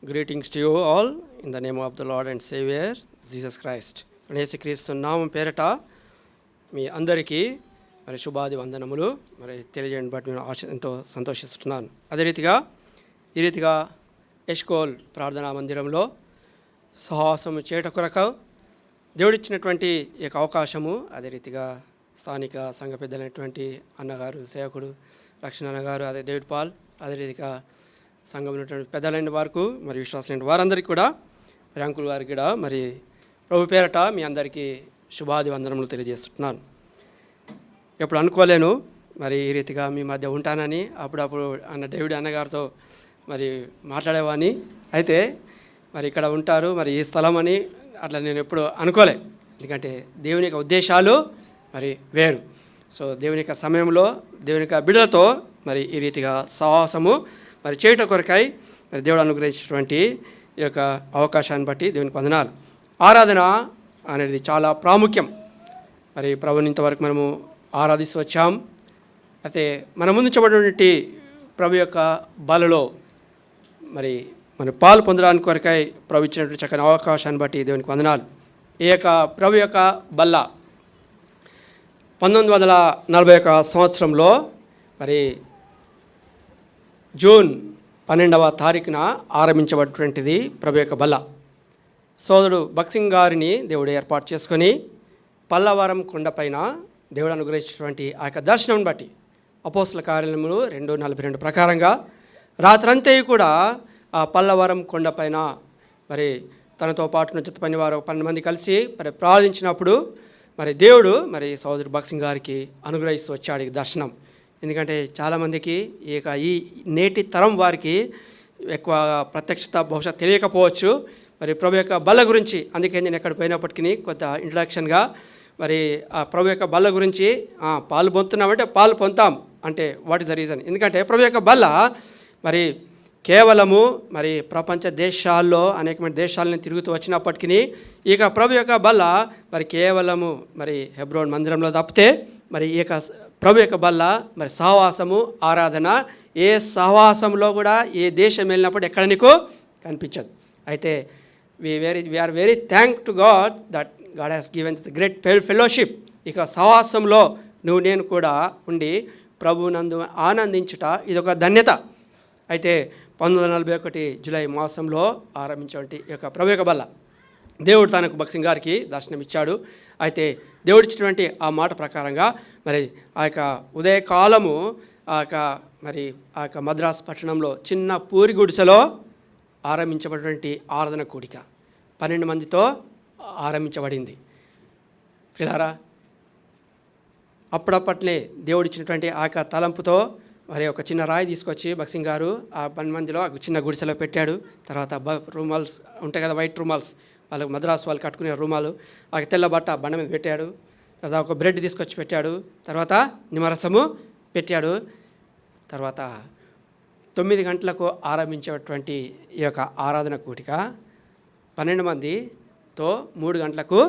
Greetings to you all in the name of the Lord and Savior Jesus Christ. యేసుక్రీస్తు నామం పేరట మీ అందరికీ మరి శుభాది వందనములు మరి తెలియజేయడం బట్టి నేను ఎంతో సంతోషిస్తున్నాను. అదే రీతిగా ఈ రీతిగా ఎష్కోల్ ప్రార్థనా మందిరంలో సాహసము చేయట కొరకు దేవుడిచ్చినటువంటి ఈ యొక్క అవకాశము, అదే రీతిగా స్థానిక సంఘ పెద్దలైనటువంటి అన్నగారు సేవకుడు లక్ష్మణ అన్నగారు, అదే డేవిడ్ పాల్, అదే రీతిగా సంఘం ఉన్నటువంటి పెద్దలైన వారికి మరి విశ్వాసులైన వారందరికీ కూడా మరి అంకుల్ వారికి కూడా మరి ప్రభు పేరట మీ అందరికీ శుభాది వందనములు తెలియజేస్తున్నాను. ఎప్పుడు అనుకోలేను మరి ఈ రీతిగా మీ మధ్య ఉంటానని. అప్పుడప్పుడు డేవిడ్ అన్నగారితో మరి మాట్లాడేవాడిని. అయితే మరి ఇక్కడ ఉంటారు మరి ఈ స్థలం అని అట్లా నేను ఎప్పుడు అనుకోలే. ఎందుకంటే దేవుని యొక్క ఉద్దేశాలు మరి వేరు. సో దేవుని యొక్క సమయంలో దేవుని యొక్క బిడ్డలతో మరి ఈ రీతిగా సాహసము మరి చేయట కొరకై మరి దేవుడు అనుగ్రహించినటువంటి ఈ యొక్క అవకాశాన్ని బట్టి దేవునికి వందనాలు. ఆరాధన అనేది చాలా ప్రాముఖ్యం. మరి ప్రభుని ఇంతవరకు మనము ఆరాధిస్తూ వచ్చాం. అయితే మన ముందుంచబడినటువంటి ప్రభు యొక్క బలలో మరి మన పాలు పొందడానికి కొరకై ప్రభు ఇచ్చినటువంటి చక్కని అవకాశాన్ని బట్టి దేవునికి వందనాలు. ఈ యొక్క ప్రభు యొక్క బల్ల 1941 సంవత్సరంలో మరి జూన్ 12వ తారీఖున ఆరంభించబడినటువంటిది ప్రభు యొక్క బల్ల. సోదరుడు భక్సింగ్ గారిని దేవుడు ఏర్పాటు చేసుకొని పల్లవరం కొండపైన దేవుడు అనుగ్రహించినటువంటి ఆ యొక్క దర్శనం బట్టి అపోస్తుల కార్యములు 2:42 ప్రకారంగా రాత్రంతా కూడా ఆ పల్లవరం కొండపైన మరి తనతో పాటు జత పని వారు 12 మంది కలిసి మరి ప్రార్థించినప్పుడు మరి దేవుడు మరి సోదరుడు భక్సింగ్ గారికి అనుగ్రహిస్తూ వచ్చాడు ఈ దర్శనం. ఎందుకంటే చాలామందికి ఈ నేటి తరం వారికి ఎక్కువ ప్రత్యక్షత బహుశా తెలియకపోవచ్చు మరి ప్రభు యొక్క బల్ల గురించి. అందుకే నేను ఎక్కడ పోయినప్పటికీ కొంత ఇంట్రడక్షన్గా మరి ఆ ప్రభు యొక్క బల్ల గురించి పాలు పొందుతున్నామంటే పాలు పొందుతాం అంటే వాట్ ఇస్ ద రీజన్. ఎందుకంటే ప్రభు యొక్క బల్ల మరి కేవలము మరి ప్రపంచ దేశాల్లో అనేకమైన దేశాలను తిరుగుతూ వచ్చినప్పటికీ ఇక ప్రభు యొక్క బల్ల మరి కేవలము మరి హెబ్రోన్ మందిరంలో తప్పితే మరి ఈ యొక్క ప్రభు యొక్క బల్ల మరి సహవాసము ఆరాధన ఏ సహవాసంలో కూడా ఏ దేశం వెళ్ళినప్పుడు ఎక్కడ నీకు కనిపించదు. అయితే we are very thank to God that God has given this great fellowship. ఇక సహవాసంలో నువ్వు నేను కూడా ఉండి ప్రభువునందు ఆనందించుట ఇదొక ధన్యత. అయితే 1941 జూలై మాసంలో ఆరంభించేటువంటి ఈ యొక్క ప్రభు యొక్క బల్ల దేవుడు తనకు భక్సింగ్ గారికి దర్శనం ఇచ్చాడు. అయితే దేవుడు ఇచ్చినటువంటి ఆ మాట ప్రకారంగా మరి ఆ యొక్క ఉదయకాలము ఆ యొక్క మద్రాసు పట్టణంలో చిన్న పూరి గుడిసెలో ఆరంభించబడినటువంటి ఆరాధన కూడిక 12 మందితో ఆరంభించబడింది. పిల్లారా, అప్పుడప్పట్లే దేవుడు ఇచ్చినటువంటి ఆ యొక్క తలంపుతో మరి ఒక చిన్న రాయి తీసుకొచ్చి భక్సింగ్ గారు ఆ 12 మందిలో చిన్న గుడిసెలో పెట్టాడు. తర్వాత రూమాల్స్ ఉంటాయి కదా, వైట్ రూమాల్స్, వాళ్ళకి మద్రాసు వాళ్ళు కట్టుకునే రూమాలు, ఆ తెల్ల బట్ట బండ మీద పెట్టాడు. తర్వాత ఒక బ్రెడ్ తీసుకొచ్చి పెట్టాడు. తర్వాత నిమ్మరసము పెట్టాడు. తర్వాత 9 గంటలకు ఆరంభించేటువంటి ఈ యొక్క ఆరాధన కూటిక 12 మందితో 3 గంటలకు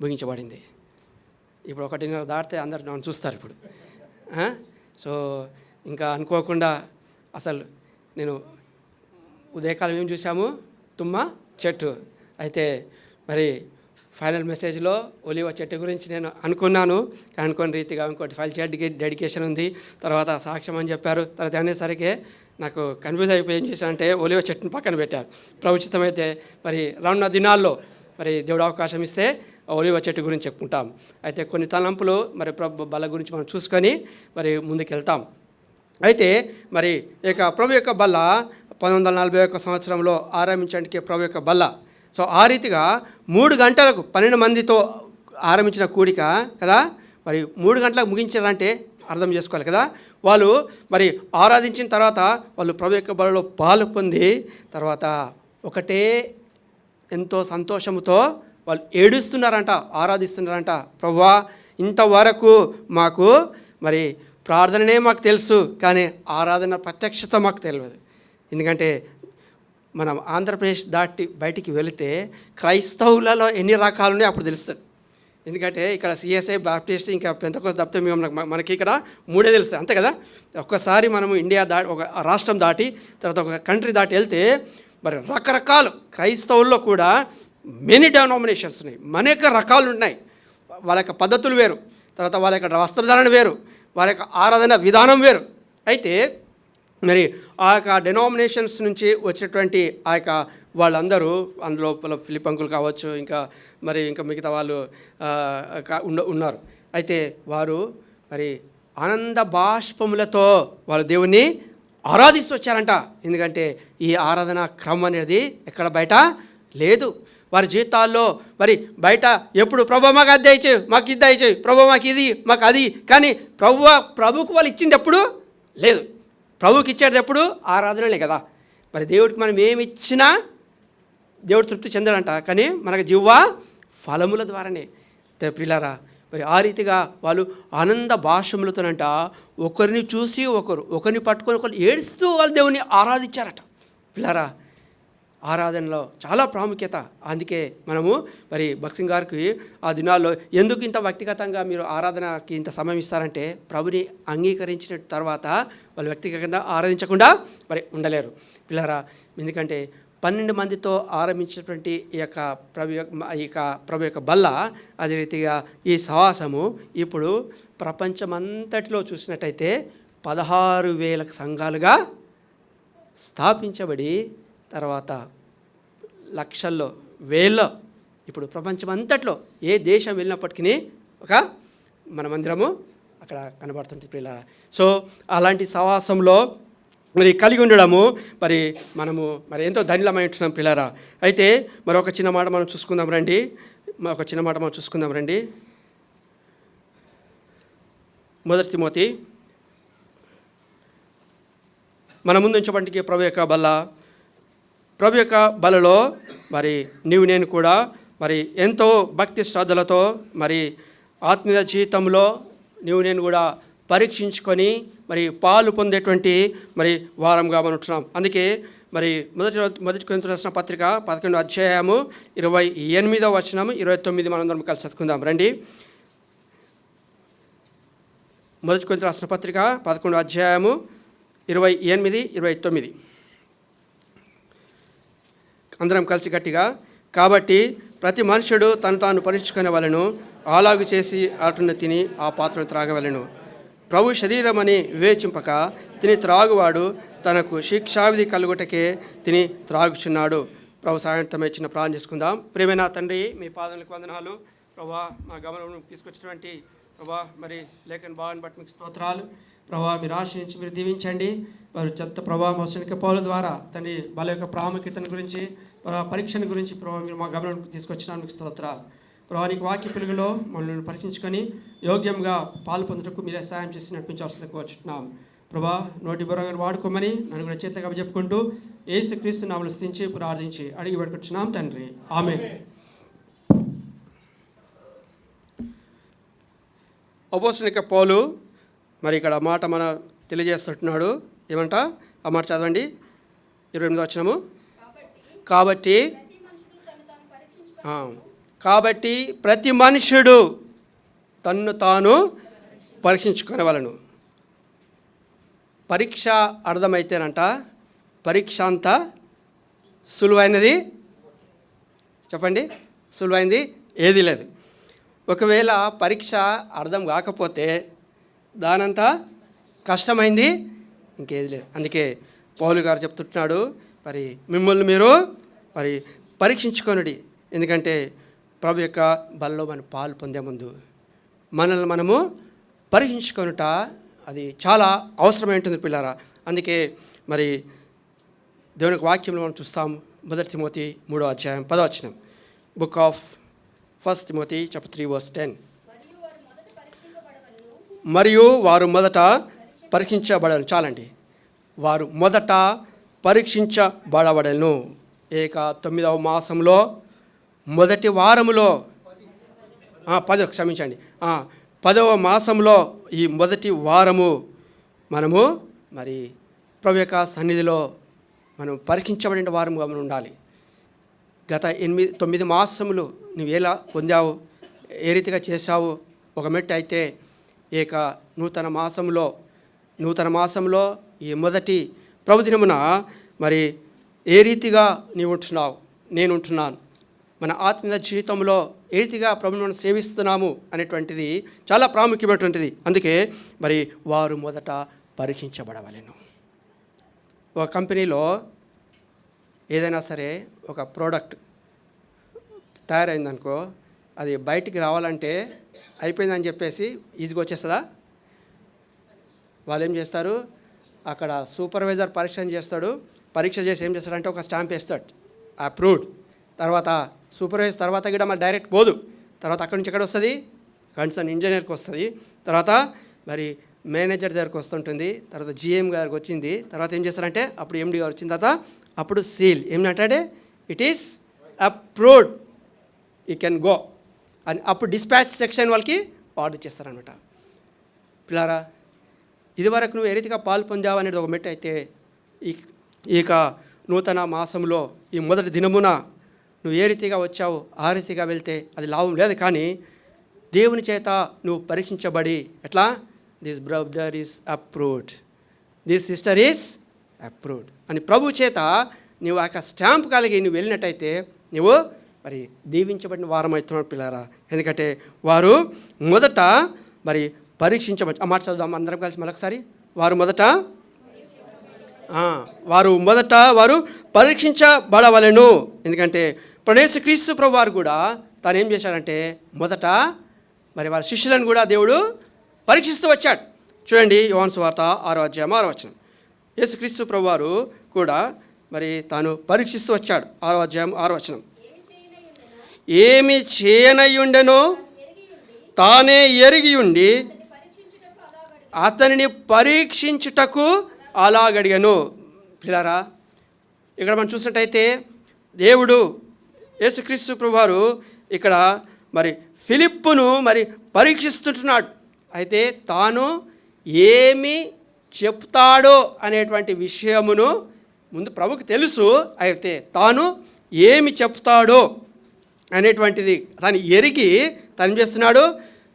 ముగించబడింది. ఇప్పుడు 1:30 దాటితే అందరు నన్ను చూస్తారు ఇప్పుడు. సో ఇంకా అనుకోకుండా అసలు నేను ఉదయకాలం ఏం చూసాము, తుమ్మ చెట్టు. అయితే మరి ఫైనల్ మెసేజ్లో ఒలివ చెట్టు గురించి నేను అనుకున్నాను. అనుకోని రీతిగా ఇంకోటి ఫైల్ డెడికేషన్ ఉంది, తర్వాత సాక్ష్యం అని చెప్పారు. తర్వాత అనేసరికి నాకు కన్ఫ్యూజ్ అయిపోయి ఏం చేశానంటే ఒలివ చెట్టుని పక్కన పెట్టాను. ప్రభుత్వమైతే మరి రానున్న దినాల్లో మరి దేవుడు అవకాశం ఇస్తే ఒలివ చెట్టు గురించి చెప్పుకుంటాం. అయితే కొన్ని తలంపులు మరి ప్రభు బల్ల గురించి మనం చూసుకొని మరి ముందుకు వెళ్తాం. అయితే మరి ఇక ప్రభు యొక్క బల్ల 1941 సంవత్సరంలో ఆరంభించడానికి ప్రభు యొక్క బల్ల. సో ఆ రీతిగా 3 గంటలకు 12 మందితో ఆరంభించిన కూడిక కదా, మరి 3 గంటలకు ముగించారంటే అర్థం చేసుకోవాలి కదా. వాళ్ళు మరి ఆరాధించిన తర్వాత వాళ్ళు ప్రభు యొక్క బలలో పాలు పొంది తర్వాత ఒకటే ఎంతో సంతోషంతో వాళ్ళు ఏడుస్తున్నారంట, ఆరాధిస్తున్నారంట. ప్రభువా, ఇంతవరకు మాకు మరి ప్రార్థననే మాకు తెలుసు, కానీ ఆరాధన ప్రత్యక్షత మాకు తెలియదు. ఎందుకంటే మనం ఆంధ్రప్రదేశ్ దాటి బయటికి వెళితే క్రైస్తవులలో ఎన్ని రకాలు ఉన్నాయో అప్పుడు తెలుస్తుంది. ఎందుకంటే ఇక్కడ సిఎస్ఐ, బాప్టిస్ట్, ఇంకా పెంతకోస్తు తప్పితే మనకి ఇక్కడ 3 తెలుసు, అంతే కదా. ఒక్కసారి మనము ఇండియా దాటి ఒక రాష్ట్రం దాటి తర్వాత ఒక కంట్రీ దాటి వెళ్తే మరి రకరకాలు క్రైస్తవుల్లో కూడా మెనీ డెనామినేషన్స్ ఉన్నాయి, అనేక రకాలు ఉన్నాయి. వాళ్ళ యొక్క పద్ధతులు వేరు, తర్వాత వాళ్ళ యొక్క వస్త్రధారణ వేరు, వారి యొక్క ఆరాధన విధానం వేరు. అయితే మరి ఆ యొక్క డెనామినేషన్స్ నుంచి వచ్చేటువంటి ఆ యొక్క వాళ్ళందరూ అందులో ఫిలిప్ అంకుల్ కావచ్చు, ఇంకా మిగతా వాళ్ళు ఉన్నారు. అయితే వారు మరి ఆనంద బాష్పములతో వాళ్ళు దేవుణ్ణి ఆరాధిస్తూ వచ్చారంట. ఎందుకంటే ఈ ఆరాధన క్రమం అనేది ఎక్కడ బయట లేదు. వారి జీవితాల్లో మరి బయట ఎప్పుడు ప్రభు మాకు అది దయచేయి, మాకు ఇది దయచేయి, ప్రభు మాకు ఇది, మాకు అది, కానీ ప్రభుకు వాళ్ళు ఇచ్చింది ఎప్పుడు లేదు. ప్రభుకి ఇచ్చేది ఎప్పుడు ఆరాధనలే కదా. మరి దేవుడికి మనం ఏమి ఇచ్చినా దేవుడు తృప్తి చెందాడంట, కానీ మనకు జివ్వ ఫలముల ద్వారానే. ప్రియులారా, మరి ఆ రీతిగా వాళ్ళు ఆనంద భాషములతోనంట ఒకరిని చూసి ఒకరిని పట్టుకొని ఒకరు ఏడుస్తూ వాళ్ళు దేవుని ఆరాధించారట. పిల్లారా, ఆరాధనలో చాలా ప్రాముఖ్యత. అందుకే మనము మరి భక్సింగ్ గారికి ఆ దినాల్లో ఎందుకు ఇంత వ్యక్తిగతంగా మీరు ఆరాధనకి ఇంత సమయం ఇస్తారంటే, ప్రభుని అంగీకరించిన తర్వాత వాళ్ళు వ్యక్తిగతంగా ఆరాధించకుండా మరి ఉండలేరు. పిల్లారా, ఎందుకంటే 12 మందితో ఆరంభించినటువంటి ఈ యొక్క ప్రభు యొక్క బల్ల, అదే రీతిగా ఈ సహవాసము ఇప్పుడు ప్రపంచమంతటిలో చూసినట్టయితే 16,000 సంఘాలుగా స్థాపించబడి, తర్వాత లక్షల్లో వేల్లో ఇప్పుడు ప్రపంచమంతట్లో ఏ దేశం వెళ్ళినప్పటికీ ఒక మన మందిరము అక్కడ కనబడుతుంది ప్రియులారా. సో అలాంటి సహవాసంలో మరి కలిగి ఉండడము మరి మనము మరి ఎంతో ధన్యమై ఉంటున్నాం ప్రియులారా. అయితే మరి ఒక చిన్న మాట మనం చూసుకుందాం రండి. మొదటి తిమోతి మన ముందు ఉంచబడికి ప్రభు యొక్క బలలో మరి నేను కూడా మరి ఎంతో భక్తి శ్రద్ధలతో మరి ఆత్మీయ జీవితంలో నేను కూడా పరీక్షించుకొని మరి పాలు పొందేటువంటి మరి వారంగా మనం ఉంటున్నాం. అందుకే మరి మొదటి కొరింథీయులకు రాసిన పత్రిక 11వ అధ్యాయము 28వ వచనం 29 మనందరం కలిసి చదువుకుందాం రండి. మొదటి కొరింథీయులకు రాసిన పత్రిక 11వ అధ్యాయము 28, 29 అందరం కలిసి గట్టిగా. కాబట్టి ప్రతి మనుషుడు తను తాను పరీక్షించుకునే వాళ్ళను అలాగు చేసి అటును తిని ఆ పాత్రను త్రాగవలెను. ప్రభు శరీరమని వివేచింపక తిని త్రాగువాడు తనకు శిక్షావిధి కలుగుటకే తిని త్రాగుచున్నాడు. ప్రభు సాయంత్రం ఇచ్చిన ప్రార్థన చేసుకుందాం. ప్రియమైన తండ్రి, మీ పాదములకు వందనాలు. ప్రభా, మా గమనం తీసుకొచ్చినటువంటి ప్రభా మరి లేఖన భావాన్ని బట్టి మీకు స్తోత్రాలు. ప్రభా, మీరు ఆశ్రయించి మీరు దీవించండి. వారు చెత్త ప్రభావం వస్తున్న పౌల ద్వారా తండ్రి వాళ్ళ యొక్క ప్రాముఖ్యతను గురించి, పరీక్షను గురించి ప్రభావ మీరు మా గమనం తీసుకొచ్చినందుకు స్తోత్రాలు. ప్రభా, నీకు వాక్య పిలుగులో మనల్ని పరీక్షించుకొని యోగ్యంగా పాలు పొందుటకు మీరే సహాయం చేసి నడిపించాల్సింది కోరుచున్నాం. ప్రభా, నోటి బుర్రగాని వాడుకోమని నన్ను కూడా చేతగా చెప్పుకుంటూ యేసుక్రీస్తు నామములో స్తుతించి ప్రార్థించి అడిగి పెట్టుకుంటున్నాం తండ్రి, ఆమేన్. అపోస్తలుడైన పౌలు మరి ఇక్కడ మాట మన తెలియజేస్తుంటున్నాడు. ఏమంట ఆ మాట చదవండి. 28వ వచనము. కాబట్టి ప్రతి మనుషుడు తన్ను తాను పరీక్షించుకునేవాళ్ళను. పరీక్ష అర్థమైతేనంట పరీక్ష అంతా సులువైనది చెప్పండి, సులువైంది ఏది లేదు. ఒకవేళ పరీక్ష అర్థం కాకపోతే దానంతా కష్టమైంది ఇంకేది లేదు. అందుకే పౌలు గారు చెప్తుంటున్నాడు, మరి మిమ్మల్ని మీరు మరి పరీక్షించుకొనుడి. ఎందుకంటే ప్రభు యొక్క బలలో మనం పాలు పొందే ముందు మనల్ని మనము పరీక్షించుకొనుట అది చాలా అవసరమై ఉంటుంది పిల్లారా. అందుకే మరి దేవుని వాక్యంలో మనం చూస్తాం. మొదటి తిమోతి 3వ అధ్యాయం 10వ వచనం. Book of first Timothy chapter 3 verse 10. మరియు వారు మొదట పరీక్షించబడను. చాలండి. వారు మొదట పరీక్షించబడబడను. 9వ మాసంలో మొదటి వారములో 10వ మాసంలో ఈ మొదటి వారము మనము మరి ప్రభు యొక్క సన్నిధిలో మనం పరీక్షించబడిన వారముగా మనం ఉండాలి. గత 9 మాసములు నువ్వు ఎలా పొందావు, ఏ రీతిగా చేశావు ఒక మెట్టు అయితే, నూతన మాసంలో ఈ మొదటి ప్రభుదినమున మరి ఏ రీతిగా నీవు ఉంటున్నావు, నేను ఉంటున్నాను, మన ఆత్మీయ జీవితంలో ఏ రీతిగా ప్రభువును మనం సేవిస్తున్నాము అనేటువంటిది చాలా ప్రాముఖ్యమైనటువంటిది. అందుకే మరి వారు మొదట పరీక్షించబడవలెను. ఒక కంపెనీలో ఏదైనా సరే ఒక ప్రోడక్ట్ తయారైందనుకో, అది బయటికి రావాలంటే అయిపోయిందని చెప్పేసి ఈజీగా వచ్చేస్తుందా? వాళ్ళు ఏం చేస్తారు, అక్కడ సూపర్వైజర్ పరీక్ష చేస్తాడు. పరీక్ష చేసి ఏం చేస్తాడంటే ఒక స్టాంప్ వేస్తాడు, అప్రూవ్డ్. తర్వాత సూపర్వైజర్ తర్వాత కూడా మళ్ళీ డైరెక్ట్ పోదు. తర్వాత అక్కడి నుంచి ఎక్కడ వస్తుంది, కన్సర్న్ ఇంజనీర్కి వస్తుంది. తర్వాత మరి మేనేజర్ దగ్గరికి వస్తుంటుంది. తర్వాత జిఎం గారికి వచ్చింది. తర్వాత ఏం చేస్తారంటే అప్పుడు ఎండి గారు వచ్చిన తర్వాత అప్పుడు సీల్ ఏమంటే it is approved, you can go అని అప్పుడు డిస్పాచ్ సెక్షన్ వాళ్ళకి ఆర్డర్ చేస్తారనమాట. పిల్లారా, ఇదివరకు నువ్వు ఏ రీతిగా పాలు పొందావు అనేది ఒక మెట్టు అయితే, ఇక నూతన మాసంలో ఈ మొదటి దినమున నువ్వు ఏ రీతిగా వచ్చావు ఆ రీతిగా వెళ్తే అది లాభం లేదు. కానీ దేవుని చేత నువ్వు పరీక్షించబడి ఎట్లా, this brother is approved, this sister is approved అని ప్రభు చేత నువ్వు ఆ స్టాంప్ కలిగి నువ్వు వెళ్ళినట్టయితే నువ్వు మరి దీవించబడిన వారం అవుతున్నావు పిల్లారా. ఎందుకంటే వారు మొదట మరి పరీక్షించబడి, ఆ మాట చదువుదాం అందరం కలిసి మరొకసారి. వారు మొదట పరీక్షించబడవలెను. ఎందుకంటే యేసుక్రీస్తు ప్రభు వారు కూడా తాను ఏం చేశాడంటే మొదట మరి వారి శిష్యులను కూడా దేవుడు పరీక్షిస్తూ వచ్చాడు. చూడండి, యోహాను సువార్త 6వ అధ్యాయం 6వ వచనం. యేసుక్రీస్తు ప్రభు వారు కూడా మరి తాను పరీక్షిస్తూ వచ్చాడు. 6వ అధ్యాయం 6వ వచనం. ఏమి చేయనయ్యుండెనో తానే ఎరిగి ఉండి అతనిని పరీక్షించుటకు అలాగడిగాను. పిల్లారా, ఇక్కడ మనం చూసినట్టయితే దేవుడు యేసుక్రీస్తు ప్రభువారు ఇక్కడ మరి ఫిలిప్పును మరి పరీక్షిస్తుంటున్నాడు. అయితే తాను ఏమి చెప్తాడో అనేటువంటి విషయమును ముందు ప్రభుకి తెలుసు. అయితే తాను ఏమి చెప్తాడో అనేటువంటిది తను ఎరిగి తను చేస్తున్నాడు.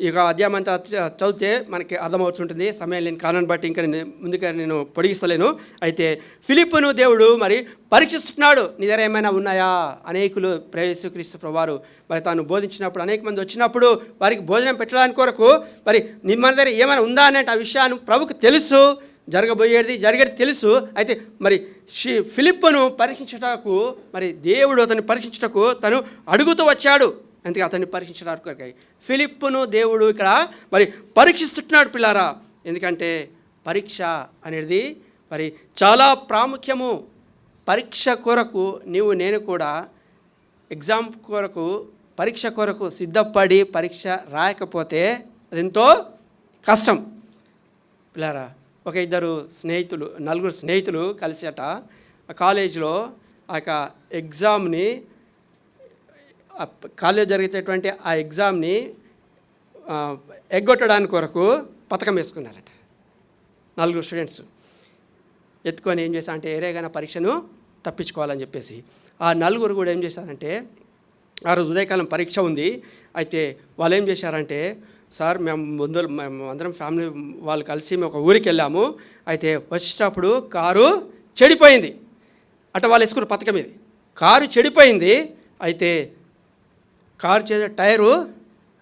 ఇక అధ్యాయం అంతా చదివితే మనకి అర్థమవుతుంటుంది. సమయం లేని కారణాన్ని బట్టి ఇంకా ముందుగా నేను పొడిగిస్తలేను. అయితే ఫిలిప్పును దేవుడు మరి పరీక్షిస్తున్నాడు. నీ దగ్గర ఏమైనా ఉన్నాయా? అనేకులు యేసుక్రీస్తు ప్రభువారు మరి తాను బోధించినప్పుడు అనేక మంది వచ్చినప్పుడు వారికి భోజనం పెట్టడానికి కొరకు మరి మన దగ్గర ఏమైనా ఉందా అనే ఆ విషయాన్ని ప్రభుకు తెలుసు. జరిగేది తెలుసు. అయితే మరి ఫిలిప్పును పరీక్షించటకు మరి దేవుడు అతన్ని పరీక్షించటకు తను అడుగుతూ వచ్చాడు. అందుకే అతన్ని పరీక్షించడానికి ఫిలిప్పును దేవుడు ఇక్కడ మరి పరీక్షిస్తున్నాడు పిల్లారా. ఎందుకంటే పరీక్ష అనేది మరి చాలా ప్రాముఖ్యము. పరీక్ష కొరకు నేను కూడా ఎగ్జామ్ కొరకు పరీక్ష కొరకు సిద్ధపడి పరీక్ష రాయకపోతే అది ఎంతో కష్టం పిల్లారా. ఒక నలుగురు స్నేహితులు కలిసేట కాలేజీలో ఆ యొక్క ఎగ్జామ్ని, కాలేజ్ జరిగేటటువంటి ఆ ఎగ్జామ్ని ఎగ్గొట్టడానికి కొరకు పథకం వేసుకున్నారట. నలుగురు స్టూడెంట్స్ ఎత్తుకొని ఏం చేశారంటే ఏరేగానే పరీక్షను తప్పించుకోవాలని చెప్పేసి ఆ నలుగురు కూడా ఏం చేశారంటే ఆ రోజు ఉదయకాలం పరీక్ష ఉంది. అయితే వాళ్ళు ఏం చేశారంటే, సార్ మేము అందరం ఫ్యామిలీ వాళ్ళు కలిసి మేము ఒక ఊరికి వెళ్ళాము. అయితే వచ్చేటప్పుడు కారు చెడిపోయింది. అటు వాళ్ళు వేసుకున్న పథకం ఇది. కారు చెడిపోయింది. అయితే కారు టైరు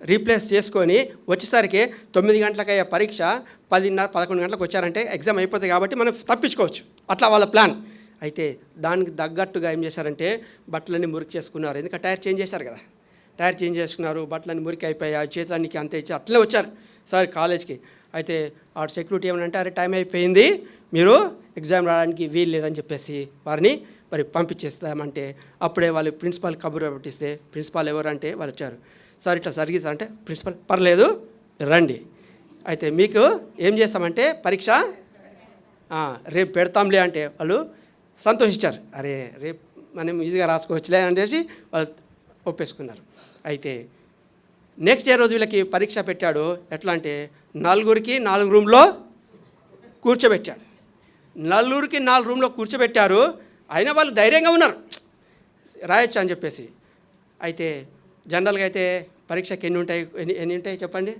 రీప్లేస్ చేసుకొని వచ్చేసరికి 9 గంటలకు అయ్యే పరీక్ష 10:30, 11 గంటలకు వచ్చారంటే ఎగ్జామ్ అయిపోతుంది కాబట్టి మనం తప్పించుకోవచ్చు. అట్లా వాళ్ళ ప్లాన్. అయితే దానికి తగ్గట్టుగా ఏం చేశారంటే బట్టలన్నీ మురికి చేసుకున్నారు. ఎందుకంటే టైర్ చేంజ్ చేశారు కదా, టైర్ చేంజ్ చేసుకున్నారు. బట్టలన్నీ మురికి అయిపోయాయి, చేతులన్నీ అంతే ఇచ్చి అట్లే వచ్చారు సార్ కాలేజ్కి. అయితే ఆ సెక్యూరిటీ ఏమనంటే, అరే టైం అయిపోయింది, మీరు ఎగ్జామ్ రాయడానికి వీలు లేదని చెప్పేసి వారిని మరి పంపించేస్తామంటే అప్పుడే వాళ్ళు ప్రిన్సిపాల్ కబురు పట్టిస్తే ప్రిన్సిపాల్ ఎవరంటే వాళ్ళు వచ్చారు. సార్ ఇట్లా జరిగితే ప్రిన్సిపల్ పర్లేదు రండి, అయితే మీకు ఏం చేస్తామంటే పరీక్ష రేపు పెడతాంలే అంటే వాళ్ళు సంతోషించారు. అరే రేపు మనం ఈజీగా రాసుకోవచ్చులే అనేసి వాళ్ళు ఒప్పేసుకున్నారు. అయితే నెక్స్ట్ డే రోజు వీళ్ళకి పరీక్ష పెట్టాడు. ఎట్లా అంటే 4 రూమ్లో కూర్చోబెట్టాడు. 4 రూమ్లో కూర్చోబెట్టారు. అయినా వాళ్ళు ధైర్యంగా ఉన్నారు రాయొచ్చు అని చెప్పేసి. అయితే జనరల్గా అయితే పరీక్షకి ఎన్ని ఉంటాయి చెప్పండి?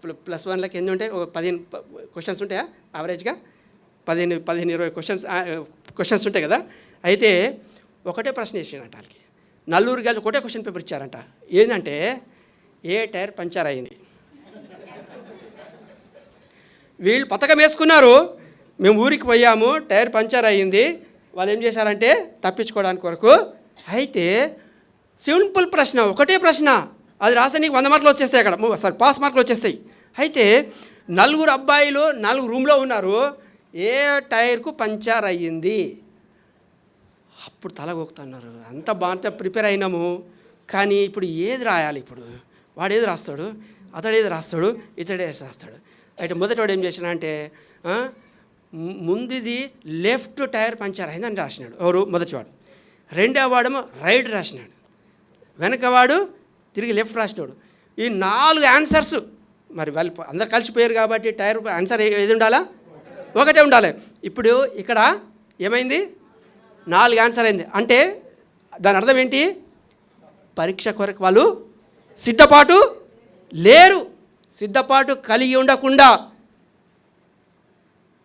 +1లకు ఎన్ని ఉంటాయి? 15 క్వశ్చన్స్ ఉంటాయా యావరేజ్గా? 15-20 క్వశ్చన్స్ ఉంటాయి కదా. అయితే ఒకటే ప్రశ్న వేసానంట వాళ్ళకి. నలుగురు కలిసి ఒకటే క్వశ్చన్ పేపర్ ఇచ్చారంట. ఏంటంటే ఏ టైర్ పంచర్ అయింది. వీళ్ళు పథకం వేసుకున్నారు, మేము ఊరికి పోయాము, టైర్ పంచర్ అయ్యింది. వాళ్ళు ఏం చేశారంటే తప్పించుకోవడానికి వరకు. అయితే సింపుల్ ప్రశ్న, ఒకటే ప్రశ్న, అది రాస్తే నీకు 100 మార్కులు వచ్చేస్తాయి, అక్కడ పాస్ మార్కులు వచ్చేస్తాయి. అయితే నలుగురు అబ్బాయిలు 4 రూమ్లో ఉన్నారు, ఏ టైర్కు పంచర్ అయ్యింది. అప్పుడు తలగొక్కుతున్నారు. అంత బాగా ప్రిపేర్ అయినాము, కానీ ఇప్పుడు ఏది రాయాలి? ఇప్పుడు వాడు ఏది రాస్తాడు, అతడు ఏది రాస్తాడు, ఇతడు ఏది రాస్తాడు. అయితే మొదటి వాడు ఏం చేసినా ముందుది లెఫ్ట్ టైర్ పంచర్ అయిందని రాసినాడు. ఎవరు? మొదటివాడు. రెండవ వాడేమో రైట్ రాసినాడు, వెనకవాడు తిరిగి లెఫ్ట్ రాసినాడు. ఈ 4 ఆన్సర్స్. మరి వాళ్ళు అందరు కలిసిపోయారు కాబట్టి టైర్ ఆన్సర్ ఏది ఉండాలా? ఒకటే ఉండాలి. ఇప్పుడు ఇక్కడ ఏమైంది? 4 ఆన్సర్ అయింది. అంటే దాని అర్థం ఏంటి? పరీక్ష కొరకు వాళ్ళు సిద్ధపాటు లేరు. సిద్ధపాటు కలిగి ఉండకుండా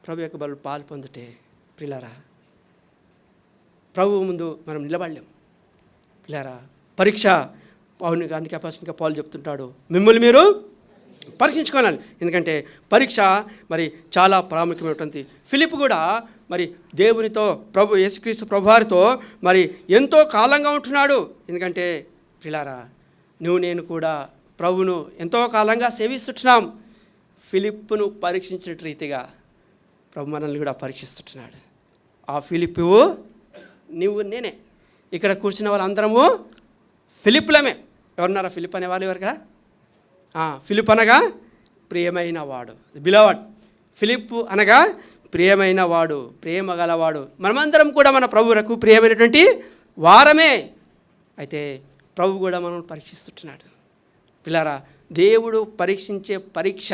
ప్రభు యొక్క బలు పాలు పొందుటే ప్రియులారా, ప్రభువు ముందు మనం నిలబడలేం. ప్రియులారా, పరీక్ష పౌరునికి అందుకే అపొస్తలుడైన పౌలు చెప్తుంటాడు, మిమ్మల్ని మీరు పరీక్షించుకోవాలి. ఎందుకంటే పరీక్ష మరి చాలా ప్రాముఖ్యమైనటువంటి. ఫిలిప్ కూడా మరి దేవునితో, ప్రభు యేసుక్రీస్తు ప్రభువారితో మరి ఎంతో కాలంగా ఉంటున్నాడు. ఎందుకంటే ప్రియులారా, నువ్వు నేను కూడా ప్రభువును ఎంతో కాలంగా సేవిస్తున్నాం. ఫిలిప్పును పరీక్షించిన రీతిగా ప్రభు మనల్ని కూడా పరీక్షిస్తున్నాడు. ఆ ఫిలిప్పు నువ్వు నేనే. ఇక్కడ కూర్చున్న వాళ్ళందరము ఫిలిప్పులమే. ఎవరున్నారా ఫిలిప్ అనేవాళ్ళు? ఎవరు కదా? ఫిలిప్ అనగా ప్రియమైన వాడు, బిలవడ్. ఫిలిప్ అనగా ప్రియమైన వాడు, ప్రేమ గలవాడు. మనమందరం కూడా మన ప్రభువులకు ప్రియమైనటువంటి వారమే. అయితే ప్రభు కూడా మనం పరీక్షిస్తున్నాడు. పిల్లారా, దేవుడు పరీక్షించే పరీక్ష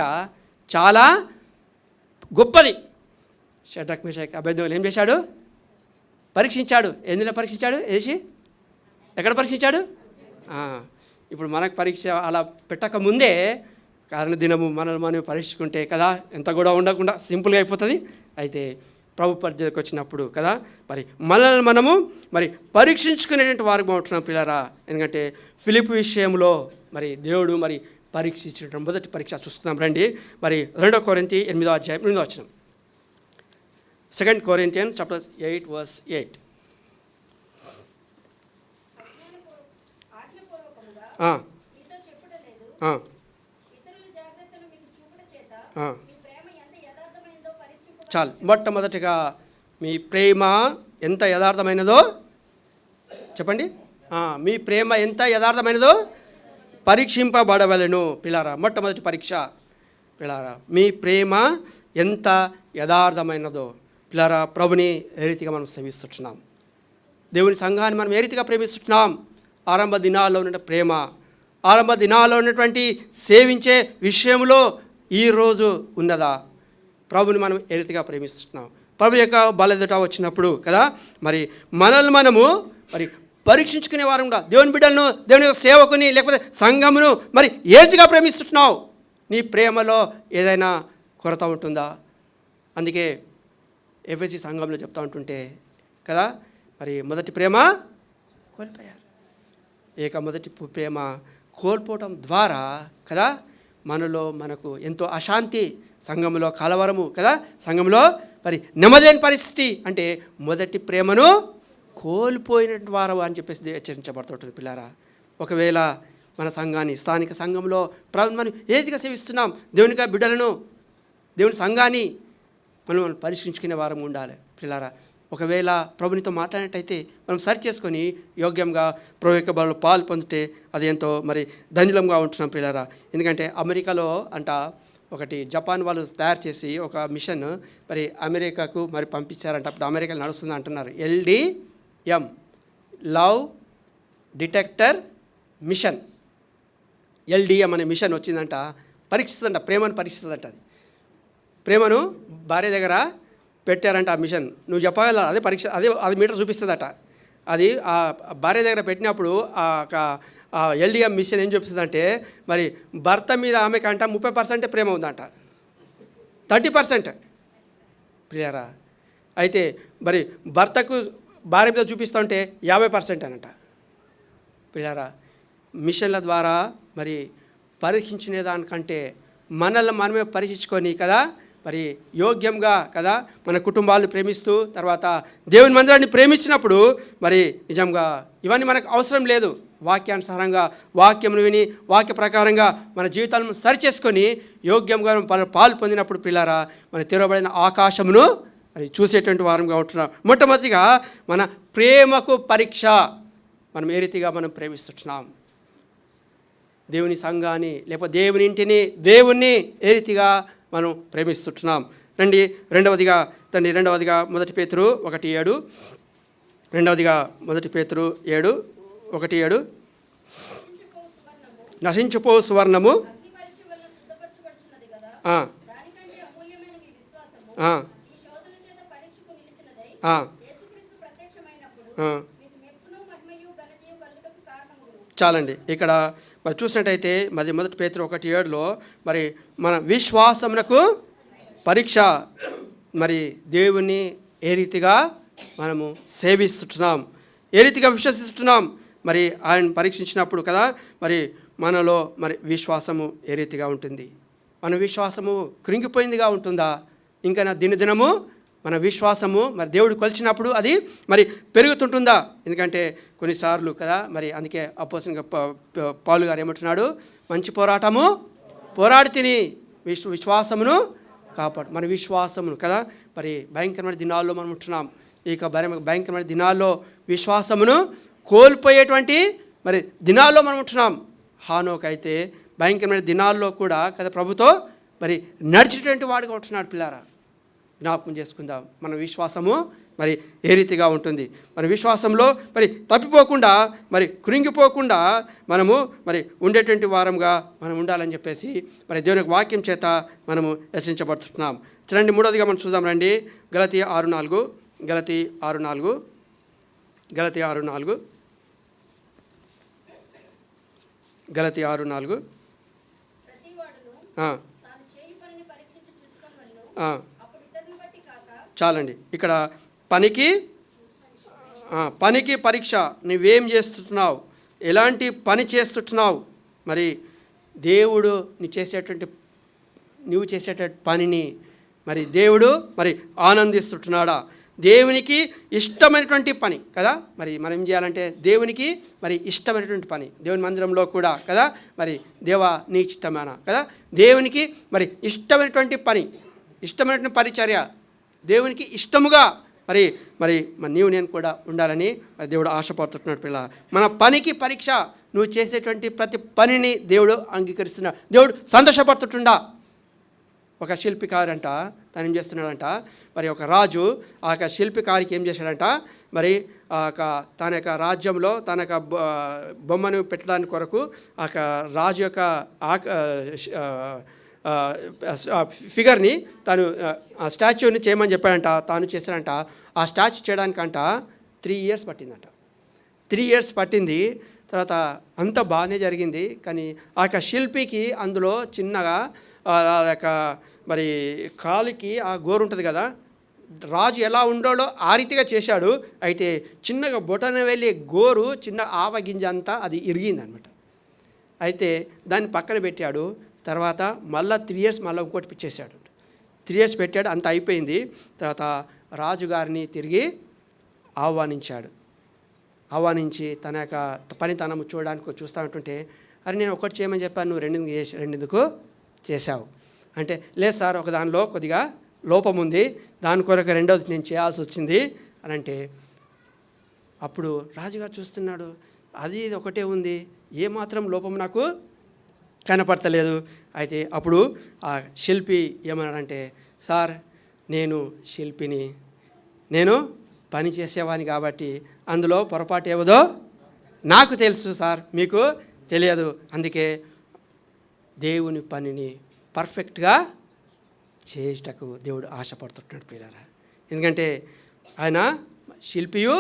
చాలా గొప్పది. షడ్రక్ మేషక్ అబేద్నెగోలు ఏం చేశాడు? పరీక్షించాడు. ఎందులో పరీక్షించాడు? వేసి ఎక్కడ పరీక్షించాడు? ఇప్పుడు మనకు పరీక్ష అలా పెట్టక ముందే కారణ దినము మనల్ని మనం పరీక్షించుకుంటే కదా ఎంత కూడా ఉండకుండా సింపుల్గా అయిపోతుంది. అయితే ప్రభు పరిధిలోకి వచ్చినప్పుడు కదా మరి మనల్ని మనము మరి పరీక్షించుకునేటువంటి వారికి బాగుంటున్నాం పిల్లరా. ఎందుకంటే ఫిలిప్ విషయంలో మరి దేవుడు మరి పరీక్షించడం మొదటి పరీక్ష చూస్తున్నాం. రండి మరి 2 కొరింథీ 8వ అధ్యాయం 8వ వచనం. 2 Corinthians chapter 8 verse 8. చాలు. మొట్టమొదటిగా మీ ప్రేమ ఎంత యథార్థమైనదో చెప్పండి. మీ ప్రేమ ఎంత యథార్థమైనదో పరీక్షింపబడవలెను. పిల్లారా, మొట్టమొదటి పరీక్ష పిల్లారా, మీ ప్రేమ ఎంత యథార్థమైనదో. పిల్లారా, ప్రభుని ఏ రీతిగా మనం సేవిస్తున్నాం, దేవుని సంఘాన్ని మనం ఏ రీతిగా ప్రేమిస్తున్నాం. ఆరంభ దినాల్లో ఉన్న ప్రేమ, ఆరంభ దినాల్లో ఉన్నటువంటి సేవించే విషయంలో ఈరోజు ఉన్నదా? ప్రభుని మనం ఏ రీతిగా ప్రేమిస్తున్నాం? ప్రభు యొక్క బలెదుట వచ్చినప్పుడు కదా మరి మనల్ని మనము మరి పరీక్షించుకునే వారు కూడా దేవుని బిడ్డలను, దేవుని యొక్క సేవకుని లేకపోతే సంఘమును మరి ఏ రీతిగా ప్రేమిస్తున్నావు? నీ ప్రేమలో ఏదైనా కొరత ఉంటుందా? అందుకే ఎఫెసీ సంఘంలో చెప్తా ఉంటుంటే కదా మరి మొదటి ప్రేమ కోల్పోయారు. మొదటి ప్రేమ కోల్పోవటం ద్వారా కదా మనకు ఎంతో అశాంతి, సంఘంలో కలవరము కదా, సంఘంలో మరి నెమ్మదిలేని పరిస్థితి. అంటే మొదటి ప్రేమను కోల్పోయినటువంటి వారు అని చెప్పేసి హెచ్చరించబడుతుంటుంది. పిల్లారా, ఒకవేళ మన సంఘాన్ని, స్థానిక సంఘంలో మనం ఏదిగా సేవిస్తున్నాం, దేవునిగా బిడ్డలను, దేవుని సంఘాన్ని మనం పరిశీలించుకునే వారం ఉండాలి. పిల్లారా, ఒకవేళ ప్రభునితో మాట్లాడినట్టయితే మనం సరి చేసుకొని యోగ్యంగా ప్రభు యొక్క బలలో పాలు పొందితే అది ఎంతో మరి ధన్యులంగా ఉంటున్నాం పిల్లారా. ఎందుకంటే అమెరికాలో ఒకటి జపాన్ వాళ్ళు తయారు చేసి ఒక మిషన్ మరి అమెరికాకు మరి పంపించారంట. అప్పుడు అమెరికాలో నడుస్తుంది అంటున్నారు. LDM, love detector machine. LDM అనే మిషన్ వచ్చిందంట. పరీక్షిస్తుందంట, ప్రేమను పరీక్షిస్తుందంట. అది ప్రేమను భార్య దగ్గర పెట్టారంట. ఆ మిషన్ నువ్వు చెప్పగలరా? అదే పరీక్ష, అది మీటర్ చూపిస్తుందట. అది ఆ భార్య దగ్గర పెట్టినప్పుడు ఆ LDM మిషన్ ఏం చూపిస్తుందంటే మరి భర్త మీద ఆమెకంట 30% ప్రేమ ఉందంట, 30% ప్రియారా. అయితే మరి భర్తకు భార్య మీద చూపిస్తూ ఉంటే 50% అనంట. పిల్లారా, మిషన్ల ద్వారా మరి పరీక్షించిన దానికంటే మనల్ని మనమే పరీక్షించుకొని కదా మరి యోగ్యంగా కదా మన కుటుంబాలను ప్రేమిస్తూ తర్వాత దేవుని మందిరాన్ని ప్రేమించినప్పుడు మరి నిజంగా ఇవన్నీ మనకు అవసరం లేదు. వాక్యానుసారంగా వాక్యమును విని వాక్య ప్రకారంగా మన జీవితాలను సరిచేసుకొని యోగ్యంగా పాలు పొందినప్పుడు పిల్లారా మన తెరవబడిన ఆకాశమును మరి చూసేటువంటి వారంగా ఉంటున్నాం. మొట్టమొదటిగా మన ప్రేమకు పరీక్ష. మనం ఏ రీతిగా మనం ప్రేమిస్తున్నాం, దేవుని సంఘాన్ని లేకపోతే దేవుని ఇంటిని దేవుణ్ణి ఏ రీతిగా మనం ప్రేమిస్తున్నాం. రెండవదిగా 1 పేతురు 1:7, రెండవదిగా 1 పేతురు 7:1 నశించిపో సువర్ణము చాలండి. ఇక్కడ మరి చూసినట్టయితే మరి 1 పేతురు 1:7లో మరి మన విశ్వాసమునకు పరీక్ష. మరి దేవుని ఏ రీతిగా మనము సేవిస్తున్నాం, ఏ రీతిగా విశ్వసిస్తున్నాం, మరి ఆయన పరీక్షించినప్పుడు కదా మరి మనలో మరి విశ్వాసము ఏ రీతిగా ఉంటుంది. మన విశ్వాసము కృంగిపోయిందిగా ఉంటుందా, ఇంకా దినదినము మన విశ్వాసము మరి దేవుడు కొలిచినప్పుడు అది మరి పెరుగుతుంటుందా. ఎందుకంటే కొన్నిసార్లు కదా మరి అందుకే అపోస్తలుడైన పౌలు గారు ఏమంటున్నాడు, మంచి పోరాటము పోరాడి తిని విశ్వాసమును కాపాడు. మన విశ్వాసమును కదా మరి భయంకరమైన దినాల్లో మనం ఉంటున్నాం. ఇక భయంకరమైన దినాల్లో విశ్వాసమును కోల్పోయేటువంటి మరి దినాల్లో మనం ఉంటున్నాం. హానోక్ అయితే భయంకరమైన దినాల్లో కూడా కదా ప్రభుతో మరి నడిచేటువంటి వాడుగా ఉంటున్నాడు. పిల్లారా, జ్ఞాపకం చేసుకుందాం మన విశ్వాసము మరి ఏ రీతిగా ఉంటుంది. మన విశ్వాసంలో మరి తప్పిపోకుండా మరి కృంగిపోకుండా మనము మరి ఉండేటువంటి వారంగా మనం ఉండాలని చెప్పేసి మరి దేవుని వాక్యం చేత మనము హెచ్చరించబడుతున్నాం. చూడండి, మూడవదిగా మనం చూద్దాం రండి. గలతీ 6:4 చాలండి. ఇక్కడ పనికి పరీక్ష. నువ్వేం చేస్తున్నావు, ఎలాంటి పని చేస్తున్నావు, మరి దేవుడు నువ్వు చేసేటువంటి పనిని మరి దేవుడు మరి ఆనందిస్తున్నాడా. దేవునికి ఇష్టమైనటువంటి పని కదా మరి మనం ఏం చేయాలంటే దేవునికి మరి ఇష్టమైనటువంటి పని దేవుని మందిరంలో కూడా కదా మరి దేవా నీ చిత్తమేన కదా దేవునికి మరి ఇష్టమైనటువంటి పని, ఇష్టమైనటువంటి పరిచర్య, దేవునికి ఇష్టముగా మరి మరి నీవు నేను కూడా ఉండాలని మరి దేవుడు ఆశపడుతున్నాడు. పిల్ల మన పనికి పరీక్ష. నువ్వు చేసేటువంటి ప్రతి పనిని దేవుడు అంగీకరిస్తున్నాడు, దేవుడు సంతోషపడుతుండా. ఒక శిల్పికారంట తను ఏం చేస్తున్నాడంట, మరి ఒక రాజు ఆ యొక్క శిల్పికారికి ఏం చేశాడంట, మరి తన యొక్క రాజ్యంలో తన యొక్క బొమ్మను పెట్టడానికి కొరకు ఆ యొక్క రాజు యొక్క ఫిగర్ని తను స్టాచ్యూని చేయమని చెప్పాడంట. తాను చేశాడంట. ఆ స్టాచ్యూ చేయడానికంట 3 years పట్టిందంట. 3 years పట్టింది. తర్వాత అంత బాగానే జరిగింది. కానీ ఆ యొక్క శిల్పికి అందులో చిన్నగా ఆ యొక్క మరి కాలుకి ఆ గోరు ఉంటుంది కదా, రాజు ఎలా ఉండాలో ఆ రీతిగా చేశాడు. అయితే చిన్నగా బొటన వెళ్ళి గోరు చిన్న ఆవగింజ అంతా అది ఇరిగిందనమాట. అయితే దాన్ని పక్కన పెట్టాడు. తర్వాత మళ్ళీ 3 years మళ్ళీ ఇంకోటి పిచ్చేసాడు. 3 years పెట్టాడు, అంత అయిపోయింది. తర్వాత రాజుగారిని తిరిగి ఆహ్వానించి తన యొక్క పనితనము చూడడానికి చూస్తూ ఉంటుంటే, అరే నేను ఒకటి చేయమని చెప్పాను, నువ్వు రెండెందుకు చేశావు అంటే, లేదు సార్ ఒక దానిలో కొద్దిగా లోపం ఉంది, దాని కొరకు రెండోది నేను చేయాల్సి వచ్చింది అని అంటే, అప్పుడు రాజుగారు చూస్తున్నాడు, అది ఒకటే ఉంది, ఏమాత్రం లోపం నాకు కనపడతలేదు. అయితే అప్పుడు ఆ శిల్పి ఏమన్నాడంటే, సార్ నేను శిల్పిని, నేను పని చేసేవాని కాబట్టి అందులో పొరపాటు ఏవదో నాకు తెలుసు సార్, మీకు తెలియదు. అందుకే దేవుని పనిని పర్ఫెక్ట్గా చేయుటకు దేవుడు ఆశపడుతున్నాడు పిల్లరా. ఎందుకంటే ఆయన శిల్పియు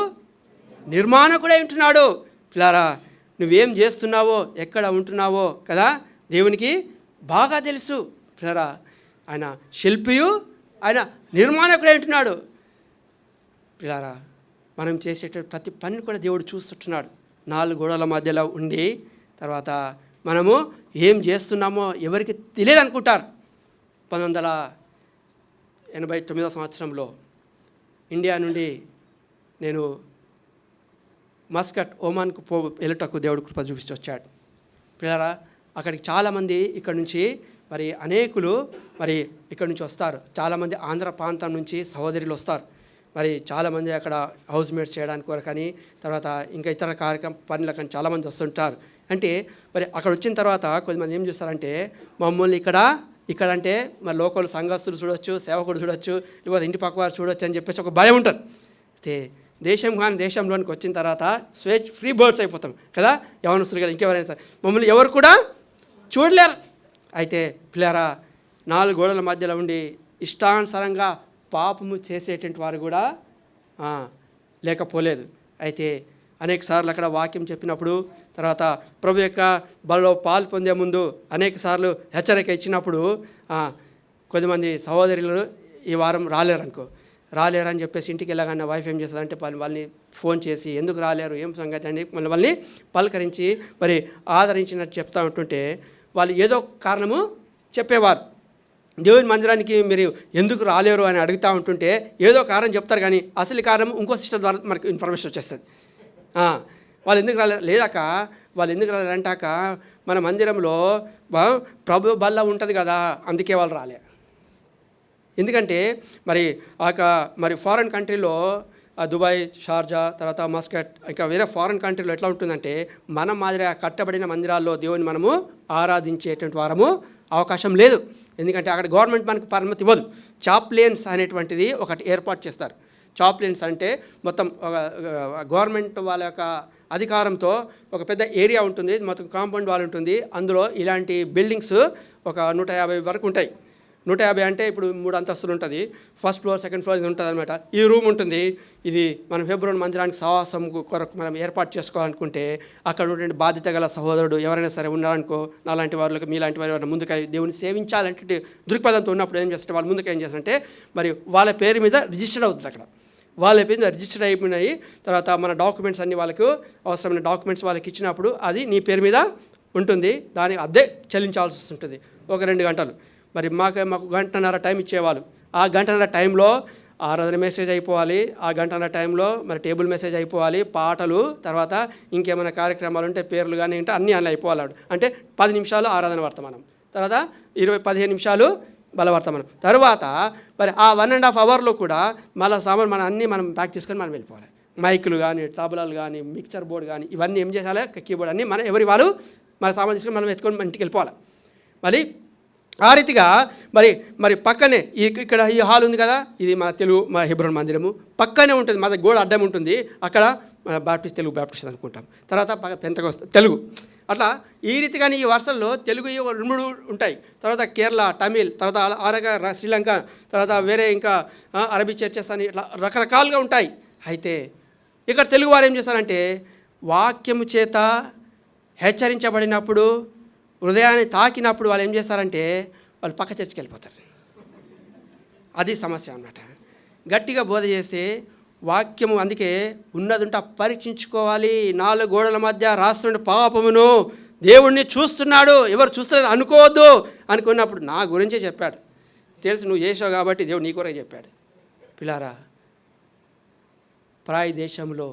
నిర్మాణకుడే ఉంటున్నాడు. పిల్లరా, నువ్వేం చేస్తున్నావో ఎక్కడ ఉంటున్నావో కదా దేవునికి బాగా తెలుసు. పిల్లరా, ఆయన శిల్పియు ఆయన నిర్మాణకుడే ఉంటున్నాడు. పిల్లరా, మనం చేసేట ప్రతి పని కూడా దేవుడు చూస్తుంటున్నాడు. 4 గోడల మధ్యలో ఉండి తర్వాత మనము ఏం చేస్తున్నామో ఎవరికి తెలియదు అనుకుంటారు. 1989 సంవత్సరంలో ఇండియా నుండి నేను మస్కట్ ఓమాన్కు వెళ్ళటకు దేవుడు కృప చూపించి వచ్చాడు. పిల్లరా, అక్కడికి చాలామంది ఇక్కడ నుంచి మరి అనేకులు మరి ఇక్కడ నుంచి వస్తారు. చాలామంది ఆంధ్ర ప్రాంతం నుంచి సహోదరులు వస్తారు. మరి చాలామంది అక్కడ హౌస్ మేట్స్ చేయడానికి కొరకని తర్వాత ఇంకా ఇతర కార్యక్రమ పనులకని చాలామంది వస్తుంటారు. అంటే మరి అక్కడ వచ్చిన తర్వాత కొంతమంది ఏం చేస్తారంటే మమ్మల్ని ఇక్కడ అంటే మరి లోకల్ సంఘస్థులు చూడొచ్చు, సేవకుడు చూడొచ్చు, లేకపోతే ఇంటి పక్క వారు చూడొచ్చు అని చెప్పేసి ఒక భయం ఉంటుంది. అయితే దేశంలోనికి వచ్చిన తర్వాత ఫ్రీ బర్డ్స్ అయిపోతాం కదా, యవనస్తులు కదా, ఇంకెవరైనా సరే మమ్మల్ని ఎవరు కూడా చూడలేరు. అయితే పిల్లరా, 4 గోడల మధ్యలో ఉండి ఇష్టానుసారంగా పాపము చేసేటువంటి వారు కూడా లేకపోలేదు. అయితే అనేక సార్లు అక్కడ వాక్యం చెప్పినప్పుడు తర్వాత ప్రభు యొక్క బలలో పాలు పొందే ముందు అనేక సార్లు హెచ్చరిక ఇచ్చినప్పుడు కొద్దిమంది సహోదరులు ఈ వారం రాలేరని చెప్పేసి ఇంటికి వెళ్ళగానే వైఫ్ ఏం చేస్తుందంటే వాళ్ళని ఫోన్ చేసి ఎందుకు రాలేరు, ఏం సంగతి అని వాళ్ళని పలకరించి మరి ఆదరించినట్టు చెప్తా ఉంటుంటే వాళ్ళు ఏదో కారణము చెప్పేవారు. దేవుని మందిరానికి మీరు ఎందుకు రాలేరు అని అడుగుతూ ఉంటుంటే ఏదో కారణం చెప్తారు, కానీ అసలు కారణం ఇంకో సిస్టర్ ద్వారా మనకు ఇన్ఫర్మేషన్ వచ్చేస్తుంది. వాళ్ళు ఎందుకు రాలేరు అంటాక మన మందిరంలో ప్రభు బల్ల ఉంటుంది కదా, అందుకే వాళ్ళు రాలేరు. ఎందుకంటే మరి ఫారెన్ కంట్రీలో దుబాయ్, షార్జా, తర్వాత మస్కట్, ఇంకా వేరే ఫారెన్ కంట్రీలో ఎట్లా ఉంటుందంటే మన మాదిరిగా కట్టబడిన మందిరాల్లో దేవుని మనము ఆరాధించేటువంటి వారము అవకాశం లేదు. ఎందుకంటే అక్కడ గవర్నమెంట్ మనకు పరమతి ఇవ్వదు. చాప్లేన్స్ అనేటువంటిది ఒకటి ఏర్పాటు చేస్తారు. చాప్లేన్స్ అంటే మొత్తం గవర్నమెంట్ వాళ్ళ యొక్క అధికారంతో ఒక పెద్ద ఏరియా ఉంటుంది, మొత్తం కాంపౌండ్ వాల్ ఉంటుంది. అందులో ఇలాంటి బిల్డింగ్స్ ఒక 150 వరకు ఉంటాయి. 150 అంటే ఇప్పుడు 3 అంతస్తులు ఉంటుంది. ఫస్ట్ ఫ్లోర్, సెకండ్ ఫ్లోర్ ఇది ఉంటుంది అనమాట. ఈ రూమ్ ఉంటుంది. ఇది మనం హెబ్రోన్ మందిరానికి సహవాసం కొరకు మనం ఏర్పాటు చేసుకోవాలనుకుంటే అక్కడ ఉన్నటువంటి బాధ్యత గల సహోదరుడు ఎవరైనా సరే ఉన్నారనుకో, నాలాంటి వాళ్ళకి మీలాంటి వారు ఎవరైనా ముందుకు దేవుని సేవించాలంటే దృక్పథంతో ఉన్నప్పుడు ఏం చేస్తారు, వాళ్ళు ముందుకు ఏం చేస్తారంటే మరి వాళ్ళ పేరు మీద రిజిస్టర్డ్ అవుతుంది. అక్కడ వాళ్ళ పేరు మీద రిజిస్టర్ అయిపోయినాయి. తర్వాత మన డాక్యుమెంట్స్ అన్నీ వాళ్ళకు అవసరమైన డాక్యుమెంట్స్ వాళ్ళకి ఇచ్చినప్పుడు అది నీ పేరు మీద ఉంటుంది. దానికి అద్దె చెల్లించాల్సి వస్తుంటుంది ఒక 2 గంటలు. మరి మాకు 1.5 గంటన్నర టైం ఇచ్చేవాళ్ళు. ఆ 1.5 గంటన్నర టైంలో ఆరాధన మెసేజ్ అయిపోవాలి, ఆ 1.5 గంటన్నర టైంలో మరి టేబుల్ మెసేజ్ అయిపోవాలి, పాటలు, తర్వాత ఇంకేమైనా కార్యక్రమాలు ఉంటే పేర్లు కానీ ఉంటే అన్నీ అన్నీ అయిపోవాలి. అంటే 10 నిమిషాలు ఆరాధన వర్తమానం, తర్వాత 15 నిమిషాలు బలవర్తమానం, తర్వాత మరి ఆ 1.5 అవర్లో కూడా మళ్ళీ సామాన్ మనం ప్యాక్ చేసుకొని మనం వెళ్ళిపోవాలి. మైకులు కానీ, తబలాలు కానీ, మిక్చర్ బోర్డు కానీ ఇవన్నీ ఏం చేయాలి, కీబోర్డ్ అన్నీ మనం ఎవరి వాళ్ళు మన సామాన్ తీసుకొని మనం ఎత్తుకొని మన ఇంటికి వెళ్ళిపోవాలి. మరి ఆ రీతిగా మరి పక్కనే ఇక్కడ ఈ హాల్ ఉంది కదా, ఇది మా హెబ్రోన్ మందిరము పక్కనే ఉంటుంది. మా గోడ అడ్డం ఉంటుంది. అక్కడ తెలుగు బాప్టిస్ట్ అనుకుంటాం. తర్వాత పెంతెకోస్తు తెలుగు, అట్లా ఈ రీతిగానే ఈ వరుసల్లో తెలుగు 2 ఉంటాయి. తర్వాత కేరళ, తమిళ్, తర్వాత శ్రీలంక, తర్వాత వేరే ఇంకా అరబీ చర్చెస్ అని ఇట్లా రకరకాలుగా ఉంటాయి. అయితే ఇక్కడ తెలుగు వారు ఏం చేస్తారంటే వాక్యము చేత హెచ్చరించబడినప్పుడు, హృదయాన్ని తాకినప్పుడు వాళ్ళు ఏం చేస్తారంటే వాళ్ళు పక్క చర్చికి వెళ్ళిపోతారు. అది సమస్య అన్నమాట. గట్టిగా బోధ చేస్తే వాక్యము అందుకే ఉన్నదంటే పరీక్షించుకోవాలి. 4 గోడల మధ్య రాస్తున్న పాపమును దేవుడిని చూస్తున్నాడు, ఎవరు చూస్తున్నారు అనుకోవద్దు అనుకున్నప్పుడు నా గురించే చెప్పాడు. తెలుసు నువ్వు చేసావు కాబట్టి దేవుడు నీ కొరకు చెప్పాడు. పిల్లారా, పరాయి దేశంలో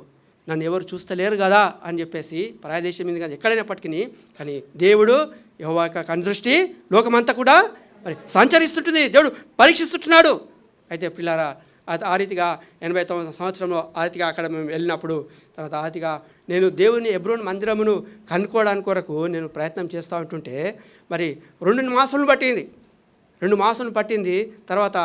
నన్ను ఎవరు చూస్తలేరు కదా అని చెప్పేసి పరాయి దేశం మీద కాదు ఎక్కడైనప్పటికీ కానీ దేవుడు యెహోవా యొక్క కనుదృష్టి లోకమంతా కూడా మరి సంచరిస్తుంటుంది, దేవుడు పరీక్షిస్తుంటున్నాడు. అయితే పిల్లారా, ఆ రీతిగా 89వ సంవత్సరంలో ఆ రీతిగా అక్కడ మేము వెళ్ళినప్పుడు తర్వాత ఆ రీతిగా నేను దేవుని హెబ్రోన్ మందిరమును కనుక్కోవడానికి కొరకు నేను ప్రయత్నం చేస్తూ ఉంటుంటే మరి 2 మాసాలు పట్టింది. తర్వాత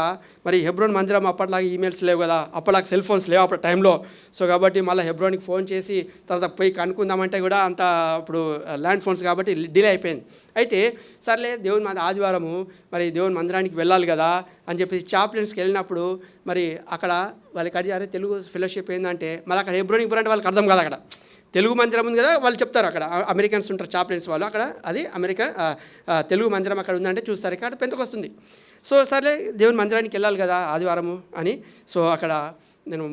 మరి హెబ్రోన్ మందిరం అప్పట్లాగా ఈమెయిల్స్ లేవు కదా, అప్పట్లాగా సెల్ ఫోన్స్ లేవు అప్పటి టైంలో. సో కాబట్టి మళ్ళీ హెబ్రోన్కి ఫోన్ చేసి తర్వాత పోయి కనుక్కుందామంటే కూడా అంత ఇప్పుడు ల్యాండ్ ఫోన్స్ కాబట్టి డిలే అయిపోయింది. అయితే సర్లే దేవుని ఆదివారము మరి దేవుని మందిరానికి వెళ్ళాలి కదా అని చెప్పేసి చాప్లెన్స్కి వెళ్ళినప్పుడు మరి అక్కడ వాళ్ళకి అడిగారు తెలుగు ఫెలోషిప్ ఏంటంటే మళ్ళీ అక్కడ హెబ్రోన్కి పోరంటే వాళ్ళకి అర్థం కాదు. అక్కడ తెలుగు మందిరం ఉంది కదా, వాళ్ళు చెప్తారు. అక్కడ అమెరికన్స్ ఉంటారు చాప్లెన్స్ వాళ్ళు, అక్కడ అది అమెరికా తెలుగు మందిరం అక్కడ ఉందంటే చూస్తారు. ఇక్కడ పెంతెకోస్తు వస్తుంది. సో సర్లే దేవుని మందిరానికి వెళ్ళాలి కదా ఆదివారము అని. సో అక్కడ నేను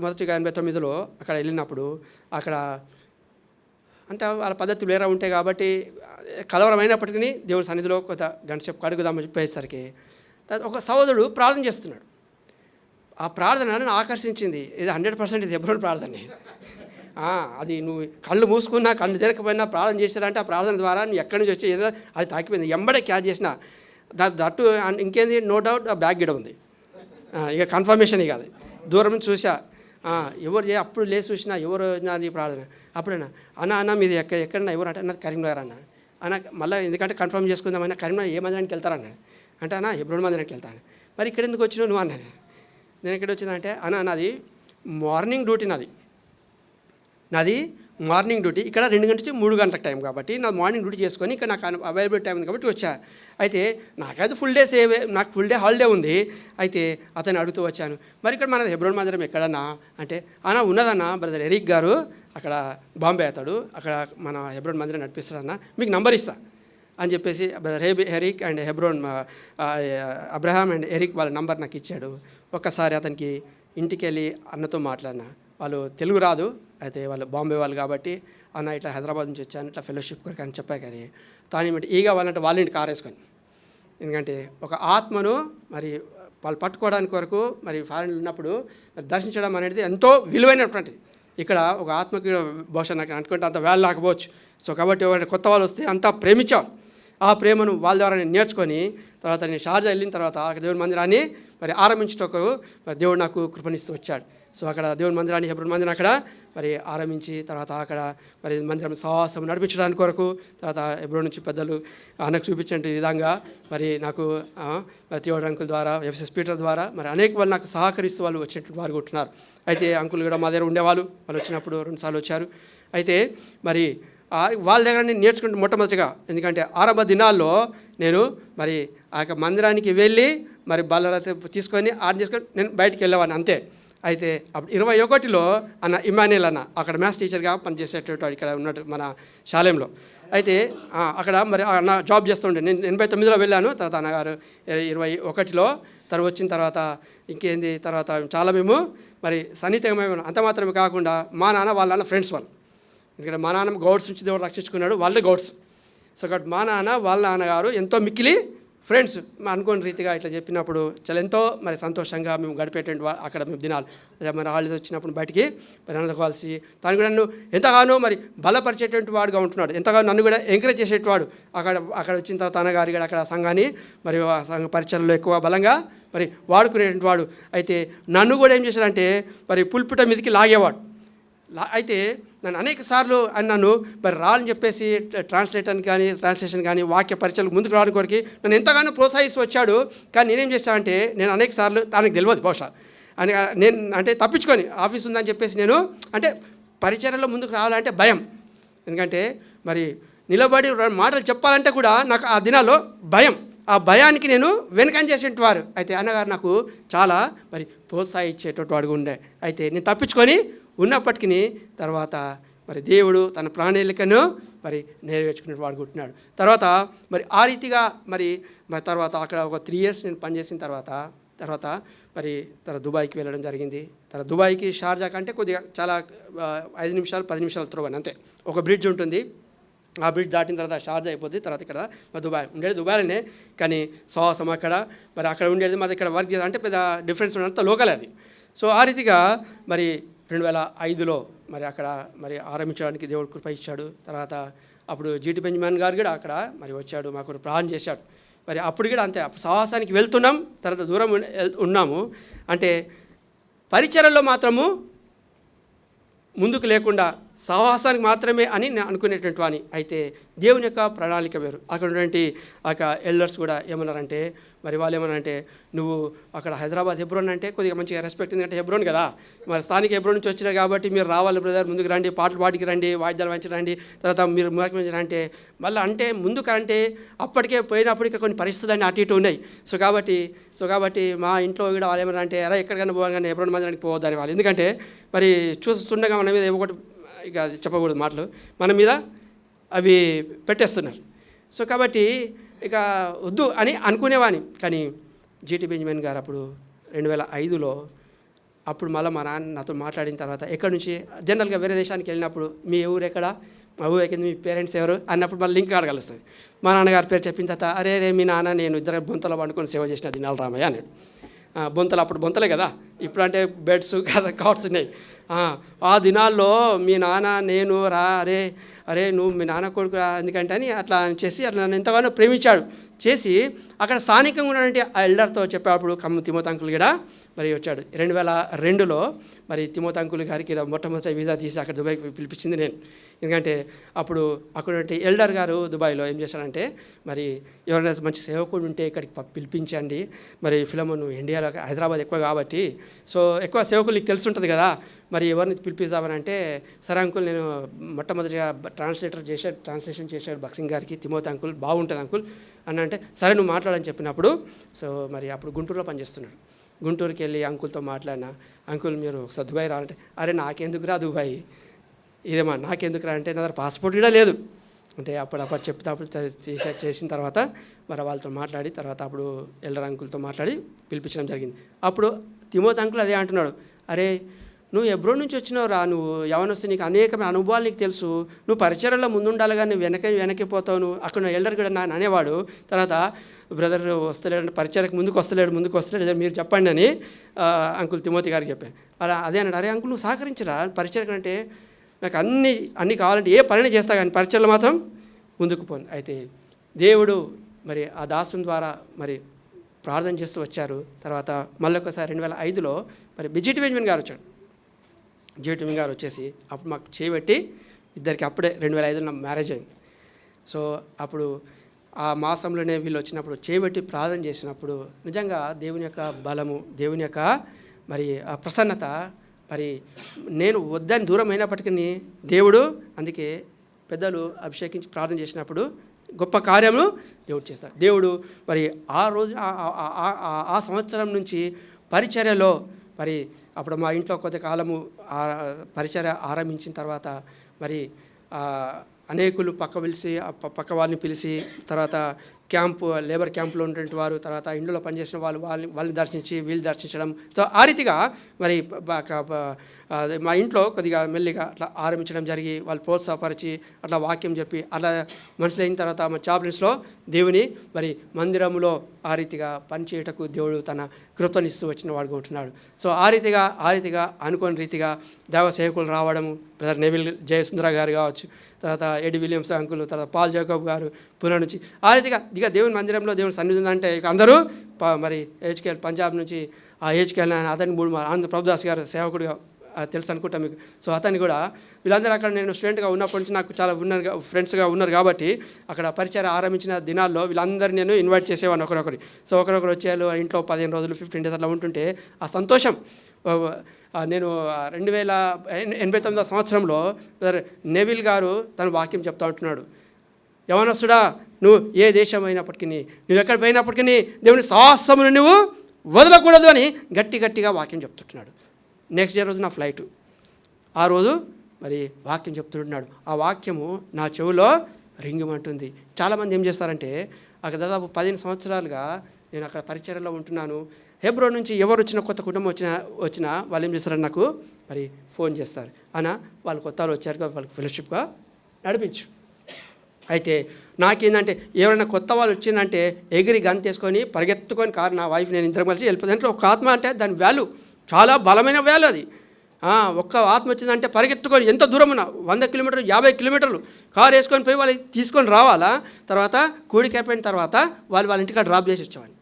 మొదటిగా 89లో అక్కడ వెళ్ళినప్పుడు అక్కడ అంతా వాళ్ళ పద్ధతులు వేరే ఉంటాయి కాబట్టి కలవరమైనప్పటికీ దేవుని సన్నిధిలో కొంత గంట సేపు కడుగుదామని చెప్పేసరికి ఒక సహోదరుడు ప్రార్థన చేస్తున్నాడు. ఆ ప్రార్థన నన్ను ఆకర్షించింది. ఇది 100% ఇది హెబ్రోన్ ప్రార్థనే. అది నువ్వు కళ్ళు మూసుకున్నా కళ్ళు తెరకపోయినా ప్రార్థన చేశారంటే ఆ ప్రార్థన ద్వారా నువ్వు ఎక్కడి నుంచి వచ్చి ఏదో అది తాకిపోయింది. ఎంబడే క్యాచ్ చేసిన దట్టు ఇంకేంది, నో డౌట్ ఆ బ్యాగ్ గిడ ఉంది. ఇక కన్ఫర్మేషన్ ఇక అది దూరం నుంచి చూసా. ఎవరు అప్పుడు లేచి చూసినా ఎవరు నాది ప్రార్థన. అప్పుడన్నా అన్న మీది ఎక్కడన్నా ఎవరు అంటే అన్నది కరీంనగర్ అన్న మళ్ళీ ఎందుకంటే కన్ఫర్మ్ చేసుకుందామన్నా కరీంనగర్ ఏ మందిరానికి వెళ్తారన్న అంటే అన్న హెబ్రోన్ మందిరానికి వెళ్తాను. మరి ఇక్కడ ఎందుకు వచ్చినావు నువ్వు అన్నాను. నేను ఎక్కడ వచ్చిందంటే నాది మార్నింగ్ డ్యూటీ, నాది మార్నింగ్ డ్యూటీ. ఇక్కడ 2 గంటల నుంచి 3 గంటల టైం కాబట్టి నా మార్నింగ్ డ్యూటీ చేసుకొని ఇక్కడ నాకు అవైలబుల్ టైం ఉంది కాబట్టి వచ్చా. అయితే నాకైతే నాకు ఫుల్ డే హాలిడే ఉంది. అయితే అతను అడుగుతూ వచ్చాను, మరి ఇక్కడ మన హెబ్రోన్ మందిరం ఎక్కడన్నా అంటే ఉన్నదన్న బ్రదర్ ఎరిక్ గారు అక్కడ బాంబే అతడు అక్కడ మన హెబ్రోన్ మందిరం నడిపిస్తాడన్న, మీకు నంబర్ ఇస్తా అని చెప్పేసి brother Eric and Hebron Abraham and Eric వాళ్ళ నంబర్ నాకు ఇచ్చాడు. ఒక్కసారి అతనికి ఇంటికి వెళ్ళి అన్నతో మాట్లాడినా. వాళ్ళు తెలుగు రాదు, అయితే వాళ్ళు బాంబే వాళ్ళు కాబట్టి అన్న ఇట్లా హైదరాబాద్ నుంచి వచ్చాను ఇట్లా ఫెలోషిప్ కొరకు అని చెప్పా. కానీ తాను ఈగా వాళ్ళంటే వాళ్ళ ఇంటి కారు వేసుకొని, ఎందుకంటే ఒక ఆత్మను మరి వాళ్ళు పట్టుకోవడానికి వరకు మరి ఫారెన్లో ఉన్నప్పుడు దర్శించడం అనేది ఎంతో విలువైనటువంటిది. ఇక్కడ ఒక ఆత్మకి బహుశా నాకు అనుకుంటే అంత వేళ లేకపోవచ్చు. సో కాబట్టి ఎవరైనా కొత్త వాళ్ళు వస్తే అంతా ప్రేమించాలి. ఆ ప్రేమను వాళ్ళ ద్వారా నేను నేర్చుకొని తర్వాత నేను షార్జా వెళ్ళిన తర్వాత దేవుని మందిరాన్ని మరి ఆరంభించటకు మరి దేవుడు నాకు కృపణిస్తూ వచ్చాడు. సో అక్కడ దేవుని మందిరాన్ని హెబ్రోన్ మందిరం అక్కడ మరి ఆరంభించి తర్వాత అక్కడ మరి మందిరం సాహసం నడిపించడానికి కొరకు తర్వాత హెబ్రోన్ నుంచి పెద్దలు నాకు చూపించే విధంగా మరి నాకు మరి తీవ్ర అంకుల్ ద్వారా ఎఫ్ఎస్ పీటర్ ద్వారా మరి అనేక వాళ్ళు నాకు సహకరిస్తూ వాళ్ళు వచ్చినట్టు వారు ఉంటున్నారు. అయితే అంకుల్ కూడా మా దగ్గర ఉండేవాళ్ళు, వాళ్ళు వచ్చినప్పుడు 2 సార్లు వచ్చారు. అయితే మరి వాళ్ళ దగ్గర నేను నేర్చుకుంటే మొట్టమొదటిగా, ఎందుకంటే ఆరంభ దినాల్లో నేను మరి ఆ యొక్క మందిరానికి వెళ్ళి మరి బల్లరత తీసుకొని ఆర్డర్ చేసుకొని నేను బయటికి వెళ్ళేవాడిని అంతే. అయితే అప్పుడు 21లో అన్న ఇమాన్యుల్ అన్న అక్కడ మ్యాథ్స్ టీచర్గా పనిచేసేటటువంటి ఇక్కడ ఉన్నట్టు మన శాలయంలో. అయితే అక్కడ మరి అన్న జాబ్ చేస్తుండే. నేను 89లో వెళ్ళాను. తర్వాత అన్నగారు 21లో తను వచ్చిన తర్వాత ఇంకేంది తర్వాత చాలా మేము మరి సన్నిహితంగా అంత మాత్రమే కాకుండా మా నాన్న వాళ్ళ నాన్న ఫ్రెండ్స్ వాళ్ళు. ఎందుకంటే మా నాన్న గౌడ్స్ నుంచి దేవుడు రక్షించుకున్నాడు, వాళ్ళే గౌడ్స్. సో కాబట్టి మా నాన్న వాళ్ళ నాన్నగారు ఎంతో మిక్కిలి ఫ్రెండ్స్ అనుకోని రీతిగా ఇట్లా చెప్పినప్పుడు చాలా ఎంతో మరి సంతోషంగా మేము గడిపేటువంటి అక్కడ మేము దినాలు మరి హాలిడేస్ వచ్చినప్పుడు బయటికి మరి ఆనందకోవాల్సి తను కూడా నన్ను ఎంతగానో మరి బలపరిచేటువంటి వాడుగా ఉంటున్నాడు, ఎంతగానో నన్ను కూడా ఎంకరేజ్ చేసేటవాడు. అక్కడ వచ్చిన తర్వాత అన్నగారి కూడా అక్కడ సంఘాన్ని మరి సంఘ పరిచయలో ఎక్కువ బలంగా మరి వాడుకునేటువంటి వాడు. అయితే నన్ను కూడా ఏం చేశాడంటే మరి పుల్పిట మీదకి లాగేవాడు. అయితే నన్ను అనేక సార్లు నన్ను మరి రాలని చెప్పేసి ట్రాన్స్లేషన్ కానీ వాక్య పరిచయాలు ముందుకు రావడానికి కొరికి నన్ను ఎంతగానో ప్రోత్సహిస్తూ వచ్చాడు. కానీ నేనేం చేశానంటే నేను అనేక సార్లు తనకు తెలియదు బహుశా అని నేను అంటే తప్పించుకొని ఆఫీస్ ఉందని చెప్పేసి నేను అంటే పరిచర్యలో ముందుకు రావాలంటే భయం. ఎందుకంటే మరి నిలబడి మాటలు చెప్పాలంటే కూడా నాకు ఆ దినాల్లో భయం. ఆ భయానికి నేను వెనకం చేసేటి వారు. అయితే అన్నగారు నాకు చాలా మరి ప్రోత్సహించేటటువంటి వాడుగా ఉండే. అయితే నేను తప్పించుకొని ఉన్నప్పటికీ తర్వాత మరి దేవుడు తన ప్రణాళికను మరి నెరవేర్చుకునే వాడుకుంటున్నాడు. తర్వాత మరి ఆ రీతిగా మరి తర్వాత అక్కడ ఒక 3 years నేను పనిచేసిన తర్వాత మరి దుబాయ్కి వెళ్ళడం జరిగింది. తర్వాత దుబాయ్కి షార్జా కంటే కొద్దిగా చాలా 5 నిమిషాలు 10 నిమిషాలు త్రోవని అంతే. ఒక బ్రిడ్జ్ ఉంటుంది, ఆ బ్రిడ్జ్ దాటిన తర్వాత షార్జా అయిపోతుంది. తర్వాత ఇక్కడ మరి దుబాయ్ ఉండేది దుబాయ్లోనే, కానీ సాహసం అక్కడ ఉండేది మాది ఇక్కడ వర్క్ చేయాలి అంటే పెద్ద డిఫరెన్స్ ఉన్నంత లోకల్ అది. సో ఆ రీతిగా మరి 2005లో మరి అక్కడ మరి ఆరంభించడానికి దేవుడు కృప ఇచ్చాడు. తర్వాత అప్పుడు జీటీ బెంజమిన్ గారు కూడా అక్కడ మరి వచ్చాడు, మాకు ప్రార్థన చేశాడు. మరి అప్పుడు కూడా అంతే, అప్పుడు సాహసానికి వెళ్తున్నాం, తర్వాత దూరం ఉన్నాము. అంటే పరిచర్యలో మాత్రము ముందుకు లేకుండా సాహసానికి మాత్రమే అని నేను అనుకునేటువంటి వాని. అయితే దేవుని యొక్క ప్రణాళిక వేరు. అక్కడ ఉన్నటువంటి ఆ యొక్క ఎల్డర్స్ కూడా ఏమన్నారంటే మరి వాళ్ళు ఏమన్నారంటే నువ్వు అక్కడ హైదరాబాద్ హెబ్రోన్ అంటే కొద్దిగా మంచిగా రెస్పెక్ట్, ఎందుకంటే హెబ్రోన్ కదా, మరి స్థానిక హెబ్రోన్ నుంచి వచ్చినారు కాబట్టి మీరు రావాలి బ్రదర్, ముందుకు రండి, పాటలు పాటికి రండి, వాయిద్యాలు వాయించరండి, తర్వాత మీరు అంటే మళ్ళీ అంటే ముందుకు అంటే అప్పటికే పోయినప్పుడు ఇక్కడ కొన్ని పరిస్థితులు అటు ఇటు ఉన్నాయి. సో కాబట్టి మా ఇంట్లో కూడా వాళ్ళు ఏమన్నా అంటే అరే ఎక్కడికైనా పోవాలి కానీ హెబ్రోన్ మందిరానికి పోవద్దని వాళ్ళు. ఎందుకంటే మరి చూస్తుండగా మన మీద ఒకటి ఇక అది చెప్పకూడదు మాటలు మన మీద అవి పెట్టేస్తున్నారు. సో కాబట్టి ఇక వద్దు అని అనుకునేవాని. కానీ జీటీ బెంజమిన్ గారు అప్పుడు 2005లో అప్పుడు మళ్ళీ మా నాన్న నాతో మాట్లాడిన తర్వాత ఎక్కడి నుంచి జనరల్గా వేరే దేశానికి వెళ్ళినప్పుడు మీ ఊరు ఎక్కడ, మా ఊరు ఎక్కింది, మీ పేరెంట్స్ ఎవరు అన్నప్పుడు మళ్ళీ లింక్ కలుస్తుంది. మా నాన్నగారి పేరు చెప్పిన తర్వాత అరే మీ నాన్న నేను ఇద్దరు బొంతలో పండుకొని సేవ చేసిన దినాలు రామయ్య అన్నాడు. బొంతలు అప్పుడు బొంతలే కదా, ఇప్పుడు అంటే బెడ్స్ కదా కాట్స్ ఉన్నాయి. ఆ దినాల్లో మీ నాన్న నేను అరే నువ్వు మీ నాన్న కొడుకు రా ఎందుకంటే అని అట్లా చేసి అట్లా నన్ను ఎంతగానో ప్రేమించాడు చేసి అక్కడ స్థానికంగా ఉన్నటువంటి ఆ ఎల్డర్తో చెప్పేటప్పుడు తిమోతి అంకుల్ కూడా మరి వచ్చాడు. 2002లో మరి తిమోతి అంకుల్ గారికి మొట్టమొదటి వీసా తీసి అక్కడ దుబాయ్కి పిలిపించింది నేను. ఎందుకంటే అప్పుడు అక్కడ ఎల్డర్ గారు దుబాయ్లో ఏం చేశారంటే మరి ఎవరైనా మంచి సేవకుడు ఉంటే ఇక్కడికి పిలిపించండి, మరి ఫిలమోను ఇండియాలో హైదరాబాద్ ఎక్కువ కాబట్టి సో ఎక్కువ సేవకులు నీకు తెలిసి ఉంటుంది కదా, మరి ఎవరిని పిలిపిస్తామని అంటే సరే అంకుల్ నేను మొట్టమొదటిగా ట్రాన్స్లేషన్ చేశాడు బక్సింగ్ గారికి తిమోతి అంకుల్ బాగుంటుంది అంకుల్ అని అంటే సరే నువ్వు మాట్లాడని చెప్పినప్పుడు సో మరి అప్పుడు గుంటూరులో పనిచేస్తున్నాడు. గుంటూరుకి వెళ్ళి అంకుల్తో మాట్లాడినా, అంకుల్ మీరు ఒకసారి దుబాయ్ రావాలంటే అరే నాకెందుకురా దుబాయ్, ఇదేమా నాకెందుకురా అంటే నా దగ్గర పాస్పోర్ట్ కూడా లేదు అంటే అప్పుడు చెప్తే చేసిన తర్వాత మరి వాళ్ళతో మాట్లాడి తర్వాత అప్పుడు ఎల్డర్ అంకుల్తో మాట్లాడి పిలిపించడం జరిగింది. అప్పుడు తిమోతి అంకుల్ అదే అంటున్నాడు, అరే నువ్వు ఎబ్రో నుంచి వచ్చినావు రా, నువ్వు యవనొస్తే నీకు అనేకమైన అనుభవాలు నీకు తెలుసు, నువ్వు పరిచర్యలో ముందుండాలి కానీ నువ్వు వెనక్కిపోతావు, నువ్వు అక్కడ ఎల్డర్ కూడా నాన్న అనేవాడు. తర్వాత బ్రదర్ వస్తలేడు పరిచర్యకు ముందుకు వస్తలేడు మీరు చెప్పండి అని అంకుల్ తిమోతి గారికి చెప్పాను. అలా అదే అన్నాడు, అరే అంకుల్ నువ్వు సహకరించరా పరిచర్యకు అంటే నాకు అన్నీ కావాలంటే ఏ పనిని చేస్తా కానీ పరిచర్యలు మాత్రం ముందుకు పోను. అయితే దేవుడు మరి ఆ దాసుని ద్వారా మరి ప్రార్థన చేస్తూ వచ్చారు. తర్వాత మళ్ళొకసారి 2005లో మరి బిజిటి బెంజమిన్ గారు వచ్చాడు. జీవిటమి గారు వచ్చేసి అప్పుడు మాకు చేయబెట్టి ఇద్దరికి అప్పుడే 2005లో నా మ్యారేజ్ అయింది. సో అప్పుడు ఆ మాసంలోనే వీళ్ళు వచ్చినప్పుడు చేయబెట్టి ప్రార్థన చేసినప్పుడు నిజంగా దేవుని యొక్క బలము, దేవుని యొక్క మరి ఆ ప్రసన్నత మరి నేను వద్దని దూరం అయినప్పటికీ దేవుడు అందుకే పెద్దలు అభిషేకించి ప్రార్థన చేసినప్పుడు గొప్ప కార్యము దేవుడు చేస్తాడు. దేవుడు మరి ఆ రోజు ఆ సంవత్సరం నుంచి పరిచర్యలో మరి అప్పుడు మా ఇంట్లో కొంతకాలము పరిచర్య ఆరంభించిన తర్వాత మరి అనేకులు పక్క వాళ్ళని పిలిచి తర్వాత లేబర్ క్యాంపులో ఉన్నటువంటి వారు తర్వాత ఇండ్లలో పనిచేసిన వాళ్ళని దర్శించి వీళ్ళు దర్శించడం. సో ఆ రీతిగా మరి మా ఇంట్లో కొద్దిగా మెల్లిగా అట్లా ఆరంభించడం జరిగి వాళ్ళు ప్రోత్సాహపరిచి అట్లా వాక్యం చెప్పి అట్లా మనుషులు అయిన తర్వాత మా చాప్లిన్స్లో దేవుని మరి మందిరంలో ఆ రీతిగా పనిచేయటకు దేవుడు తన కృపనిస్తూ వచ్చిన వాడుగా ఉంటున్నాడు. సో ఆ రీతిగా అనుకోని రీతిగా దేవ సేవకులు రావడము, బ్రదర్ నెవిల్ జయసుందర గారు కావచ్చు, తర్వాత ఎడి విలియమ్స్ అంకుల్, తర్వాత పాల్ జేకబ్ గారు పునః నుంచి ఆ రీతిగా ఇక దేవుని మందిరంలో దేవుని సన్నిధి ఉందంటే ఇక అందరూ మరి హెచ్కేఎల్ పంజాబ్ నుంచి ఆ హెచ్కేఎల్ అతని ఆంధ్ర ప్రభుదాస్ గారు సేవకుడిగా తెలుసు అనుకుంటా మీకు. సో అతన్ని కూడా వీళ్ళందరూ అక్కడ నేను స్టూడెంట్గా ఉన్నప్పటి నుంచి నాకు చాలా ఫ్రెండ్స్గా ఉన్నారు కాబట్టి అక్కడ పరిచయం ఆరంభించిన దినాల్లో వీళ్ళందరినీ నేను ఇన్వైట్ చేసేవాడిని ఒకరొకరి. సో ఒకరొకరు వచ్చేయాలి ఇంట్లో 15 రోజులు 15 డేస్ అట్లా ఉంటుంటే ఆ సంతోషం. నేను 2089 సంవత్సరంలో నెవిల్ గారు తన వాక్యం చెప్తా ఉంటున్నాడు, యవనస్తుడా నువ్వు ఏ దేశం అయినప్పటికీ నువ్వు ఎక్కడ పోయినప్పటికీ దేవుని సాహసమును నువ్వు వదలకూడదు అని గట్టిగా వాక్యం చెప్తుంటున్నాడు. నెక్స్ట్ డే రోజు నా ఫ్లైటు, ఆ రోజు మరి వాక్యం చెప్తుంటున్నాడు. ఆ వాక్యము నా చెవిలో రింగిమంటుంది. చాలామంది ఏం చేస్తారంటే అక్కడ దాదాపు 15 సంవత్సరాలుగా నేను అక్కడ పరిచర్యలో ఉంటున్నాను. హెబ్రో నుంచి ఎవరు వచ్చినా కొత్త కుటుంబం వచ్చినా వాళ్ళు ఏం చేస్తారని నాకు మరి ఫోన్ చేస్తారు, అన్న వాళ్ళు కొత్త వాళ్ళు వచ్చారు కదా వాళ్ళకి ఫెలోషిప్గా నడిపించు. అయితే నాకేందంటే ఎవరైనా కొత్త వాళ్ళు వచ్చిందంటే ఎగిరి గంతేసుకొని పరిగెత్తుకొని కారు నా వైఫ్ నేను ఇద్దరం కలిసి వెళ్ళిపోతుంది. అంటే ఒక ఆత్మ అంటే దాని వాల్యూ చాలా బలమైన వాల్యూ అది. ఒక్క ఆత్మ వచ్చిందంటే పరిగెత్తుకొని ఎంత దూరం ఉన్నా 100 కిలోమీటర్లు 50 కిలోమీటర్లు కారు వేసుకొని పోయి వాళ్ళకి తీసుకొని రావాలా. తర్వాత కూడికి అయిపోయిన తర్వాత వాళ్ళ ఇంటికి డ్రాప్ చేసి వచ్చేవాడిని.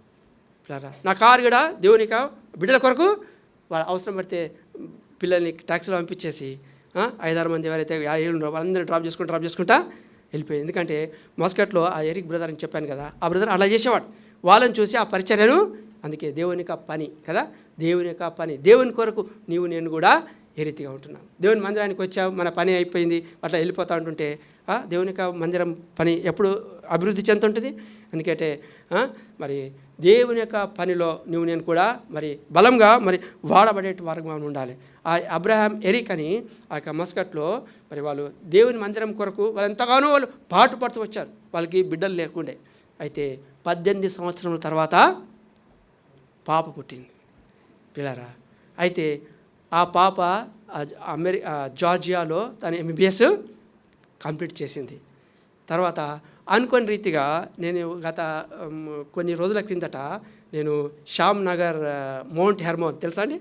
నా కారు కూడా దేవునిక బిడ్డల కొరకు వాళ్ళు అవసరం పడితే పిల్లల్ని ట్యాక్సీలో పంపించేసి 5-6 మంది ఎవరైతే వాళ్ళందరినీ డ్రాప్ చేసుకుంటా వెళ్ళిపోయింది. ఎందుకంటే మస్కట్లో ఆ ఎరిక్ బ్రదర్ అని చెప్పాను కదా, ఆ బ్రదర్ అలా చేసేవాడు. వాళ్ళని చూసి ఆ పరిచర్యను అందుకే దేవుని యొక్క పని కదా, దేవుని యొక్క పని దేవుని కొరకు నీవు నేను కూడా ఏ రీతిగా ఉంటున్నాం. దేవుని మందిరానికి వచ్చావు, మన పని అయిపోయింది అట్లా వెళ్ళిపోతూ ఉంటుంటే దేవుని యొక్క మందిరం పని ఎప్పుడు అభివృద్ధి చెందుతుంటుంది. ఎందుకంటే మరి దేవుని యొక్క పనిలో నువ్వు నేను కూడా మరి బలంగా మరి వాడబడే వారంగా ఉండాలి. ఆ అబ్రహాం ఎరిక్ అని ఆ యొక్క మస్కట్లో మరి వాళ్ళు దేవుని మందిరం కొరకు వాళ్ళు ఎంతగానో వాళ్ళు పాటు పడుతూ వచ్చారు. వాళ్ళకి బిడ్డలు లేకుండే. అయితే 18 సంవత్సరముల తర్వాత పాప పుట్టింది. పిల్లరా అయితే ఆ పాప జార్జియాలో తన ఎంబీబీఎస్ కంప్లీట్ చేసింది. తర్వాత అనుకోని రీతిగా నేను గత కొన్ని రోజుల క్రిందట నేను శ్యామ్ నగర్ మౌంట్ హెర్మోన్ తెలుసా అండి,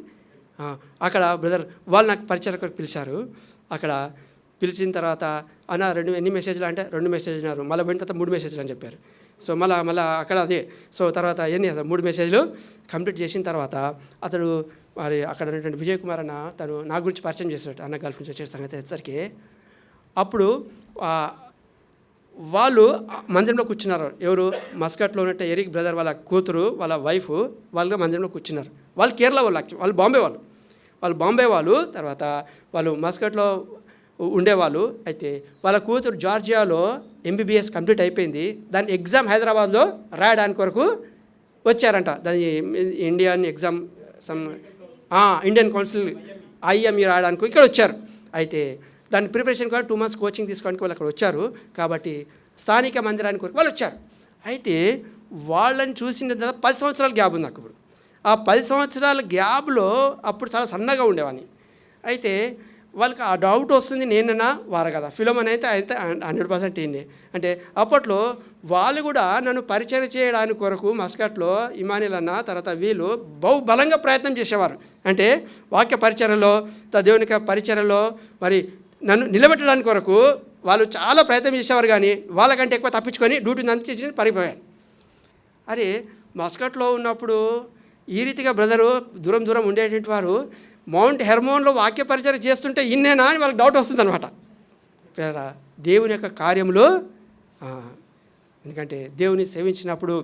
అక్కడ బ్రదర్ వాళ్ళు నాకు పరిచయం పిలిచారు. అక్కడ పిలిచిన తర్వాత అన్న ఎన్ని మెసేజ్లు అంటే 2 మెసేజ్లు అన్నారు. మళ్ళీ పోయిన తర్వాత 3 మెసేజ్లు అని చెప్పారు. సో మళ్ళీ అక్కడ అదే. సో తర్వాత ఎన్ని 3 మెసేజ్లు కంప్లీట్ చేసిన తర్వాత అతడు మరి అక్కడ ఉన్నటువంటి విజయ్ కుమార్ అన్న తను నా గురించి పరిచయం చేశాడు. అన్న గల్ఫ్ నుంచి వచ్చే సంగతి వచ్చేసరికి అప్పుడు వాళ్ళు మందిరంలో కూర్చున్నారు. ఎవరు మస్కట్లో ఉన్నట్టు ఎరిక్ బ్రదర్ వాళ్ళ కూతురు వాళ్ళ వైఫ్ వాళ్ళు మందిరంలో కూర్చున్నారు. వాళ్ళు కేరళ వాళ్ళు, వాళ్ళు బాంబే వాళ్ళు. తర్వాత వాళ్ళు మస్కట్లో ఉండేవాళ్ళు. అయితే వాళ్ళ కూతురు జార్జియాలో ఎంబీబీఎస్ కంప్లీట్ అయిపోయింది. దాని ఎగ్జామ్ హైదరాబాద్లో రాయడానికి కొరకు వచ్చారంట. దాని Indian exam Indian council IME రాయడానికి ఇక్కడ వచ్చారు. అయితే దాని ప్రిపరేషన్ కూడా 2 months కోచింగ్ తీసుకోవడానికి వాళ్ళు అక్కడ వచ్చారు. కాబట్టి స్థానిక మందిరానికి కొరకు వాళ్ళు వచ్చారు. అయితే వాళ్ళని చూసిన తర్వాత 10 సంవత్సరాల గ్యాప్ ఉంది నాకు. ఇప్పుడు ఆ 10 సంవత్సరాల గ్యాప్లో అప్పుడు చాలా సన్నగా ఉండేవాడిని. అయితే వాళ్ళకి ఆ డౌట్ వస్తుంది, నేనైనా వారు కదా. ఫిలోమన్ అయితే 100% ఈయనే. అంటే అప్పట్లో వాళ్ళు కూడా నన్ను పరిచయం చేయడానికి కొరకు మస్కట్లో ఇమానిల్ అన్న తర్వాత వీళ్ళు బలంగా ప్రయత్నం చేసేవారు. అంటే వాక్య పరిచర్యలో దేవుని పరిచర్యలో మరి నన్ను నిలబెట్టడానికి కొరకు వాళ్ళు చాలా ప్రయత్నం చేసేవారు. కానీ వాళ్ళకంటే ఎక్కువ తప్పించుకొని డ్యూటీని అందించి పరిపోయాను. అరే మస్కట్లో ఉన్నప్పుడు ఈ రీతిగా బ్రదరు దూరం ఉండేటువంటి వారు మౌంట్ హెర్మోన్లో వాక్య పరిచయం చేస్తుంటే ఇన్నేనా అని వాళ్ళకి డౌట్ వస్తుంది అనమాట. దేవుని యొక్క కార్యములు, ఎందుకంటే దేవుని సేవించినప్పుడు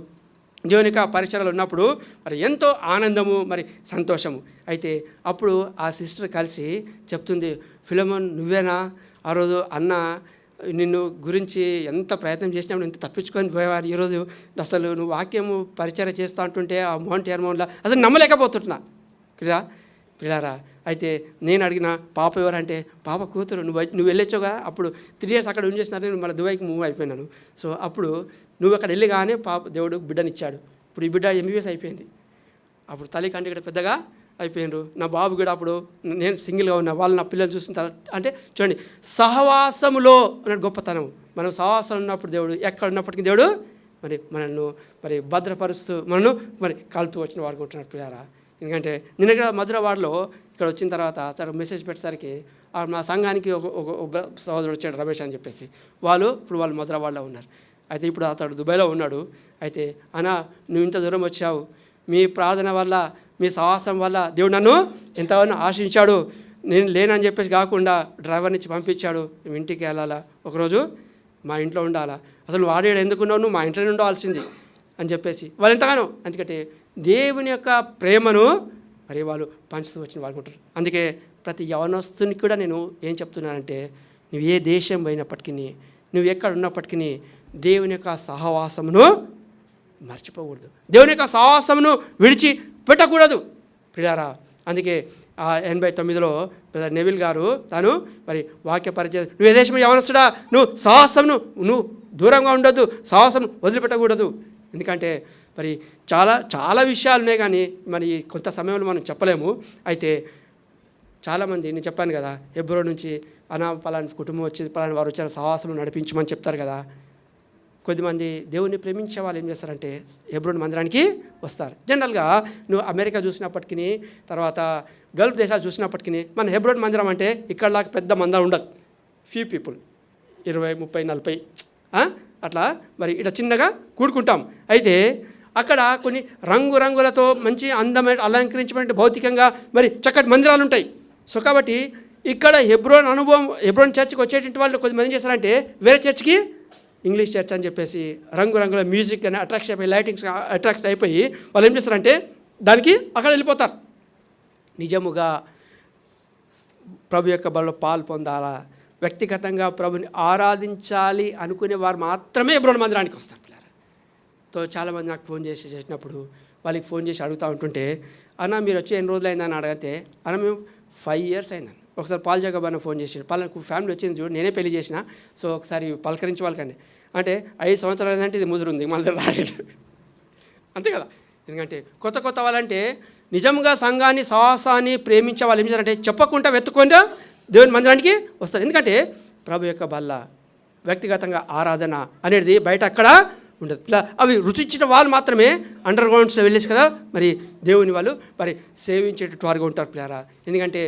దేవుని యొక్క పరిచయాలు ఉన్నప్పుడు మరి ఎంతో ఆనందము మరి సంతోషము. అయితే అప్పుడు ఆ సిస్టర్ కలిసి చెప్తుంది, ఫిలోమోన్ నువ్వేనా ఆ రోజు అన్న నిన్ను గురించి ఎంత ప్రయత్నం చేసినప్పుడు ఎంత తప్పించుకొని పోయేవారు, ఈరోజు అసలు నువ్వు వాక్యము పరిచయం చేస్తూ ఉంటుంటే ఆ మౌంట్ హెర్మోన్లో అసలు నమ్మలేకపోతున్నా పిల్లారా. అయితే నేను అడిగిన పాప ఎవరంటే పాప కూతురు, నువ్వు వెళ్ళొచ్చావు కదా. అప్పుడు 3 years అక్కడ చేసినారు. నేను మళ్ళీ దుబాయ్కి మూవ్ అయిపోయినాను. సో అప్పుడు నువ్వు అక్కడ వెళ్ళిగానే దేవుడు బిడ్డనిచ్చాడు. ఇప్పుడు ఈ బిడ్డ MBBS అయిపోయింది. అప్పుడు తల్లి కంటే ఇక్కడ పెద్దగా అయిపోయినారు. నా బాబు కూడా అప్పుడు నేను సింగిల్గా ఉన్నా. వాళ్ళు నా పిల్లలు చూసిన తర్వాత అంటే చూడండి, సహవాసములో అన్నట్టు గొప్పతనం. మనం సహవాసం ఉన్నప్పుడు దేవుడు ఎక్కడ ఉన్నప్పటికీ దేవుడు మరి మనల్ని మరి భద్రపరుస్తూ మనను మరి కలుపుతూ వచ్చిన వాడు ఉంటున్నట్టు పిల్లారా. ఎందుకంటే నేను ఇక్కడ మధురవాడలో ఇక్కడ వచ్చిన తర్వాత సరే మెసేజ్ పెట్టేసరికి మా సంఘానికి ఒక సహోదరుడు వచ్చాడు, రమేష్ అని చెప్పేసి. ఇప్పుడు వాళ్ళు మధురవాడలో ఉన్నారు. అయితే ఇప్పుడు అతడు దుబాయ్లో ఉన్నాడు. అయితే అన్నా నువ్వు ఇంత దూరం వచ్చావు, మీ ప్రార్థన వల్ల మీ సహవాసం వల్ల దేవుడు నన్ను ఎంతగానో ఆశించాడు. నేను లేనని చెప్పేసి కాకుండా డ్రైవర్ నుంచి పంపించాడు. నువ్వు ఇంటికి వెళ్ళాలా, ఒకరోజు మా ఇంట్లో ఉండాలా, అసలు నువ్వు ఆడేడు ఎందుకున్నావు, నువ్వు మా ఇంట్లోనే ఉండవలసింది అని చెప్పేసి వాళ్ళు ఎంతగానో. ఎందుకంటే దేవుని యొక్క ప్రేమను మరి వాళ్ళు పంచుతూ వచ్చిన వాడుకుంటారు. అందుకే ప్రతి యవనస్తునికి కూడా నేను ఏం చెప్తున్నానంటే, నువ్వు ఏ దేశం పోయినప్పటికీ, నువ్వు ఎక్కడ ఉన్నప్పటికీ దేవుని యొక్క సహవాసమును మర్చిపోకూడదు, దేవుని యొక్క సహవాసమును విడిచి పెట్టకూడదు ప్రియారా. అందుకే 89లో బ్రదర్ నెవిల్ గారు తాను మరి వాక్య పరిచయం, నువ్వు ఏ దేశం యవనస్తుడా, నువ్వు సహవాసమును నువ్వు దూరంగా ఉండొద్దు, సహవాసం వదిలిపెట్టకూడదు. ఎందుకంటే మరి చాలా విషయాలు ఉన్నాయి, కానీ మరి కొంత సమయంలో మనం చెప్పలేము. అయితే చాలామంది నేను చెప్పాను కదా, హెబ్రోన్ నుంచి పలాని కుటుంబం వచ్చి పలాని వారు వచ్చారు సహవాసం నడిపించమని చెప్తారు కదా. కొద్దిమంది దేవుని ప్రేమించే వాళ్ళు ఏం చేస్తారంటే హెబ్రోన్ మందిరానికి వస్తారు. జనరల్గా నువ్వు అమెరికా చూసినప్పటికీ తర్వాత గల్ఫ్ దేశాలు చూసినప్పటికీ మన హెబ్రోన్ మందిరం అంటే ఇక్కడలాగా పెద్ద మందిరం ఉండదు. ఫ్యూ పీపుల్ 20, 30, 40 అట్లా మరి ఇట్లా చిన్నగా కూడుకుంటాం. అయితే అక్కడ కొన్ని రంగురంగులతో మంచి అందమైన అలంకరించబడిన భౌతికంగా మరి చక్కటి మందిరాలు ఉంటాయి. సో కాబట్టి ఇక్కడ హెబ్రోన్ చర్చ్కి వచ్చేటువంటి వాళ్ళు కొద్దిమంది చేస్తారంటే వేరే చర్చ్కి ఇంగ్లీష్ చర్చ్ అని చెప్పేసి రంగురంగుల మ్యూజిక్ అని అట్రాక్షన్ అయిపోయి లైటింగ్స్ అట్రాక్ట్ అయిపోయి వాళ్ళు ఏం చేస్తారంటే దానికి అక్కడ వెళ్ళిపోతారు. నిజముగా ప్రభు యొక్క బలలో పాలు పొందాలా, వ్యక్తిగతంగా ప్రభుని ఆరాధించాలి అనుకునే వారు మాత్రమే హెబ్రోన్ మందిరానికి వస్తారు పిల్లలు. సో చాలామంది నాకు ఫోన్ చేసినప్పుడు వాళ్ళకి ఫోన్ చేసి అడుగుతూ ఉంటుంటే, అన్న మీరు వచ్చి ఎన్ని రోజులు అయిందని అడిగితే, అన్న మేము 5 years అయిందని. ఒకసారి పాల్ జగబాన ఫోన్ చేసి, పలానా ఫ్యామిలీ వచ్చింది చూడు, నేనే పెళ్లి చేసిన, సో ఒకసారి పలకరించి వాళ్ళకని అంటే 5 సంవత్సరాలు అంటే ఇది ముదురుంది మళ్ళీ రాలేదు అంతే కదా. ఎందుకంటే కొత్త వాళ్ళంటే నిజంగా సంఘాన్ని సాహసాన్ని ప్రేమించే వాళ్ళు ఏం చేస్తారంటే చెప్పకుండా వెతుక్కుండా దేవుని మందిరానికి వస్తారు. ఎందుకంటే ప్రభు యొక్క బల్ల వ్యక్తిగతంగా ఆరాధన అనేది బయట అక్కడ ఉండదు. ఇలా అవి రుచించిన వాళ్ళు మాత్రమే అండర్ గ్రౌండ్స్లో వెళ్ళేసి కదా మరి దేవుని వాళ్ళు మరి సేవించేటట్టు వారుగా ఉంటారు పిల్లారా. ఎందుకంటే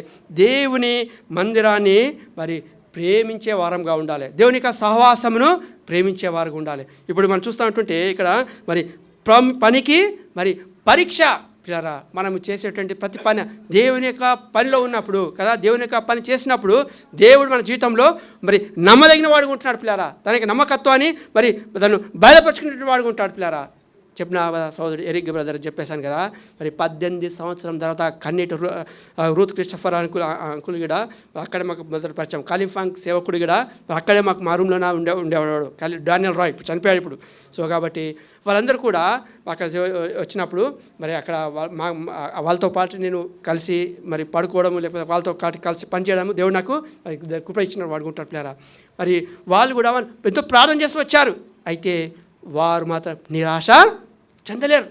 దేవుని మందిరాన్ని మరి ప్రేమించే వారంగా ఉండాలి, దేవుని యొక్క సహవాసమును ప్రేమించే వారుగా ఉండాలి. ఇప్పుడు మనం చూస్తూ ఉంటుంటే ఇక్కడ మరి పనికి మరి పరీక్ష పిల్లారా. మనం చేసేటువంటి ప్రతి పని దేవుని యొక్క పనిలో ఉన్నప్పుడు కదా, దేవుని యొక్క పని చేసినప్పుడు దేవుడు మన జీవితంలో మరి నమ్మదగిన వాడుగా ఉంటున్నాడు పిల్లారా. తనకి నమ్మకత్వాన్ని మరి తను బయలుపరుచుకునేటువంటి వాడుగా ఉంటాడు పిల్లారా. చెప్పిన సోదరుడు ఎరిక్ బ్రదర్ చెప్పేశాను కదా, మరి 18 సంవత్సరం తర్వాత కన్నీటి రూత్ క్రిస్టఫర్ అంకుల్ కూడా అక్కడే మాకు మొదటి పరిచయం. కాలిఫాంగ్ సేవకుడు కూడా అక్కడే మాకు మా రూమ్లోనే ఉండేవాడు. డానియల్ రాయ్ ఇప్పుడు చనిపోయాడు ఇప్పుడు. సో కాబట్టి వాళ్ళందరూ కూడా అక్కడ వచ్చినప్పుడు మరి అక్కడ వాళ్ళతో పాటు నేను కలిసి మరి పడుకోవడము లేకపోతే వాళ్ళతో కలిసి పనిచేయడము దేవుడు నాకు కృప ఇచ్చిన వాడుకుంటారు పిల్లారా. మరి వాళ్ళు కూడా ఎంతో ప్రార్థన చేసి వచ్చారు. అయితే వారు మాత్రం నిరాశ చెందలేరు.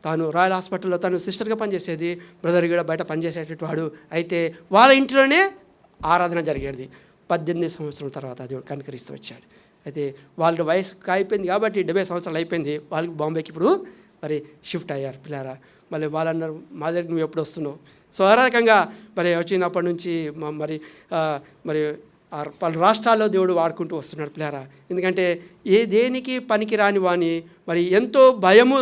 తాను రాయల్ హాస్పిటల్లో తను సిస్టర్గా పనిచేసేది, బ్రదర్ కూడా బయట పనిచేసేటట్టు వాడు. అయితే వాళ్ళ ఇంట్లోనే ఆరాధన జరిగేది. 18 సంవత్సరాల తర్వాత దేవుడు కనికరిస్తూ వచ్చాడు. అయితే వాళ్ళ వయసు అయిపోయింది కాబట్టి 70 సంవత్సరాలు అయిపోయింది. వాళ్ళకి బాంబేకి ఇప్పుడు మరి షిఫ్ట్ అయ్యారు పిల్లారా. మళ్ళీ వాళ్ళన్నారు మా దగ్గర నువ్వు ఎప్పుడు వస్తున్నావు. సో ఆ రకంగా మరి వచ్చినప్పటి నుంచి మరి మరి పలు రాష్ట్రాల్లో దేవుడు వాడుకుంటూ వస్తున్నాడు పిల్లారా. ఎందుకంటే దేనికి పనికి రాని వాణి మరి ఎంతో భయము,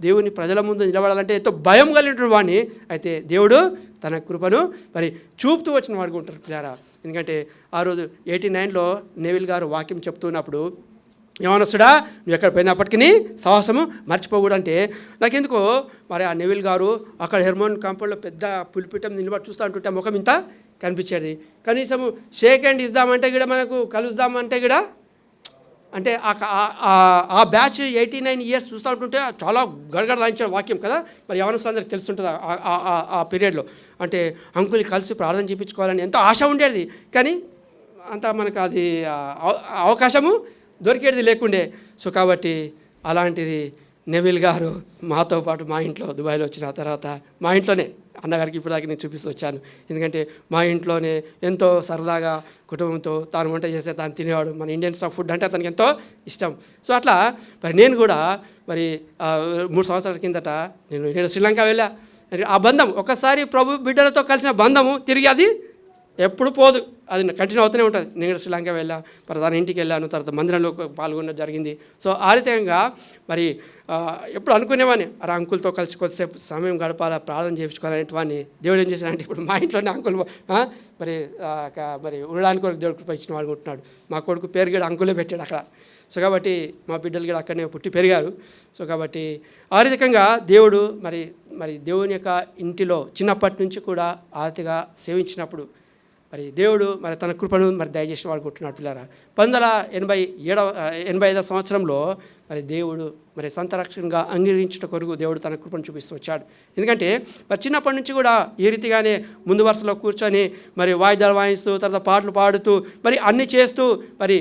దేవుని ప్రజల ముందు నిలబడాలంటే ఎంతో భయం కలిగిన వాణి అయితే దేవుడు తన కృపను మరి చూపుతూ వచ్చిన వాడుగా ఉంటారు పిల్లారా. ఎందుకంటే ఆ రోజు 89లో నెవిల్ గారు వాక్యం చెప్తున్నప్పుడు యవనస్తుడా నువ్వు ఎక్కడ పోయినప్పటికీ సాహసము మర్చిపోకూడదు అంటే నాకెందుకో మరి ఆ నెవిల్ గారు అక్కడ హెర్మోన్ కాంపౌండ్లో పెద్ద పులిపిటం నిలబడి చూస్తూ ఉంటుంటే ముఖం ఇంత కనిపించేది. కనీసము షేక్ హ్యాండ్ ఇద్దామంటే కూడా మనకు కలుద్దామంటే కూడా అంటే ఆ బ్యాచ్ 89 ఇయర్స్ చూస్తూ ఉంటుంటే చాలా గడగడ రాయించాడు వాక్యం కదా. మరి యవనస్తులందరికీ తెలుస్తుంటుంది ఆ పీరియడ్లో. అంటే అంకుల్ కలిసి ప్రార్థన చేయించుకోవాలని ఎంతో ఆశ ఉండేది, కానీ అంత మనకు అది అవకాశము దొరికేది లేకుండే. సో కాబట్టి అలాంటిది నెవిల్ గారు మాతో పాటు మా ఇంట్లో దుబాయ్లో వచ్చిన తర్వాత మా ఇంట్లోనే అన్నగారికి ఇప్పుడు దాకా నేను చూపిస్తూ వచ్చాను. ఎందుకంటే మా ఇంట్లోనే ఎంతో సరదాగా కుటుంబంతో తాను వంట చేస్తే తాను తినేవాడు. మన ఇండియన్ స్టాఫ్ ఫుడ్ అంటే అతనికి ఎంతో ఇష్టం. సో అట్లా మరి నేను కూడా మరి 3 సంవత్సరాల కిందట నేను శ్రీలంక వెళ్ళా. ఆ బంధం ఒకసారి ప్రభు బిడ్డలతో కలిసిన బంధము తిరిగి అది ఎప్పుడు పోదు, అది కంటిన్యూ అవుతూనే ఉంటుంది. నేను శ్రీలంక వెళ్ళా, మరి తన ఇంటికి వెళ్ళాను, తర్వాత మందిరంలో పాల్గొనడం జరిగింది. సో ఆ రీతంగా మరి ఎప్పుడు అనుకునేవాడిని అరే అంకుల్తో కలిసి కొద్దిసేపు సమయం గడపాలా, ప్రార్థన చేయించుకోవాలనేటివాడిని. దేవుడు ఏం చేశాడంటే ఇప్పుడు మా ఇంట్లోనే అంకుల్ మరి మరి ఉండడానికి కొరకు దేవుడు కృప ఇచ్చిన వాడు ఉంటున్నాడు. మా కొడుకు పేరు కూడా అంకులే పెట్టాడు అక్కడ. సో కాబట్టి మా బిడ్డలు కూడా అక్కడనే పుట్టి పెరిగారు. సో కాబట్టి ఆ రకంగా దేవుడు మరి దేవుని యొక్క ఇంటిలో చిన్నప్పటి నుంచి కూడా ఆతిగా సేవించినప్పుడు మరి దేవుడు మరి తన కృపను మరి దయచేసిన వాడు కొట్టున్నాడు పిల్లారా. 1985 సంవత్సరంలో మరి దేవుడు మరి సంతరక్షణగా అంగీకరించుట కొరకు దేవుడు తన కృపను చూపిస్తూ వచ్చాడు. ఎందుకంటే మరి చిన్నప్పటి నుంచి కూడా ఈ రీతిగానే ముందు వరుసలో కూర్చొని మరి వాయిద్యాలు వాయిస్తూ తర్వాత పాటలు పాడుతూ మరి అన్నీ చేస్తూ మరి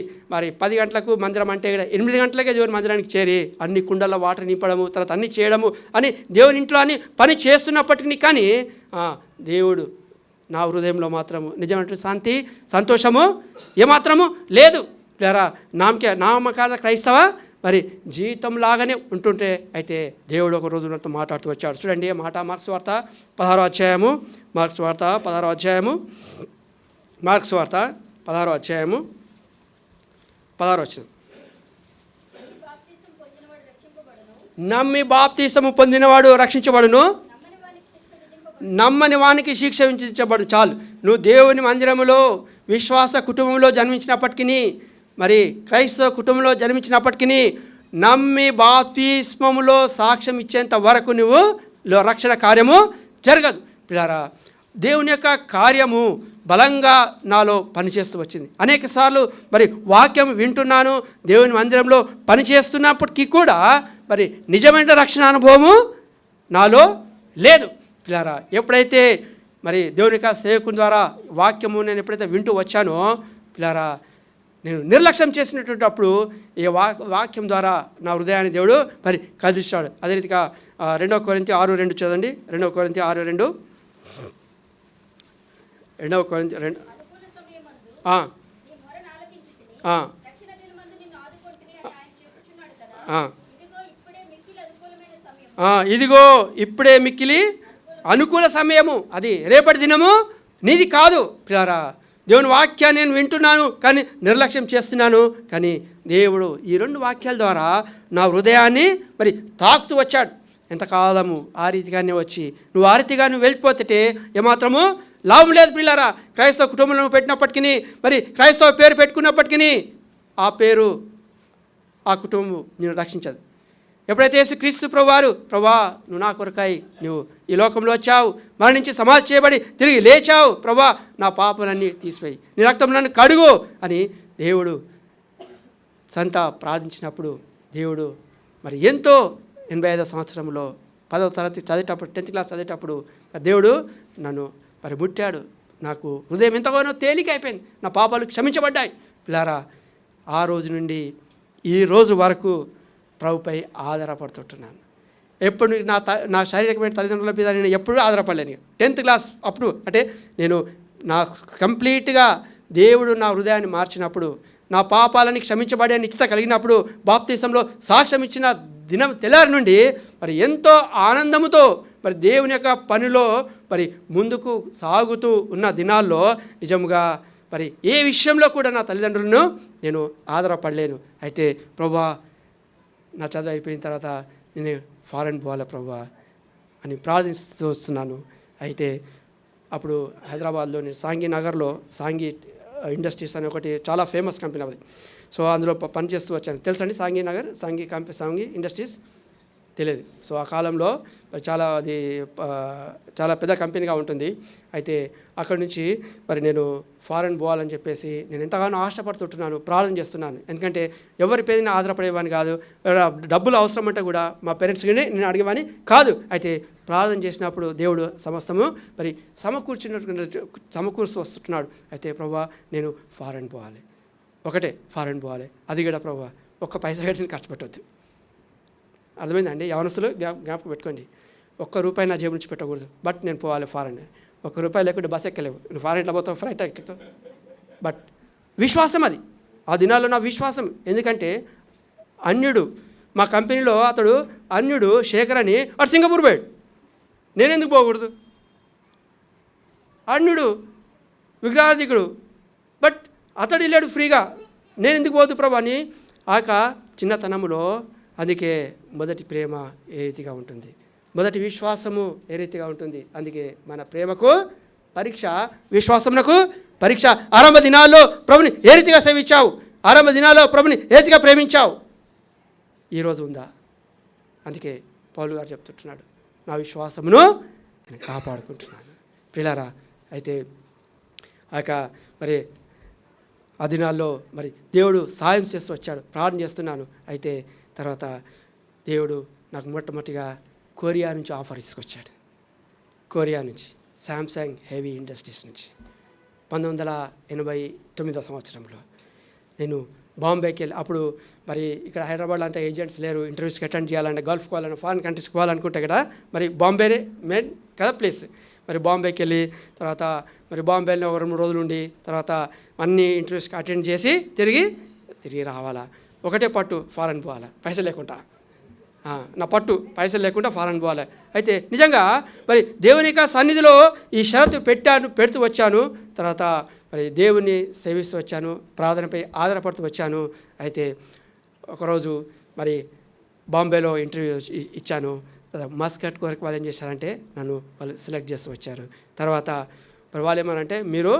10 గంటలకు మందిరం అంటే 8 గంటలకే దేవుని మందిరానికి చేరి అన్ని కుండల్లో వాటర్ నింపడము తర్వాత అన్నీ చేయడము అని దేవుని ఇంట్లో అని పని చేస్తున్నప్పటికీ కానీ దేవుడు నా హృదయంలో మాత్రము నిజమైన శాంతి సంతోషము ఏమాత్రము లేదు లేరా. నామకాద క్రైస్తవ మరి జీవితంలాగానే ఉంటుంటే అయితే దేవుడు ఒక రోజు నాతో మాట్లాడుతూ వచ్చాడు. చూడండి మాట మార్క్స్ వార్త 16వ అధ్యాయము 16వ అధ్యాయము 16వ వచనం. నమ్మి బాప్తీసము పొందినవాడు రక్షించబడును, నమ్మని వానికి శిక్ష విధించబడు. చాలు, నువ్వు దేవుని మందిరములో విశ్వాస కుటుంబంలో జన్మించినప్పటికీ మరి క్రైస్తవ కుటుంబంలో జన్మించినప్పటికీ నమ్మి బాప్తిస్మములో సాక్ష్యం ఇచ్చేంత వరకు నువ్వు రక్షణ కార్యము జరగదు పిల్లారా. దేవుని యొక్క కార్యము బలంగా నాలో పనిచేస్తూ వచ్చింది. అనేక సార్లు మరి వాక్యం వింటున్నాను, దేవుని మందిరంలో పనిచేస్తున్నప్పటికీ కూడా మరి నిజమైన రక్షణ అనుభవము నాలో లేదు పిల్లారా. ఎప్పుడైతే మరి దేవుని యొక్క సేవకుని ద్వారా వాక్యము నేను ఎప్పుడైతే వింటూ వచ్చానో పిల్లారా, నేను నిర్లక్ష్యం చేసినటువంటి అప్పుడు ఈ వాక్యం ద్వారా నా హృదయాన్ని దేవుడు మరి కదిలిస్తాడు. అదే రీతిగా 2 కొరింథీ 6:2 చదవండి. 2 కొరింథీ 6:2. 2 కొరింథీ 2 ఇదిగో ఇప్పుడే మిక్కిలి అనుకూల సమయము. అది రేపటి దినము నీది కాదు. పిల్లారా, దేవుని వాక్యాన్ని నేను వింటున్నాను కానీ నిర్లక్ష్యం చేస్తున్నాను. కానీ దేవుడు ఈ 2 వాక్యాల ద్వారా నా హృదయాన్ని మరి తాకుతూ వచ్చాడు. ఎంతకాలము ఆ రీతిగానే వచ్చి నువ్వు ఆ రీతిగా నువ్వు వెళ్ళిపోతే ఏమాత్రము లాభం లేదు. పిల్లారా, క్రైస్తవ కుటుంబంలో నువ్వు పెట్టినప్పటికీ, మరి క్రైస్తవ పేరు పెట్టుకున్నప్పటికీ ఆ పేరు ఆ కుటుంబం నేను రక్షించదు. ఎప్పుడైతే యేసుక్రీస్తు ప్రభువారు, ప్రభా నువ్వు నా కొరకై నువ్వు ఈ లోకంలో వచ్చావు, మరణించి సమాధి చేయబడి తిరిగి లేచావు, ప్రభా నా పాపలన్నీ తీసిపోయి నీ రక్తం నన్ను కడుగు అని దేవుడు సంత ప్రార్థించినప్పుడు దేవుడు మరి ఎంతో 85వ సంవత్సరంలో 10వ తరగతి చదివేటప్పుడు 10th క్లాస్ చదివేటప్పుడు దేవుడు నన్ను మరి ముట్టాడు. నాకు హృదయం ఎంతగానో తేలిక అయిపోయింది. నా పాపాలు క్షమించబడ్డాయి. పిల్లారా, ఆ రోజు నుండి ఈ రోజు వరకు ప్రభుపై ఆధారపడుతుంటున్నాను. ఎప్పుడు నా శారీరకమైన తల్లిదండ్రుల మీద నేను ఎప్పుడూ ఆధారపడలేను. 10th క్లాస్ అప్పుడు అంటే నేను నా కంప్లీట్గా దేవుడు నా హృదయాన్ని మార్చినప్పుడు, నా పాపాలని క్షమించబడే నిశ్చిత కలిగినప్పుడు, బాప్తిసంలో సాక్ష్యం ఇచ్చిన దినం తెల్లారి నుండి మరి ఎంతో ఆనందముతో మరి దేవుని యొక్క పనిలో మరి ముందుకు సాగుతూ ఉన్న దినాల్లో నిజంగా మరి ఏ విషయంలో కూడా నా తల్లిదండ్రులను నేను ఆధారపడలేను. అయితే ప్రభువా నా చదువు అయిపోయిన తర్వాత నేను ఫారెన్ పోవాలి ప్రభువా అని ప్రార్థిస్తూ వస్తున్నాను. అయితే అప్పుడు హైదరాబాద్లో నేను సాంఘీ నగర్లో సాంఘీ ఇండస్ట్రీస్ అని ఒకటి చాలా ఫేమస్ కంపెనీ అది. సో అందులో పనిచేస్తూ వచ్చాను. తెలుసండి సాంఘీ నగర్, సాంఘీ ఇండస్ట్రీస్ తెలియదు. సో ఆ కాలంలో అది చాలా పెద్ద కంపెనీగా ఉంటుంది. అయితే అక్కడి నుంచి మరి నేను ఫారెన్ పోవాలని చెప్పేసి నేను ఎంతగానో ఆశపడుతుంటున్నాను, ప్రార్థన చేస్తున్నాను. ఎందుకంటే ఎవరి పేరుని ఆధారపడేవాని కాదు, డబ్బులు అవసరం అంటే కూడా మా పేరెంట్స్కి నేను అడిగేవాని కాదు. అయితే ప్రార్థన చేసినప్పుడు దేవుడు సమస్తము మరి సమకూర్చి వస్తున్నాడు. అయితే ప్రభువా నేను ఫారెన్ పోవాలి, ఒకటే ఫారెన్ పోవాలి, అది కూడా ప్రభువా ఒక్క పైసా కూడా నేను ఖర్చు పెట్టవద్దు. అర్థమైందండి? యవనస్తులు జ్ఞాపకం పెట్టుకోండి. ₹1 నా జేబు నుంచి పెట్టకూడదు. బట్ నేను పోవాలి ఫారెన్. ₹1 లేకుంటే బస్ ఎక్కలేవు. నువ్వు ఫారెన్ ఎట్లా పోతావు, ఫ్లైట్ ఎక్కుతావు. బట్ విశ్వాసం అది ఆ దినాల్లో నా విశ్వాసం. ఎందుకంటే అన్యుడు మా కంపెనీలో అతడు అన్యుడు శేఖర్ అని అటు సింగపూర్ పోయాడు. నేను ఎందుకు పోకూడదు? అన్యుడు విగ్రహాధికుడు, బట్ అతడు వెళ్ళాడు ఫ్రీగా, నేను ఎందుకు పోదు ప్రభు అని ఆక చిన్నతనములో. అందుకే మొదటి ప్రేమ ఏ రీతిగా ఉంటుంది, మొదటి విశ్వాసము ఏ రీతిగా ఉంటుంది. అందుకే మన ప్రేమకు పరీక్ష, విశ్వాసమునకు పరీక్ష. ఆరంభ దినాల్లో ప్రభుని ఏ రీతిగా సేవించావు, ఆరంభ దినాల్లో ప్రభుని ఏ రీతిగా ప్రేమించావు, ఈరోజు ఉందా? అందుకే పౌలు గారు చెప్తుంటున్నాడు, నా విశ్వాసమును నేను కాపాడుకుంటున్నాను. ప్రియులారా, అయితే మరి ఆ దినాల్లో మరి దేవుడు సాయం చేస్తూ వచ్చాడు. ప్రార్థన చేస్తున్నాను. అయితే తర్వాత దేవుడు నాకు మొట్టమొదటిగా కొరియా నుంచి ఆఫర్ తీసుకొచ్చాడు. కొరియా నుంచి, శాంసంగ్ హెవీ ఇండస్ట్రీస్ నుంచి 1989వ సంవత్సరంలో నేను బాంబేకి వెళ్ళి, అప్పుడు మరి ఇక్కడ హైదరాబాద్లో అంతా ఏజెంట్స్ లేరు. ఇంటర్వ్యూస్కి అటెండ్ చేయాలంటే, గల్ఫ్ పోవాలన్నా, ఫారిన్ కంట్రీస్కి పోవాలనుకుంటే కదా మరి బాంబేనే మెయిన్ కదా ప్లేస్. మరి బాంబేకి వెళ్ళి తర్వాత మరి బాంబేలో ఒక 2 రోజులు ఉండి తర్వాత అన్ని ఇంటర్వ్యూస్కి అటెండ్ చేసి తిరిగి రావాలా. ఒకటే పట్టు, ఫారెన్ పోవాలా, పైసలు లేకుండా. నా పట్టు పైసలు లేకుండా ఫారెన్ పోవాలి. అయితే నిజంగా మరి దేవుని యొక్క సన్నిధిలో ఈ షరతు పెడుతూ వచ్చాను. తర్వాత మరి దేవుని సేవిస్తూ వచ్చాను, ప్రార్థనపై ఆధారపడుతూ వచ్చాను. అయితే ఒకరోజు మరి బాంబేలో ఇంటర్వ్యూ ఇచ్చాను. మస్కట్ కొరకు వాళ్ళు ఏం చేశారంటే నన్ను వాళ్ళు సెలెక్ట్ చేస్తూ వచ్చారు. తర్వాత మరి వాళ్ళు ఏమనంటే, మీరు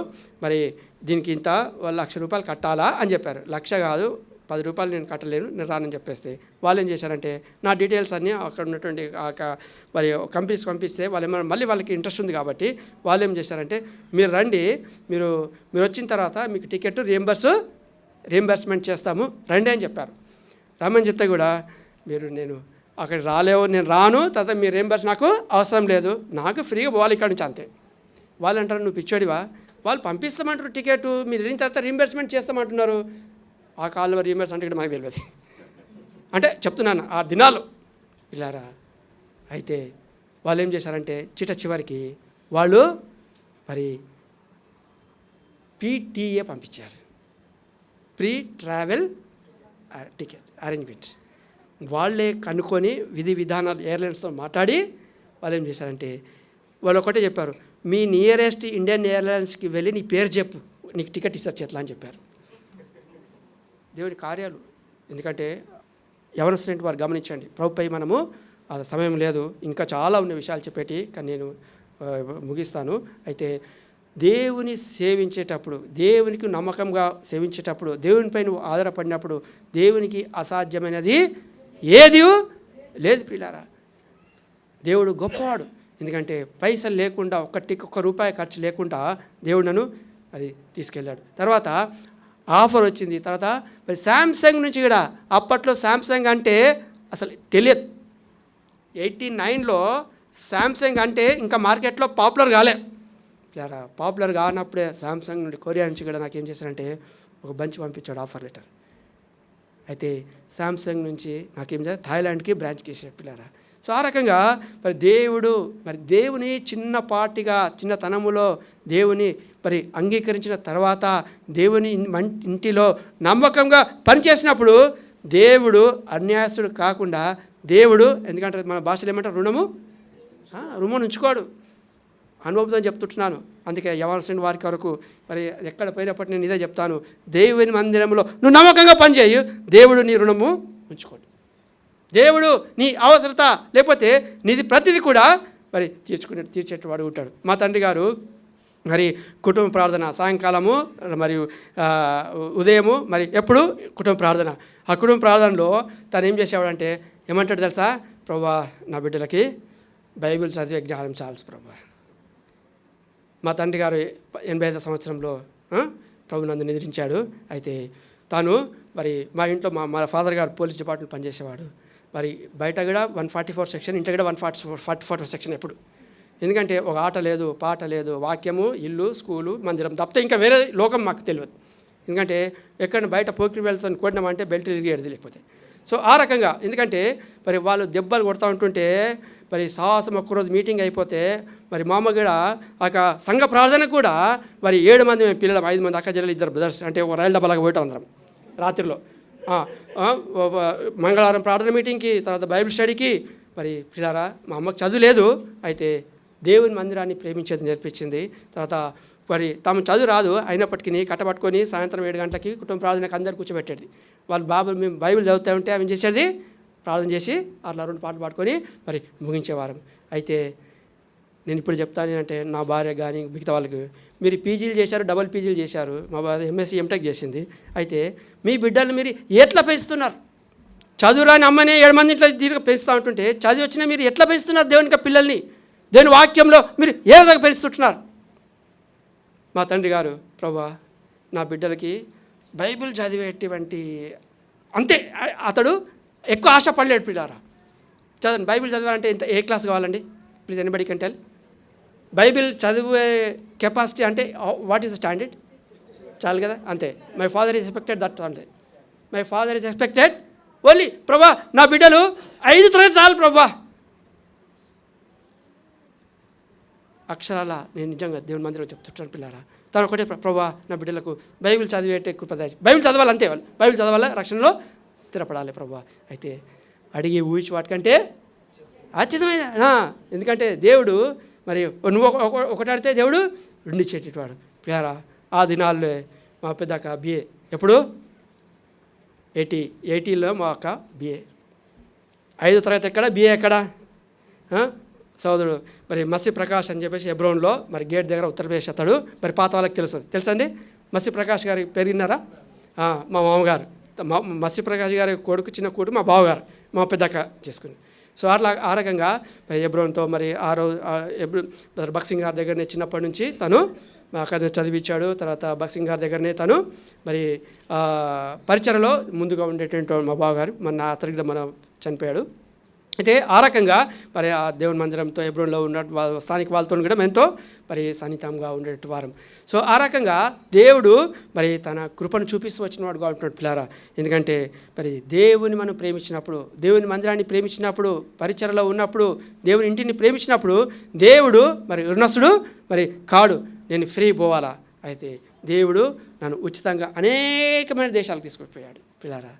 మరి దీనికి ఇంత ₹1,00,000 కట్టాలా అని చెప్పారు. 1,00,000 కాదు, ₹10 నేను కట్టలేను, నేను రానని చెప్పేస్తే వాళ్ళు ఏం చేశారంటే నా డీటెయిల్స్ అన్నీ అక్కడ ఉన్నటువంటి మరి కంపెనీస్ పంపిస్తే వాళ్ళు మళ్ళీ వాళ్ళకి ఇంట్రెస్ట్ ఉంది కాబట్టి వాళ్ళు ఏం చేశారంటే, మీరు రండి, మీరు వచ్చిన తర్వాత మీకు టికెట్ రీఎంబర్స్మెంట్ చేస్తాము, రండి అని చెప్పారు. రమ్మని చెప్తే కూడా నేను అక్కడ నేను రాను, తర్వాత మీ రీఎంబర్స్ నాకు అవసరం లేదు, నాకు ఫ్రీగా పోవాలి ఇక్కడ నుంచి అంతే. వాళ్ళు అంటారు, నువ్వు పిచ్చోడివా, వాళ్ళు పంపిస్తామంటారు టికెట్, మీరు వెళ్ళిన తర్వాత రీఎంబర్స్మెంట్ చేస్తామంటున్నారు, ఆ కాలంలో రీమేర్స్ అంటే ఇక్కడ మనకు తెలియదు. అంటే చెప్తున్నాను ఆ దినాలు పిల్లారా. అయితే వాళ్ళు ఏం చేశారంటే చివరికి వాళ్ళు మరి PTA పంపించారు, ప్రీ ట్రావెల్ టికెట్ అరేంజ్మెంట్. వాళ్ళే కనుక్కొని విధి విధానాలు ఎయిర్లైన్స్తో మాట్లాడి వాళ్ళు ఏం చేశారంటే వాళ్ళు ఒకటే చెప్పారు, మీ నియరెస్ట్ ఇండియన్ ఎయిర్లైన్స్కి వెళ్ళి నీ పేరు చెప్పు, నీకు టికెట్ ఇస్తారు చేతలా అని చెప్పారు. దేవుని కార్యాలు. ఎందుకంటే యవనస్తున్నట్టు వారు గమనించండి. ప్రభుపై మనము సమయం లేదు, ఇంకా చాలా ఉన్న విషయాలు చెప్పేటి, కానీ నేను ముగిస్తాను. అయితే దేవుని సేవించేటప్పుడు, దేవునికి నమ్మకంగా సేవించేటప్పుడు, దేవునిపై నువ్వు ఆధారపడినప్పుడు దేవునికి అసాధ్యమైనది ఏది లేదు ప్రియులారా. దేవుడు గొప్పవాడు. ఎందుకంటే పైసలు లేకుండా ఒక్క రూపాయి ఖర్చు లేకుండా దేవుడు నన్ను అది తీసుకెళ్ళాడు. తర్వాత ఆఫర్ వచ్చింది. తర్వాత మరి శాంసంగ్ నుంచి కూడా, అప్పట్లో శాంసంగ్ అంటే అసలు తెలియదు. 89లో శాంసంగ్ అంటే ఇంకా మార్కెట్లో పాపులర్ కాలే. పాపులర్ కానప్పుడే శాంసంగ్ నుండి, కొరియా నుంచి కూడా నాకేం చేశారంటే ఒక బంచ్ పంపించాడు ఆఫర్ లెటర్. అయితే శాంసంగ్ నుంచి నాకేం చేయాలి, థాయిలాండ్కి బ్రాంచ్కి వేసాడు పిల్లారా. సో ఆ రకంగా మరి దేవుని చిన్నపాటిగా చిన్నతనములో దేవుని మరి అంగీకరించిన తర్వాత దేవుని ఇంటిలో నమ్మకంగా పనిచేసినప్పుడు దేవుడు అన్యాయస్తుడు కాకుండా, దేవుడు ఎందుకంటే మన భాషలో ఏమంటారు, రుణం ఉంచుకోడు. అనుభవంతో చెప్తుంటున్నాను. అందుకే యవనస్తుని వారికి వరకు మరి ఎక్కడ పోయినప్పటి నేను ఇదే చెప్తాను, దేవుని మందిరంలో నువ్వు నమ్మకంగా పనిచేయు, దేవుడు నీ రుణము ఉంచుకోడు. దేవుడు నీ అవసరత లేకపోతే నీది ప్రతిదీ కూడా మరి తీర్చేటవాడు ఉంటాడు. మా తండ్రి గారు మరి కుటుంబ ప్రార్థన సాయంకాలము మరియు ఉదయము మరి ఎప్పుడు కుటుంబ ప్రార్థన. ఆ కుటుంబ ప్రార్థనలో తను ఏం చేసేవాడంటే ఏమంటాడు తెలుసా, ప్రభువా నా బిడ్డలకి బైబిల్ చదివే జ్ఞానం చాలు ప్రభువా. మా తండ్రి గారు 85వ సంవత్సరంలో ప్రభు నందు నిద్రించాడు. అయితే తాను మరి మా ఇంట్లో మా ఫాదర్ గారు పోలీస్ డిపార్ట్మెంట్ పనిచేసేవాడు. మరి బయట కూడా 144 సెక్షన్, ఇంట్లో కూడా 144 సెక్షన్ ఎప్పుడు. ఎందుకంటే ఒక ఆట లేదు, పాట లేదు, వాక్యము, ఇల్లు, స్కూలు, మందిరం తప్పితే ఇంకా వేరే లోకం మాకు తెలియదు. ఎందుకంటే ఎక్కడ బయట పోకిరి వెళ్తాను కొట్టినామంటే బెల్ట్ తిరిగేది లేకపోతే. సో ఆ రకంగా ఎందుకంటే మరి వాళ్ళు దెబ్బలు కొడతా ఉంటుంటే మరి సాహసం ఒక్కరోజు మీటింగ్ అయిపోతే మరి మా అమ్మ కూడా ఒక సంఘ ప్రార్థన కూడా మరి 7 మంది మేము పిల్లలు, 5 మంది అక్క చెల్లెలు, 2 బ్రదర్స్, అంటే ఒక రైలు డబ్బాలాగా పోయటం అందరం రాత్రిలో. మంగళవారం ప్రార్థన మీటింగ్కి, తర్వాత బైబిల్ స్టడీకి. మరి పిల్లారా మా అమ్మకు చదువు లేదు, అయితే దేవుని మందిరాన్ని ప్రేమించేది నేర్పించింది. తర్వాత మరి తమ చదువు రాదు అయినప్పటికీ కట్టబట్టుకొని సాయంత్రం 7 గంటలకి కుటుంబ ప్రార్థనకు అందరు కూర్చోబెట్టేది. వాళ్ళు మేము బైబిల్ చదువుతూ ఉంటే ఆమె చేసేది ప్రార్థన చేసి అట్లా 2 పాటలు పాడుకొని మరి ముగించేవారం. అయితే నేను ఇప్పుడు చెప్తాను అంటే నా భార్య కానీ మిగతా వాళ్ళకి, మీరు పీజీలు చేశారు, డబుల్ పీజీలు చేశారు, మా భార్య MSc MTech చేసింది. అయితే మీ బిడ్డలు మీరు ఎట్లా పెంచుతున్నారు? చదువురాని అమ్మనే 7 మంది ఇంట్లో దీనికి పెంచుతూ ఉంటుంటే చదివి వచ్చినా మీరు ఎట్లా పెంచుతున్నారు దేవునికి పిల్లల్ని? దేవుని వాక్యంలో మీరు ఏ విధంగా పెంచుతుంటున్నారు? మా తండ్రి గారు, ప్రభువా నా బిడ్డలకి బైబిల్ చదివేటువంటి అంతే, అతడు ఎక్కువ ఆశపడలేడు పిల్లారా. చదవండి, బైబిల్ చదవాలంటే ఏ క్లాస్ కావాలండి? Please anybody can tell. Bible చదివే కెపాసిటీ అంటే వాట్ ఈస్ ద స్టాండర్డ్? చాలు కదా, అంతే. My father is expected that, అంటే my father is expected only. ప్రభా నా బిడ్డలు 5 తరగతి చాలు ప్రభా. అక్షరాల నేను నిజంగా దేవుని మందిరంలో చెప్తుంటాను పిల్లారా. తను ఒకటే, ప్రభా నా బిడ్డలకు బైబిల్ చదివేటే కృపద, బైబిల్ చదవాలి అంతే, వాళ్ళు బైబిల్ చదవాలి, రక్షణలో స్థిరపడాలి ప్రభా. అయితే అడిగి ఊహించి వాటికంటే అత్యుతమైన, ఎందుకంటే దేవుడు మరి నువ్వు ఒకటి అడితే దేవుడు 2 ఇచ్చేటవాడు పిల్లారా. ఆ దినాల్లో మా పెద్దక్క BA, ఎప్పుడు 80లో మా అక్క BA. 5వ తరగతి ఎక్కడ, BA ఎక్కడ? సోదరుడు మరి మసి ప్రకాష్ అని చెప్పేసి హెబ్రోన్లో మరి గేట్ దగ్గర ఉత్తరప్రదేశ్ అతడు. మరి పాత వాళ్ళకి తెలుసండి మసి ప్రకాష్ గారి పెరిగినారా? మా మామగారు మసి ప్రకాష్ గారి కొడుకు, చిన్న కొడుకు మా బావగారు, మా పెద్దక్క చేసుకుని. సో అట్లా ఆ రకంగా మరి హెబ్రోన్తో మరి ఆ రోజు బక్సింగ్ గారి దగ్గరనే చిన్నప్పటి నుంచి తను అక్కడ చదివించాడు. తర్వాత బక్సింగ్ గారి దగ్గరనే తను మరి పరిచయలో ముందుగా ఉండేటువంటి మా బావగారు, అతనికి మన చనిపోయాడు. అయితే ఆ రకంగా మరి ఆ దేవుని మందిరంతో హెబ్రోన్లో ఉన్న స్థానిక వాళ్ళతో కూడా ఎంతో మరి సన్నిహితంగా ఉండేటి వారం. సో ఆ రకంగా దేవుడు మరి తన కృపను చూపిస్తూ వచ్చినవాడుగా ఉంటున్నాడు పిల్లారా. ఎందుకంటే మరి దేవుని మనం ప్రేమించినప్పుడు, దేవుని మందిరాన్ని ప్రేమించినప్పుడు, పరిచర్లో ఉన్నప్పుడు, దేవుని ఇంటిని ప్రేమించినప్పుడు దేవుడు మరి రుణస్తుడు మరి కాడు. నేను ఫ్రీ పోవాలా? అయితే దేవుడు నన్ను ఉచితంగా అనేకమైన దేశాలకు తీసుకుపోయాడు పిల్లారా.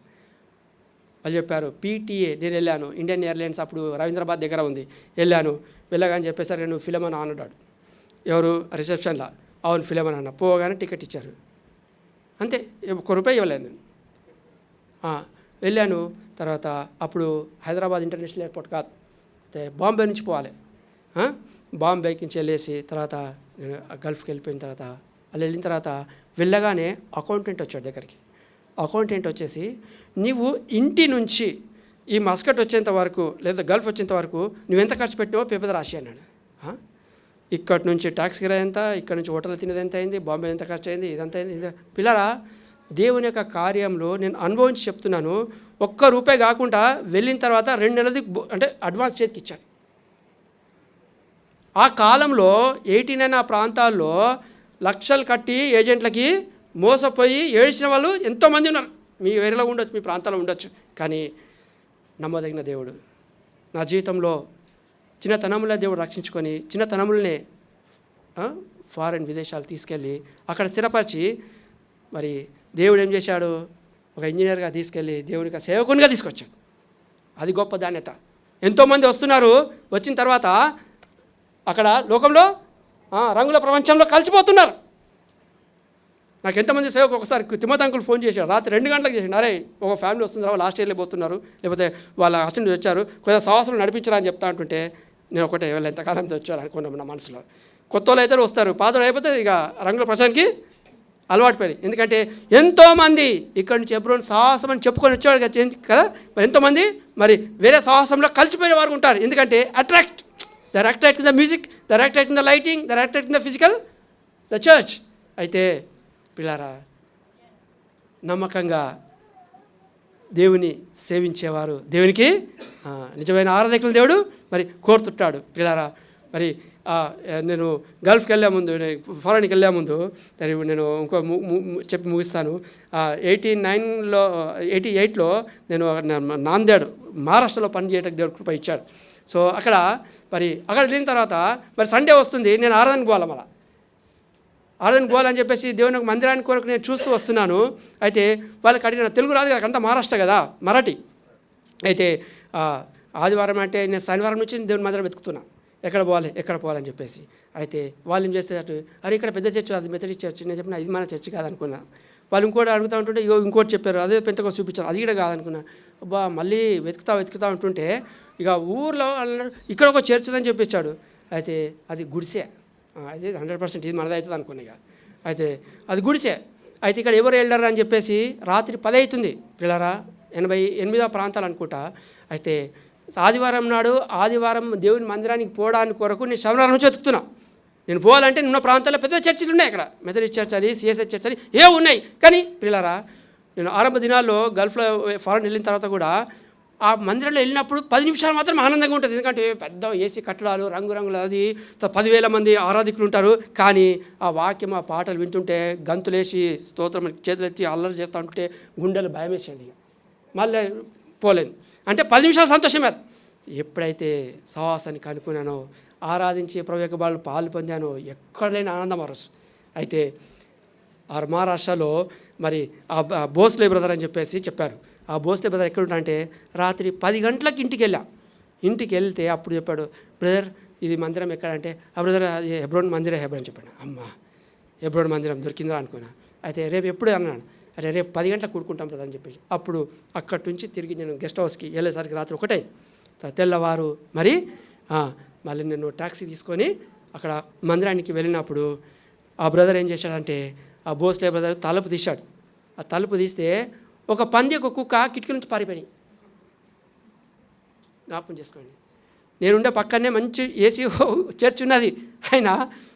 వాళ్ళు చెప్పారు పీటీఏ, నేను వెళ్ళాను, ఇండియన్ ఎయిర్లైన్స్ అప్పుడు రవీంద్రాబాద్ దగ్గర ఉంది, వెళ్ళాను. వెళ్ళగానే చెప్పేసరికి నువ్వు ఫిలమన్ అన్నాడు. ఎవరు రిసెప్షన్లో? అవును ఫిలమన్ అన్న. పోగానే టికెట్ ఇచ్చారు, అంతే, ₹1 ఇవ్వలేను నేను. వెళ్ళాను. తర్వాత అప్పుడు హైదరాబాద్ ఇంటర్నేషనల్ ఎయిర్పోర్ట్ కాదు, అయితే బాంబే నుంచి పోవాలి. బాంబేకి నుంచి వెళ్ళేసి తర్వాత నేను గల్ఫ్కి వెళ్ళిపోయిన తర్వాత వాళ్ళు వెళ్ళిన తర్వాత వెళ్ళగానే అకౌంటెంట్ వచ్చాడు దగ్గరికి. అకౌంటెంట్ వచ్చేసి నీవు ఇంటి నుంచి ఈ మస్కట్ వచ్చేంత వరకు లేదా గల్ఫ్ వచ్చేంత వరకు నువ్వెంత ఖర్చు పెట్టినావో పేపర్ రాసి అన్నాడు. ఇక్కడి నుంచి ట్యాక్స్ కిరాయి ఎంత, ఇక్కడ నుంచి హోటల్ తినేది ఎంత అయింది, బాంబే ఎంత ఖర్చు అయింది, ఇదంతా అయింది. పిల్లరా, దేవుని యొక్క కార్యంలో నేను అనుభవించి చెప్తున్నాను. ₹1 కాకుండా వెళ్ళిన తర్వాత 2 నెలలది అంటే అడ్వాన్స్ చేతికి ఇచ్చాడు. ఆ కాలంలో 89 ఆ ప్రాంతాల్లో లక్షలు కట్టి ఏజెంట్లకి మోసపోయి ఏడ్చిన వాళ్ళు ఎంతోమంది ఉన్నారు. మీ ఏరియాలో ఉండొచ్చు, మీ ప్రాంతాల్లో ఉండొచ్చు. కానీ నమ్మదగిన దేవుడు నా జీవితంలో చిన్నతనంలో దేవుడు రక్షించుకొని చిన్నతనంలోనే ఫారెన్ విదేశాలు తీసుకెళ్ళి అక్కడ స్థిరపరిచి మరి దేవుడు ఏం చేశాడు, ఒక ఇంజనీర్గా తీసుకెళ్ళి దేవునికి సేవకునిగా తీసుకొచ్చాడు. అది గొప్ప ధాన్యత. ఎంతోమంది వస్తున్నారు, వచ్చిన తర్వాత అక్కడ లోకంలో రంగుల ప్రపంచంలో కలిసిపోతున్నారు. నాకు ఎంతమంది సేవకు ఒకసారి తిమోతి అంకుల్ ఫోన్ చేశాడు, రాత్రి 2 గంటలకు చేశాడు. అరే ఒక ఫ్యామిలీ వస్తుందా, లాస్ట్ ఇయర్లో పోతున్నారు, లేకపోతే వాళ్ళ హస్బెండ్ వచ్చారు, కొద్దిగా సంవత్సరం నడిపించరా అని చెప్తా అంటుంటే నేను ఒకటే వాళ్ళు ఎంతకాలంతో వచ్చారు అనుకున్నాం నా మనసులో. కొత్త వాళ్ళు అయితే వస్తారు, పాతలు అయిపోతే ఇక రంగుల ప్రపంచానికి అలవాటు పడి. ఎందుకంటే ఎంతోమంది ఇక్కడి నుంచి హెబ్రోన్ సాహసం అని చెప్పుకొని వచ్చేవాడు కదా, మరి ఎంతోమంది మరి వేరే సాహసంలో కలిసిపోయిన వారు ఉంటారు. ఎందుకంటే they're attract in the music, they're attract in the lighting, they're attract in the physical the church. అయితే పిల్లారా, నమ్మకంగా దేవుని సేవించేవారు దేవునికి నిజమైన ఆరాధకులు దేవుడు మరి కోరుతుంటాడు. పిల్లారా, మరి నేను గల్ఫ్కి వెళ్ళే ముందు, ఫారెన్కి వెళ్ళే ముందు నేను ఇంకో చెప్పి ముగిస్తాను. 88లో నేను నాందేడ్ మహారాష్ట్రలో పని చేయడానికి దేవుడు కృప ఇచ్చాడు. సో అక్కడ వెళ్ళిన తర్వాత మరి సండే వస్తుంది, నేను ఆరాధనకు పోవాలి. మళ్ళీ ఆరాధనకు పోవాలని చెప్పేసి దేవుని మందిరానికి కొరకు నేను చూస్తూ వస్తున్నాను. అయితే వాళ్ళకి అడిగిన తెలుగు రాదు కదా, అంతా మహారాష్ట్ర కదా, మరాఠీ. అయితే ఆదివారం అంటే నేను శనివారం నుంచి దేవుని మందిరం వెతుకుతున్నా, ఎక్కడ పోవాలని చెప్పేసి. అయితే వాళ్ళు ఏం చేసేటట్టు, అరే ఇక్కడ పెద్ద చర్చ్, అది మెథడిస్ట్ చర్చ్. నేను చెప్పిన ఇది మన చర్చ్ కాదనుకున్నా. వాళ్ళు ఇంకోటి అడుగుతూ ఉంటుంటే ఇంకోటి చెప్పారు, అదే పెంతకోస్తు చూపించారు, అది కూడా కాదనుకున్నా. అబ్బా మళ్ళీ వెతుకుతా ఉంటుంటే ఇక ఊర్లో ఇక్కడ ఒక చర్చ్ అని చెప్పించాడు. అయితే అది గుడిసే, అయితే 100% ఇది మనది అవుతుంది అనుకున్నా. ఇక అయితే అది గుడిసే. అయితే ఇక్కడ ఎవరు వెళ్ళారు అని చెప్పేసి రాత్రి 10 అవుతుంది పిల్లరా, 88 ప్రాంతాలు అనుకుంటా. అయితే ఆదివారం నాడు దేవుని మందిరానికి పోవడానికి కొరకు నేను శనివారం నుంచి వెతుకుతున్నా. నేను పోవాలంటే ఉన్న ప్రాంతాల్లో పెద్ద చర్చిలు ఉన్నాయి, అక్కడ మెథడిస్ట్ చర్చ్ అని, సిఎస్ఐ చర్చ్ అని ఉన్నాయి. కానీ పిల్లరా, నేను ఆరంభ దినాల్లో గల్ఫ్లో ఫారెన్ వెళ్ళిన తర్వాత కూడా ఆ మందిరంలో వెళ్ళినప్పుడు 10 నిమిషాలు మాత్రం ఆనందంగా ఉంటుంది. ఎందుకంటే పెద్ద ఏసీ కట్టడాలు, రంగురంగులు, అది 10,000 మంది ఆరాధికులు ఉంటారు. కానీ ఆ వాక్యం, ఆ పాటలు వింటుంటే గంతులేసి స్తోత్రం చేతులు ఎత్తి అల్లరి చేస్తూ ఉంటుంటే గుండెలు భయం వేసేది. మళ్ళీ పోలేను. అంటే 10 నిమిషాలు సంతోషమే. ఎప్పుడైతే సహవాసాన్ని కనుక్కున్నానో, ఆరాధించే ప్రభు యొక్క పాలు పొందానో, ఎక్కడ లేని ఆనందం అరసు. అయితే ఆ మహారాష్ట్రలో మరి ఆ భోస్లే బ్రదర్ అని చెప్పేసి చెప్పారు. ఆ భోస్లే బ్రదర్ ఎక్కడ ఉంటా అంటే రాత్రి 10 గంటలకు ఇంటికి వెళ్తే అప్పుడు చెప్పాడు, బ్రదర్ ఇది మందిరం ఎక్కడంటే, ఆ బ్రదర్ అది హెబ్రోన్ మందిరం అని చెప్పాడు. అమ్మ హెబ్రోన్ మందిరం దొరికిందా అనుకున్నా. అయితే రేపు ఎప్పుడు అన్నాను, అరే రేపు 10 గంటలకు కూడుకుంటాం బ్రదర్ అని చెప్పేసి. అప్పుడు అక్కడి నుంచి తిరిగి నేను గెస్ట్ హౌస్కి వెళ్ళేసరికి రాత్రి 1 తెల్లవారు మళ్ళీ నేను ట్యాక్సీ తీసుకొని అక్కడ మందిరానికి వెళ్ళినప్పుడు ఆ బ్రదర్ ఏం చేశాడంటే, ఆ భోస్లే బ్రదర్ తలుపు తీశాడు. ఆ తలుపు తీస్తే ఒక పంది, ఒక కుక్క కిటికీ నుంచి పారిపోయినాయి. జ్ఞాపకం చేసుకోండి. నేనుండే పక్కనే మంచి ఏసీ చర్చ్ ఉన్నది. అయినా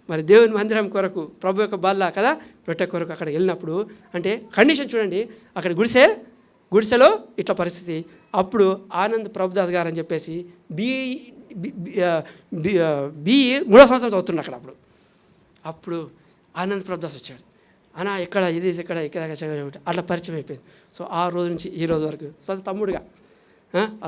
మరి దేవుని మందిరం కొరకు, ప్రభు యొక్క బల్ల కదా, రొట్టె కొరకు అక్కడ వెళ్ళినప్పుడు అంటే కండిషన్ చూడండి, అక్కడ గుడిసే గుడిసెలో ఇట్లా పరిస్థితి. అప్పుడు ఆనంద్ ప్రభుదాస్ గారు అని చెప్పేసి బిఈ 3వ సంవత్సరం చదువుతున్నాడు అక్కడ. అప్పుడు ఆనంద్ ప్రభుదాస్ వచ్చాడు. అన్నా ఎక్కడ ఇది ఇక్కడ అట్లా పరిచయం అయిపోయింది. సో ఆ రోజు నుంచి ఈ రోజు వరకు సో తమ్ముడుగా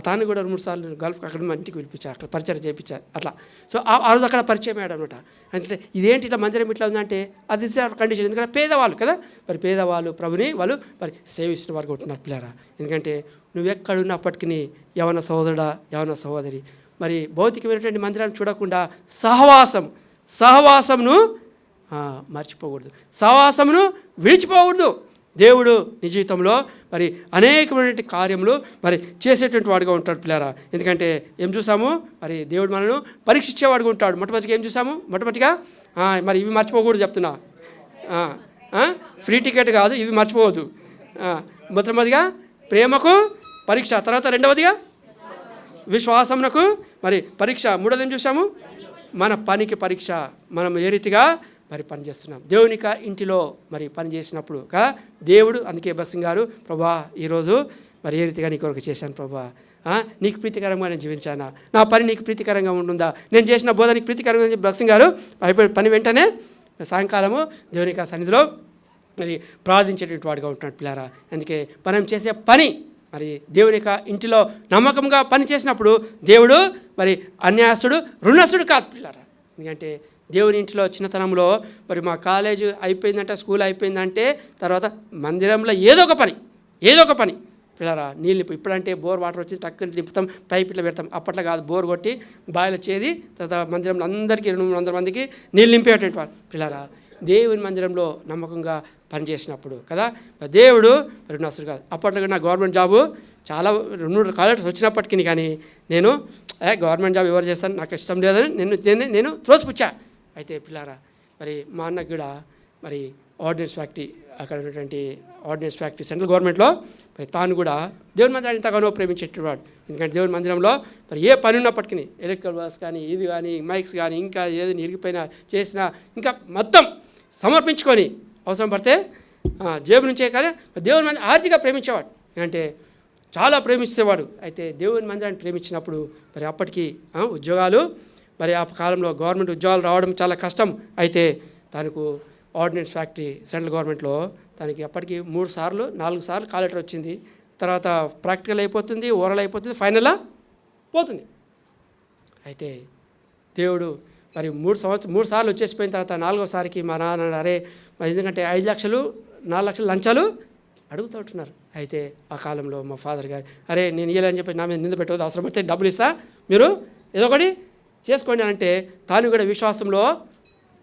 తాను కూడా 3 సార్లు గల్ఫ్ అక్కడ మా ఇంటికి పిలిపించారు, అక్కడ పరిచయం చేయించారు అట్లా. సో ఆ రోజు అక్కడ పరిచయం అయ్యాడు అనమాట. అంటే ఇదేంటి ఇట్లా మందిరం ఇట్లా ఉందంటే అది కండిషన్. ఎందుకంటే పేదవాళ్ళు కదా, మరి పేదవాళ్ళు ప్రభుని వాళ్ళు మరి సేవిస్తున్న వారికి ఉంటున్నారు పిల్లరా. ఎందుకంటే నువ్వెక్కడున్నప్పటికీ యవన సహోదరుడా యవన సహోదరి మరి భౌతికమైనటువంటి మందిరాన్ని చూడకుండా సహవాసమును మర్చిపోకూడదు, సహవాసమును విడిచిపోకూడదు. దేవుడు నీ జీవితంలో మరి అనేకమైనటువంటి కార్యములు మరి చేసేటువంటి వాడుగా ఉంటాడు పిల్లారా. ఎందుకంటే ఏం చూసాము, మరి దేవుడు మనను పరీక్షించేవాడుగా ఉంటాడు. మొట్టమొదటిగా ఏం చూసాము, మొట్టమొదటిగా మరి ఇవి మర్చిపోకూడదు చెప్తున్నా, ఫ్రీ టికెట్ కాదు, ఇవి మర్చిపోవద్దు. మొట్టమొదటిగా ప్రేమకు పరీక్ష, తర్వాత రెండవదిగా విశ్వాసమునకు మరి పరీక్ష, మూడోది ఏం చూసాము మన పనికి పరీక్ష, మనం ఏ రీతిగా మరి పని చేస్తున్నాం దేవునిక ఇంటిలో మరి పని చేసినప్పుడు దేవుడు. అందుకే బక్సింగ్ గారు ప్రభా ఈరోజు మరి ఏ రీతిగా నీ కొరకు చేశాను ప్రభా, నీకు ప్రీతికరంగా నేను జీవించానా, నా పని నీకు ప్రీతికరంగా ఉంటుందా, నేను చేసిన బోధ నీకు ప్రీతికరంగా చెప్పి బక్సింగ్ గారు అయిపోయిన పని వెంటనే సాయంకాలము దేవునిక సన్నిధిలో మరి ప్రార్థించేటువంటి వాడుగా ఉంటున్నాడు పిల్లారా. అందుకే మనం చేసే పని మరి దేవునిక ఇంటిలో నమ్మకంగా పని చేసినప్పుడు దేవుడు మరి అన్యాసుడు రుణసుడు కాదు పిల్లారా. ఎందుకంటే దేవుని ఇంట్లో చిన్నతనంలో మరి మా కాలేజ్ అయిపోయిందంటే స్కూల్ అయిపోయిందంటే తర్వాత మందిరంలో ఏదో ఒక పని పిల్లరా. నీళ్ళు ఇప్పుడంటే బోర్ వాటర్ వచ్చి టక్కుని నింపుతాం, పైప్ ఇట్లా పెడతాం. అప్పట్లో కాదు, బోర్ కొట్టి బాయిలు వచ్చేది, తర్వాత మందిరంలో అందరికీ 200 మందికి నీళ్ళు నింపేటువంటి వారు పిల్లరా. దేవుని మందిరంలో నమ్మకంగా పనిచేసినప్పుడు కదా దేవుడు మరి అసలు కాదు. అప్పట్లో నా గవర్నమెంట్ జాబు చాలా 2 కాలేజెస్ వచ్చినప్పటికీ కానీ నేను గవర్నమెంట్ జాబ్ ఎవరు చేస్తాను నాకు ఇష్టం లేదని నేను త్రోసిపుచ్చా. అయితే పిల్లారా మరి మా అన్నకు కూడా మరి ఆర్డినెన్స్ ఫ్యాక్టరీ అక్కడ ఉన్నటువంటి ఆర్డినెన్స్ ఫ్యాక్టరీ సెంట్రల్ గవర్నమెంట్లో మరి తాను కూడా దేవుని మందిరాన్ని ఎంతగానో ప్రేమించేటవాడు. ఎందుకంటే దేవుని మందిరంలో మరి ఏ పని ఉన్నప్పటికీ ఎలక్ట్రికల్ వర్క్స్ కానీ ఇది కానీ మైక్స్ కానీ ఇంకా ఏదైనా ఇరిగిపోయినా చేసినా ఇంకా మొత్తం సమర్పించుకొని అవసరం పడితే జేబు నుంచే కానీ దేవుని మందిరం ఆర్థికంగా ప్రేమించేవాడు, అంటే చాలా ప్రేమించేవాడు. అయితే దేవుని మందిరాన్ని ప్రేమించినప్పుడు మరి అప్పటికి ఉద్యోగాలు మరి ఆ కాలంలో గవర్నమెంట్ ఉద్యోగాలు రావడం చాలా కష్టం. అయితే తనకు ఆర్డినెన్స్ ఫ్యాక్టరీ సెంట్రల్ గవర్నమెంట్లో తనకి అప్పటికి 3 సార్లు 4 సార్లు కాల్ లెటర్ వచ్చింది. తర్వాత ప్రాక్టికల్ అయిపోతుంది, ఓరల్ అయిపోతుంది, ఫైనల్గా పోతుంది. అయితే దేవుడు మరి 3 సార్లు వచ్చేసిపోయిన తర్వాత 4వసారికి మా నాన్న అరే ఎందుకంటే 5 లక్షలు 4 లక్షలు లంచాలు అడుగుతూ ఉంటున్నారు. అయితే ఆ కాలంలో మా ఫాదర్ గారు అరే నేను ఇయ్యాలని చెప్పి నా మీద నింద పెట్టవద్దు, అవసరం పడితే డబ్బులు ఇస్తా, మీరు ఏదో ఒకటి చేసుకోండి అని అంటే తాను కూడా విశ్వాసంలో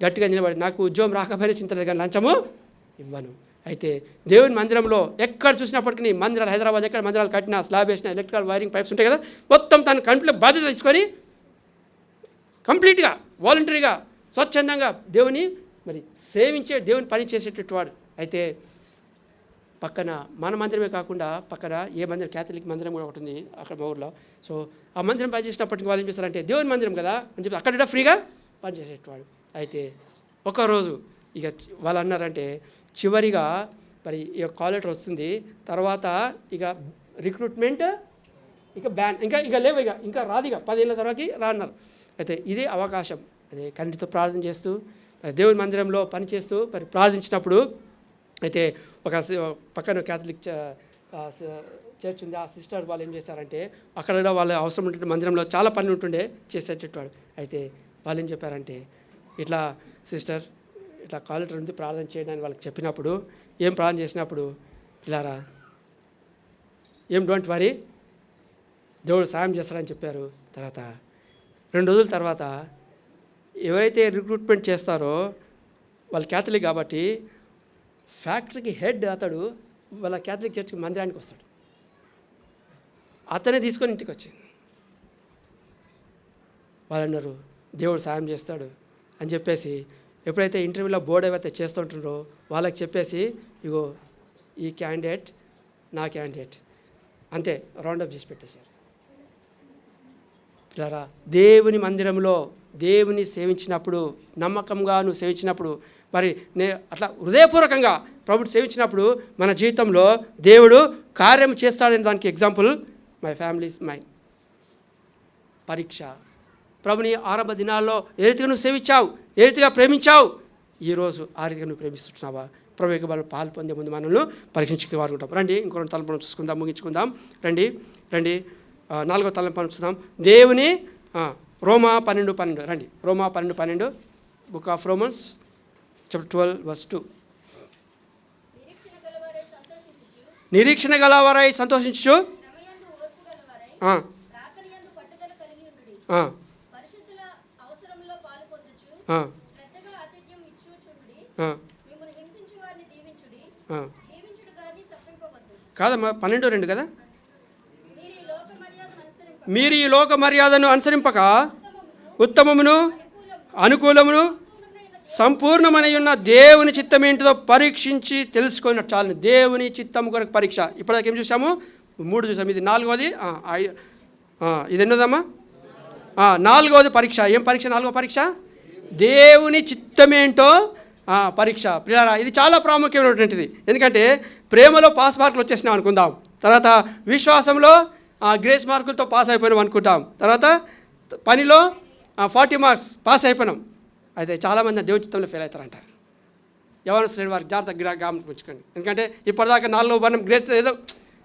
గట్టిగా నిలబడి నాకు ఉద్యోగం రాకపోయినా చింత లేదు కానీ లంచము ఇవ్వను. అయితే దేవుని మందిరంలో ఎక్కడ చూసినప్పటికీ మందిరాలు హైదరాబాద్ ఎక్కడ మందిరాలు కట్టినా స్లాబ్ వేసినా ఎలక్ట్రికల్ వైరింగ్ పైప్స్ ఉంటాయి కదా, మొత్తం తను కంప్లీట్ బాధ్యత తీసుకొని కంప్లీట్గా వాలంటరీగా స్వచ్ఛందంగా దేవుని మరి సేవించే దేవుని పని చేసేటట్టు వాడు. అయితే పక్కన మన మందిరమే కాకుండా పక్కన ఏ మందిరం క్యాథలిక్ మందిరం కూడా ఒకటి ఉంది అక్కడ మా ఊర్లో. సో ఆ మందిరం పనిచేసినప్పటికీ వాళ్ళు ఏం చేస్తారంటే దేవుని మందిరం కదా అని చెప్పి అక్కడ ఫ్రీగా పనిచేసేటవాడు. అయితే ఒకరోజు ఇక వాళ్ళు అన్నారంటే చివరిగా మరి ఇక కాల్ లెటర్ వస్తుంది, తర్వాత ఇక రిక్రూట్మెంట్ ఇక బ్యాన్ ఇక లేవు ఇంకా రాదు, ఇక 10 ఏళ్ళ తర్వాతకి రాన్నారు. అయితే ఇదే అవకాశం, అదే కంటితో ప్రార్థన చేస్తూ మరి దేవుని మందిరంలో పనిచేస్తూ మరి ప్రార్థించినప్పుడు అయితే ఒక పక్కన క్యాథలిక్ చర్చ్ ఉంది, ఆ సిస్టర్ వాళ్ళు ఏం చేశారంటే అక్కడ వాళ్ళ అవసరం ఉంటుండే మందిరంలో చాలా పని ఉంటుండే చేసేటవాడు. అయితే వాళ్ళు ఏం చెప్పారంటే ఇట్లా సిస్టర్ ఇట్లా కాల్ లెటర్ ఉంది ప్రార్థన చేయడానికి వాళ్ళకి చెప్పినప్పుడు ఏం ప్రార్థన చేసినప్పుడు ఇలారా ఏం డోంట్ వరీ దేవుడు సాయం చేస్తాడని చెప్పారు. తర్వాత 2 రోజుల తర్వాత ఎవరైతే రిక్రూట్మెంట్ చేస్తారో వాళ్ళు క్యాథలిక్ కాబట్టి ఫ్యాక్టరీకి హెడ్ అతడు వాళ్ళ క్యాథలిక్ చర్చ్కి మందిరానికి వస్తాడు, అతనే తీసుకొని ఇంటికి వచ్చింది. వాళ్ళు అన్నారు దేవుడు సాయం చేస్తాడు అని చెప్పేసి ఎప్పుడైతే ఇంటర్వ్యూలో బోర్డు ఏవైతే చేస్తుంటారో వాళ్ళకి చెప్పేసి ఇగో ఈ క్యాండిడేట్ నా క్యాండిడేట్ అంతే రౌండప్ చేసి పెట్టేశారు. పిల్లరా, దేవుని మందిరంలో దేవుని సేవించినప్పుడు, నమ్మకంగా నువ్వు సేవించినప్పుడు, మరి అట్లా హృదయపూర్వకంగా ప్రభుని సేవించినప్పుడు మన జీవితంలో దేవుడు కార్యం చేస్తాడని దానికి example my family is mine. పరీక్ష. ప్రభుని ఆరంభ దినాల్లో ఏ రీతిగా నువ్వు సేవించావు, ఏ రీతిగా ప్రేమించావు, ఈరోజు ఆ రీతిగా నువ్వు ప్రేమిస్తున్నావా? ప్రభు యొక్క బలం పాలు పొందే ముందు మనల్ని పరీక్షించుకోవాలనుకుంటాం. రండి, ఇంకో 2 తలంపులను చూసుకుందాం, ముగించుకుందాం. రండి 4వ తలంపును చూద్దాం. దేవుని రోమా 12:12. రండి, రోమా 12:12, బుక్ ఆఫ్ రోమన్స్ చాప్టర్ 12:2. నిరీక్షణ గలవారై సంతోషించు, కాదమ్మా 12:2 కదా. మీరు ఈ లోక మర్యాదను అనుసరింపక ఉత్తమమును అనుకూలమును సంపూర్ణమై ఉన్న దేవుని చిత్తం ఏంటిదో పరీక్షించి తెలుసుకున్నట్టు చాలు. దేవుని చిత్తము కొరకు పరీక్ష. ఇప్పటిదాకా ఏం చూసాము? 3 చూసాము. ఇది 4వది. ఇది ఎన్నోదమ్మా? 4వది పరీక్ష. ఏం పరీక్ష? 4వ పరీక్ష దేవుని చిత్తమేంటో పరీక్ష. ప్రియారా, ఇది చాలా ప్రాముఖ్యమైనటువంటిది. ఎందుకంటే ప్రేమలో పాస్ మార్కులు వచ్చేసినాం అనుకుందాం, తర్వాత విశ్వాసంలో గ్రేస్ మార్కులతో పాస్ అయిపోయినాం అనుకుంటాం, తర్వాత పనిలో 40 మార్క్స్ పాస్ అయిపోయినాం. అయితే చాలామంది దేవుని చిత్తంలో ఫెయిల్ అవుతారంట. యవనస్తులైన వారికి జాగ్రత్తగా గమనించుకోండి. ఎందుకంటే ఇప్పటిదాకా 4 మనం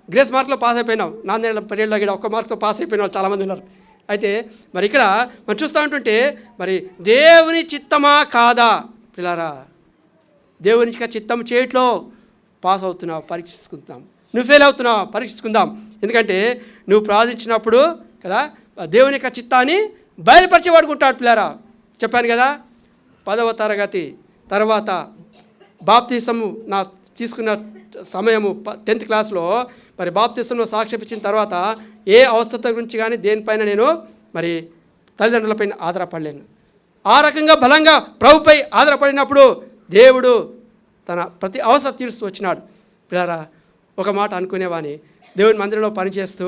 గ్రేస్ మార్కులో పాస్ అయిపోయినాం, 4 పీరియడ్లో కూడా 1 మార్క్తో పాస్ అయిపోయిన వాళ్ళు చాలామంది ఉన్నారు. అయితే మరి ఇక్కడ మనం చూస్తూ ఉంటుంటే మరి దేవుని చిత్తమా కాదా? పిల్లారా, దేవుని చిత్తం చేయట్లో పాస్ అవుతున్నావు, పరీక్షించుకుందాం. నువ్వు ఫెయిల్ అవుతున్నావు, పరీక్షించుకుందాం. ఎందుకంటే నువ్వు ప్రార్థించినప్పుడు కదా దేవుని యొక్క చిత్తాన్ని బయలుపరిచేవాడుకుంటాడు. పిల్లారా, చెప్పాను కదా, 10వ తరగతి తర్వాత బాప్తిసము నా తీసుకున్న సమయము 10th క్లాస్లో మరి బాప్తిసంలో సాక్ష్యం ఇచ్చిన తర్వాత ఏ అవస్థత గురించి కానీ దేనిపైన నేను మరి తల్లిదండ్రులపైన ఆధారపడలేను. ఆ రకంగా బలంగా ప్రభుపై ఆధారపడినప్పుడు దేవుడు తన ప్రతి అవసరం తీరుస్తూ వచ్చినాడు. పిల్లారా, ఒక మాట అనుకునేవాని, దేవుని మందిరంలో పనిచేస్తూ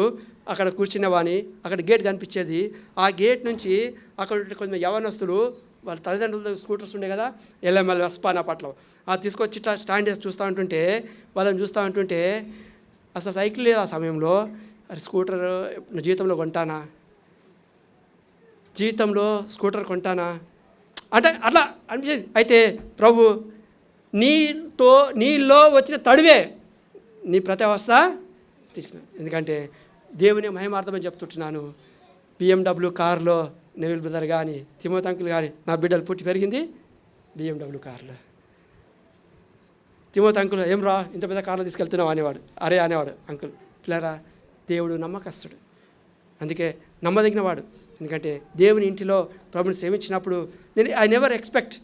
అక్కడ కూర్చునేవాని, అక్కడ గేట్ కనిపించేది. ఆ గేట్ నుంచి అక్కడ కొంచెం యవనస్తులు వాళ్ళ తల్లిదండ్రులతో స్కూటర్స్ ఉండే కదా, ఎల్ఎంఎల్ వెస్పాన్ అప్పట్లో, తీసుకొచ్చి ఇట్లా స్టాండ్ చేసి చూస్తూ ఉంటుంటే, వాళ్ళని చూస్తూ ఉంటుంటే అసలు సైకిల్ లేదు ఆ సమయంలో. అది స్కూటర్ జీవితంలో కొంటానా, జీవితంలో స్కూటర్ కొంటానా అంటే అట్లా అనిపించేది. అయితే ప్రభు నీలో వచ్చిన తడివే నీ ప్రతి అవస్థ తీసుకున్నాను. ఎందుకంటే దేవుని మహిమార్థమని చెప్తుంటున్నాను. BMW కార్లో నెవిల్ బ్రదర్ కానీ తిమోతి అంకుల్ కానీ నా బిడ్డలు పుట్టి పెరిగింది BMW కార్లో. తిమోతి అంకుల్, ఏం రా ఇంత పెద్ద కార్లో తీసుకెళ్తున్నావు అనేవాడు. అరే అనేవాడు అంకుల్. పిల్లరా, దేవుడు నమ్మకస్తుడు, అందుకే నమ్మదగినవాడు. ఎందుకంటే దేవుని ఇంటిలో ప్రభుని సేవించినప్పుడు ఐ నెవర్ ఎక్స్పెక్ట్,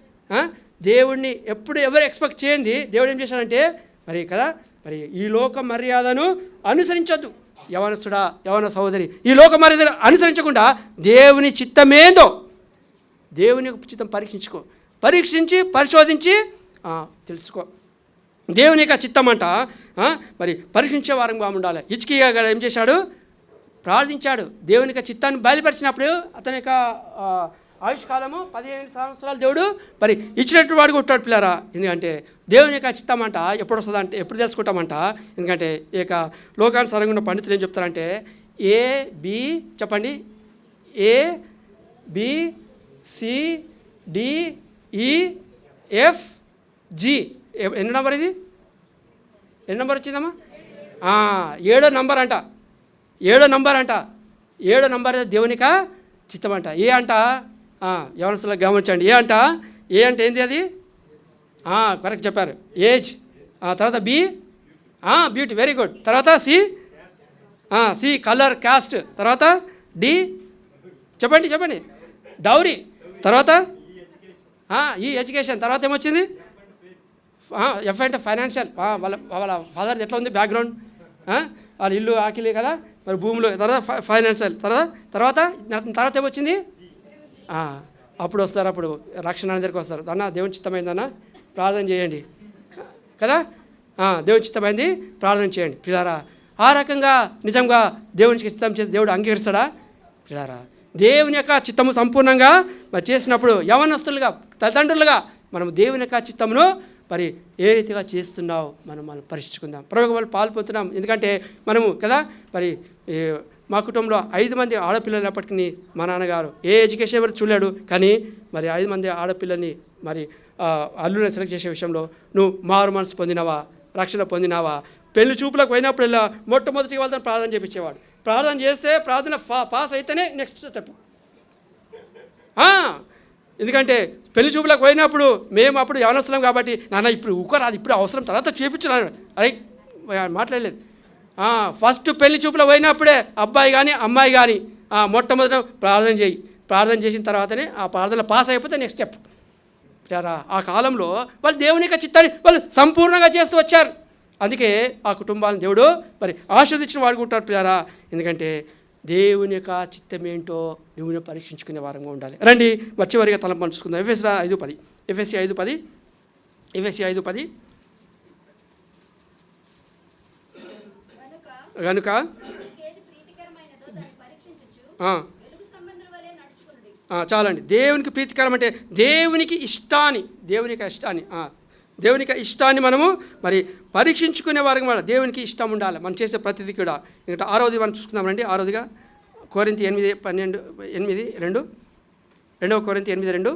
దేవుడిని ఎప్పుడు ఎవరు ఎక్స్పెక్ట్ చేయండి. దేవుడు ఏం చేశాడంటే మరి కదా, మరి ఈ లోక మర్యాదను అనుసరించొద్దు. యవనస్తుడా, యవన సహోదరి, ఈ లోక మర్యాదను అనుసరించకుండా దేవుని చిత్తమేందో, దేవుని చిత్తం పరీక్షించి పరిశోధించి తెలుసుకో. దేవుని యొక్క చిత్తం అంట మరి పరీక్షించే వారంగా ఉండాలి. హిజ్కియా గారు ఏం చేశాడు? ప్రార్థించాడు. దేవుని యొక్క చిత్తాన్ని బయలుపరిచినప్పుడు అతని యొక్క ఆయుష్కాలము 15 సంవత్సరాలు దేవుడు మరి ఇచ్చినట్టు వాడు ఉంటాడు. పిల్లారా, ఎందుకంటే దేవుని యొక్క చిత్తం అంట ఎప్పుడు వస్తుందంటే, ఎప్పుడు తెలుసుకుంటామంట. ఎందుకంటే ఈ యొక్క లోకానుసారంగా ఉన్న పండితులు ఏం చెప్తారంటే AB చెప్పండి, ABCDEFG. ఎన్ని నెంబర్ ఇది? ఎన్ని నెంబర్ వచ్చిందమ్మా? 7వ నంబర్ అంట. 7వ నంబర్ దేవునిక చిత్తం అంట. ఏ అంట యవనస్తులకు గమనించండి. ఏ అంటే ఏంది అది? కరెక్ట్ చెప్పారు. ఏజ్, తర్వాత B బ్యూటీ, వెరీ గుడ్. తర్వాత C కలర్ క్యాస్ట్, తర్వాత D చెప్పండి డౌరీ, తర్వాత ఈ ఎడ్యుకేషన్, తర్వాత ఏమొచ్చింది? F అంటే ఫైనాన్షియల్, వాళ్ళ ఫాదర్ ఎట్లా ఉంది బ్యాక్గ్రౌండ్, వాళ్ళ ఇల్లు ఆకిలి కదా మరి భూములు, తర్వాత ఫైనాన్షియల్, తర్వాత ఏమొచ్చింది? అప్పుడు వస్తారు, అప్పుడు రక్షణ దగ్గరికి వస్తారు. అన్న దేవుని చిత్తమైందన్న ప్రార్థన చేయండి కదా, దేవుని చిత్తమైంది ప్రార్థన చేయండి. పిల్లారా, ఆ రకంగా నిజంగా దేవునికి చిత్తం చేసి దేవుడు అంగీకరిస్తాడా? పిల్లారా, దేవుని యొక్క చిత్తము సంపూర్ణంగా మరి చేసినప్పుడు యవనస్తులుగా తల్లిదండ్రులుగా మనం దేవుని యొక్క చిత్తమును మరి ఏ రీతిగా చేస్తున్నావు మనం పరీక్షించుకుందాం. ప్రభువు వాళ్ళు పాల్పొందుతున్నాం. ఎందుకంటే మనము కదా మరి మా కుటుంబంలో 5 మంది ఆడపిల్లలప్పటికీ మా నాన్నగారు ఏ ఎడ్యుకేషన్ ఎవరు చూడలేడు, కానీ మరి 5 మంది ఆడపిల్లల్ని మరి అల్లుని సెలెక్ట్ చేసే విషయంలో నువ్వు మారు మనసు పొందినావా, రక్షణ పొందినావా, పెళ్లి చూపులకు పోయినప్పుడల్లా మొట్టమొదటిగా వాళ్ళని ప్రార్థన చేయించేవాడు. ప్రార్థన చేస్తే ప్రార్థన పాస్ అయితేనే నెక్స్ట్ స్టెప్. ఎందుకంటే పెళ్లి చూపులకు పోయినప్పుడు మేము అప్పుడు యవనస్తులం కాబట్టి నాన్న ఇప్పుడు ఊకరాదు, ఇప్పుడు అవసరం, తర్వాత చూపించున్నాను. అరే మాట్లాడలేదు. ఫస్ట్ పెళ్లి చూపులో పోయినప్పుడే అబ్బాయి కానీ అమ్మాయి కానీ మొట్టమొదట ప్రార్థన చేయి. ప్రార్థన చేసిన తర్వాతనే ఆ ప్రార్థన పాస్ అయిపోతే నెక్స్ట్ స్టెప్. ఆ కాలంలో వాళ్ళు దేవుని యొక్క చిత్తాన్ని వాళ్ళు సంపూర్ణంగా చేస్తూ వచ్చారు. అందుకే ఆ కుటుంబాలను దేవుడు మరి ఆశీర్వదించిన వాడుకుంటారు ప్రియారా. ఎందుకంటే దేవుని యొక్క చిత్తం ఏంటో నువ్వుని పరీక్షించుకునే వారంగా ఉండాలి. రండి మరి చివరిగా తలంపు చూసుకుందాం. ఎఫెసీ 5:10 కనుక చాలండి. దేవునికి ప్రీతికరం అంటే దేవునికి ఇష్టాన్ని మనము మరి పరీక్షించుకునే వారికి మన దేవునికి ఇష్టం ఉండాలి మనం చేసే ప్రతిదీ కూడా. ఇంకా 6వది మనం చూసుకుందామండి. 6వదిగా కొరింథీ 8:2 2 కొరింథీ 8:2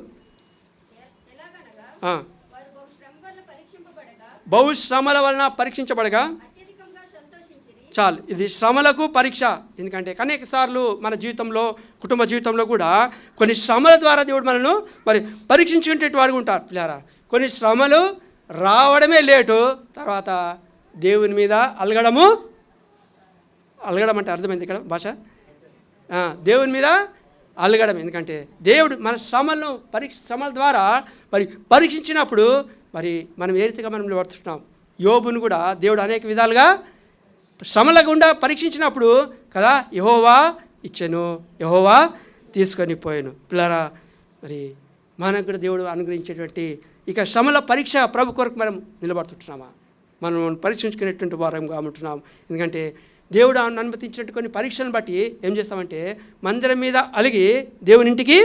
బహుశ్రమల వలన పరీక్షించబడగా చాలు. ఇది శ్రమలకు పరీక్ష. ఎందుకంటే అనేక సార్లు మన జీవితంలో కుటుంబ జీవితంలో కూడా కొన్ని శ్రమల ద్వారా దేవుడు మనను మరి పరీక్షించుకునే వారు ఉంటారు పిల్లారా. కొన్ని శ్రమలు రావడమే లేటు, తర్వాత దేవుని మీద అలగడం అంటే అర్థమైంది ఇక్కడ భాష, దేవుని మీద అలగడం. ఎందుకంటే దేవుడు మన శ్రమల ద్వారా మరి పరీక్షించినప్పుడు మరి మనం ఏ రీతిగా మనం నిలబడుతున్నాం. యోబును కూడా దేవుడు అనేక విధాలుగా శ్రమల గుండా పరీక్షించినప్పుడు కదా యెహోవా ఇచ్చెను, యెహోవా తీసుకొని పోయాను. పిల్లరా మరి మనకు కూడా దేవుడు అనుగ్రహించేటువంటి ఇక శ్రమల పరీక్ష ప్రభు కొరకు మనం నిలబడుతుంటున్నామా, మనం పరీక్షించుకునేటువంటి వారంగా ఉంటున్నాం. ఎందుకంటే దేవుడు అనుమతించినట్టు కొన్ని పరీక్షలను బట్టి ఏం చేస్తామంటే మందిరం మీద అలిగి దేవుని ఇంటికి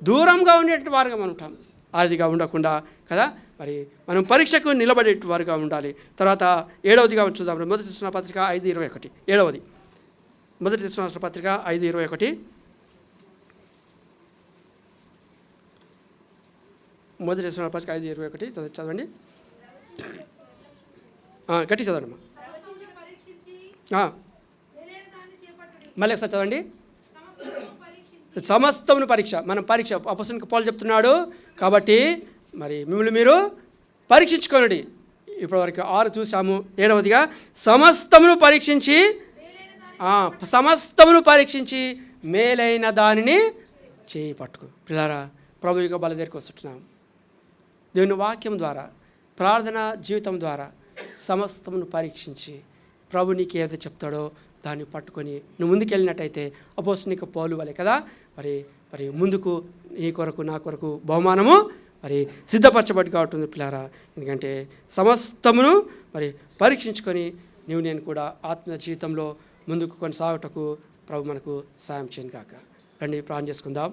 దూరంగా ఉండేటువంటి వారుగా మనం ఉంటాం. ఆదిగా ఉండకుండా కదా మరి మనం పరీక్షకు నిలబడే వారుగా ఉండాలి. తర్వాత 7వదిగా చూద్దాం. మొదటి తెస్సలోనికీయుల పత్రిక 5:21 7వది. మొదటి తెస్సలోనికీయుల పత్రిక 5:21 మొదటి తెస్సలోనికీయుల పత్రిక 5:21 చదవండి. గట్టి చదవండి మళ్ళీ ఒకసారి చదవండి. సమస్తమును పరీక్ష. మనం పరీక్ష అపొస్తలుడైన పౌలు చెప్తున్నాడు కాబట్టి మరి మిమ్మల్ని మీరు పరీక్షించుకోనండి. ఇప్పటివరకు 6 చూసాము. 7వదిగా సమస్తమును పరీక్షించి మేలైన దానిని చేయి పట్టుకో. పిల్లారా ప్రభు యొక్క బల దగ్గరికి వస్తున్నాం. దేవుని వాక్యం ద్వారా ప్రార్థన జీవితం ద్వారా సమస్తమును పరీక్షించి ప్రభు నీకు ఏదైతే చెప్తాడో దాన్ని పట్టుకొని నువ్వు ముందుకు వెళ్ళినట్టయితే అపొస్తలుడైన పౌలు వలె కదా మరి ముందుకు నీ కొరకు నా కొరకు బహుమానము మరి సిద్ధపరచబడిగా ఉంటుంది పిల్లారా. ఎందుకంటే సమస్తమును మరి పరీక్షించుకొని నేను కూడా ఆత్మ జీవితంలో ముందుకు కొనసాగుటకు ప్రభు మనకు సాయం చేయను కాక. రండి ప్రార్థన చేసుకుందాం.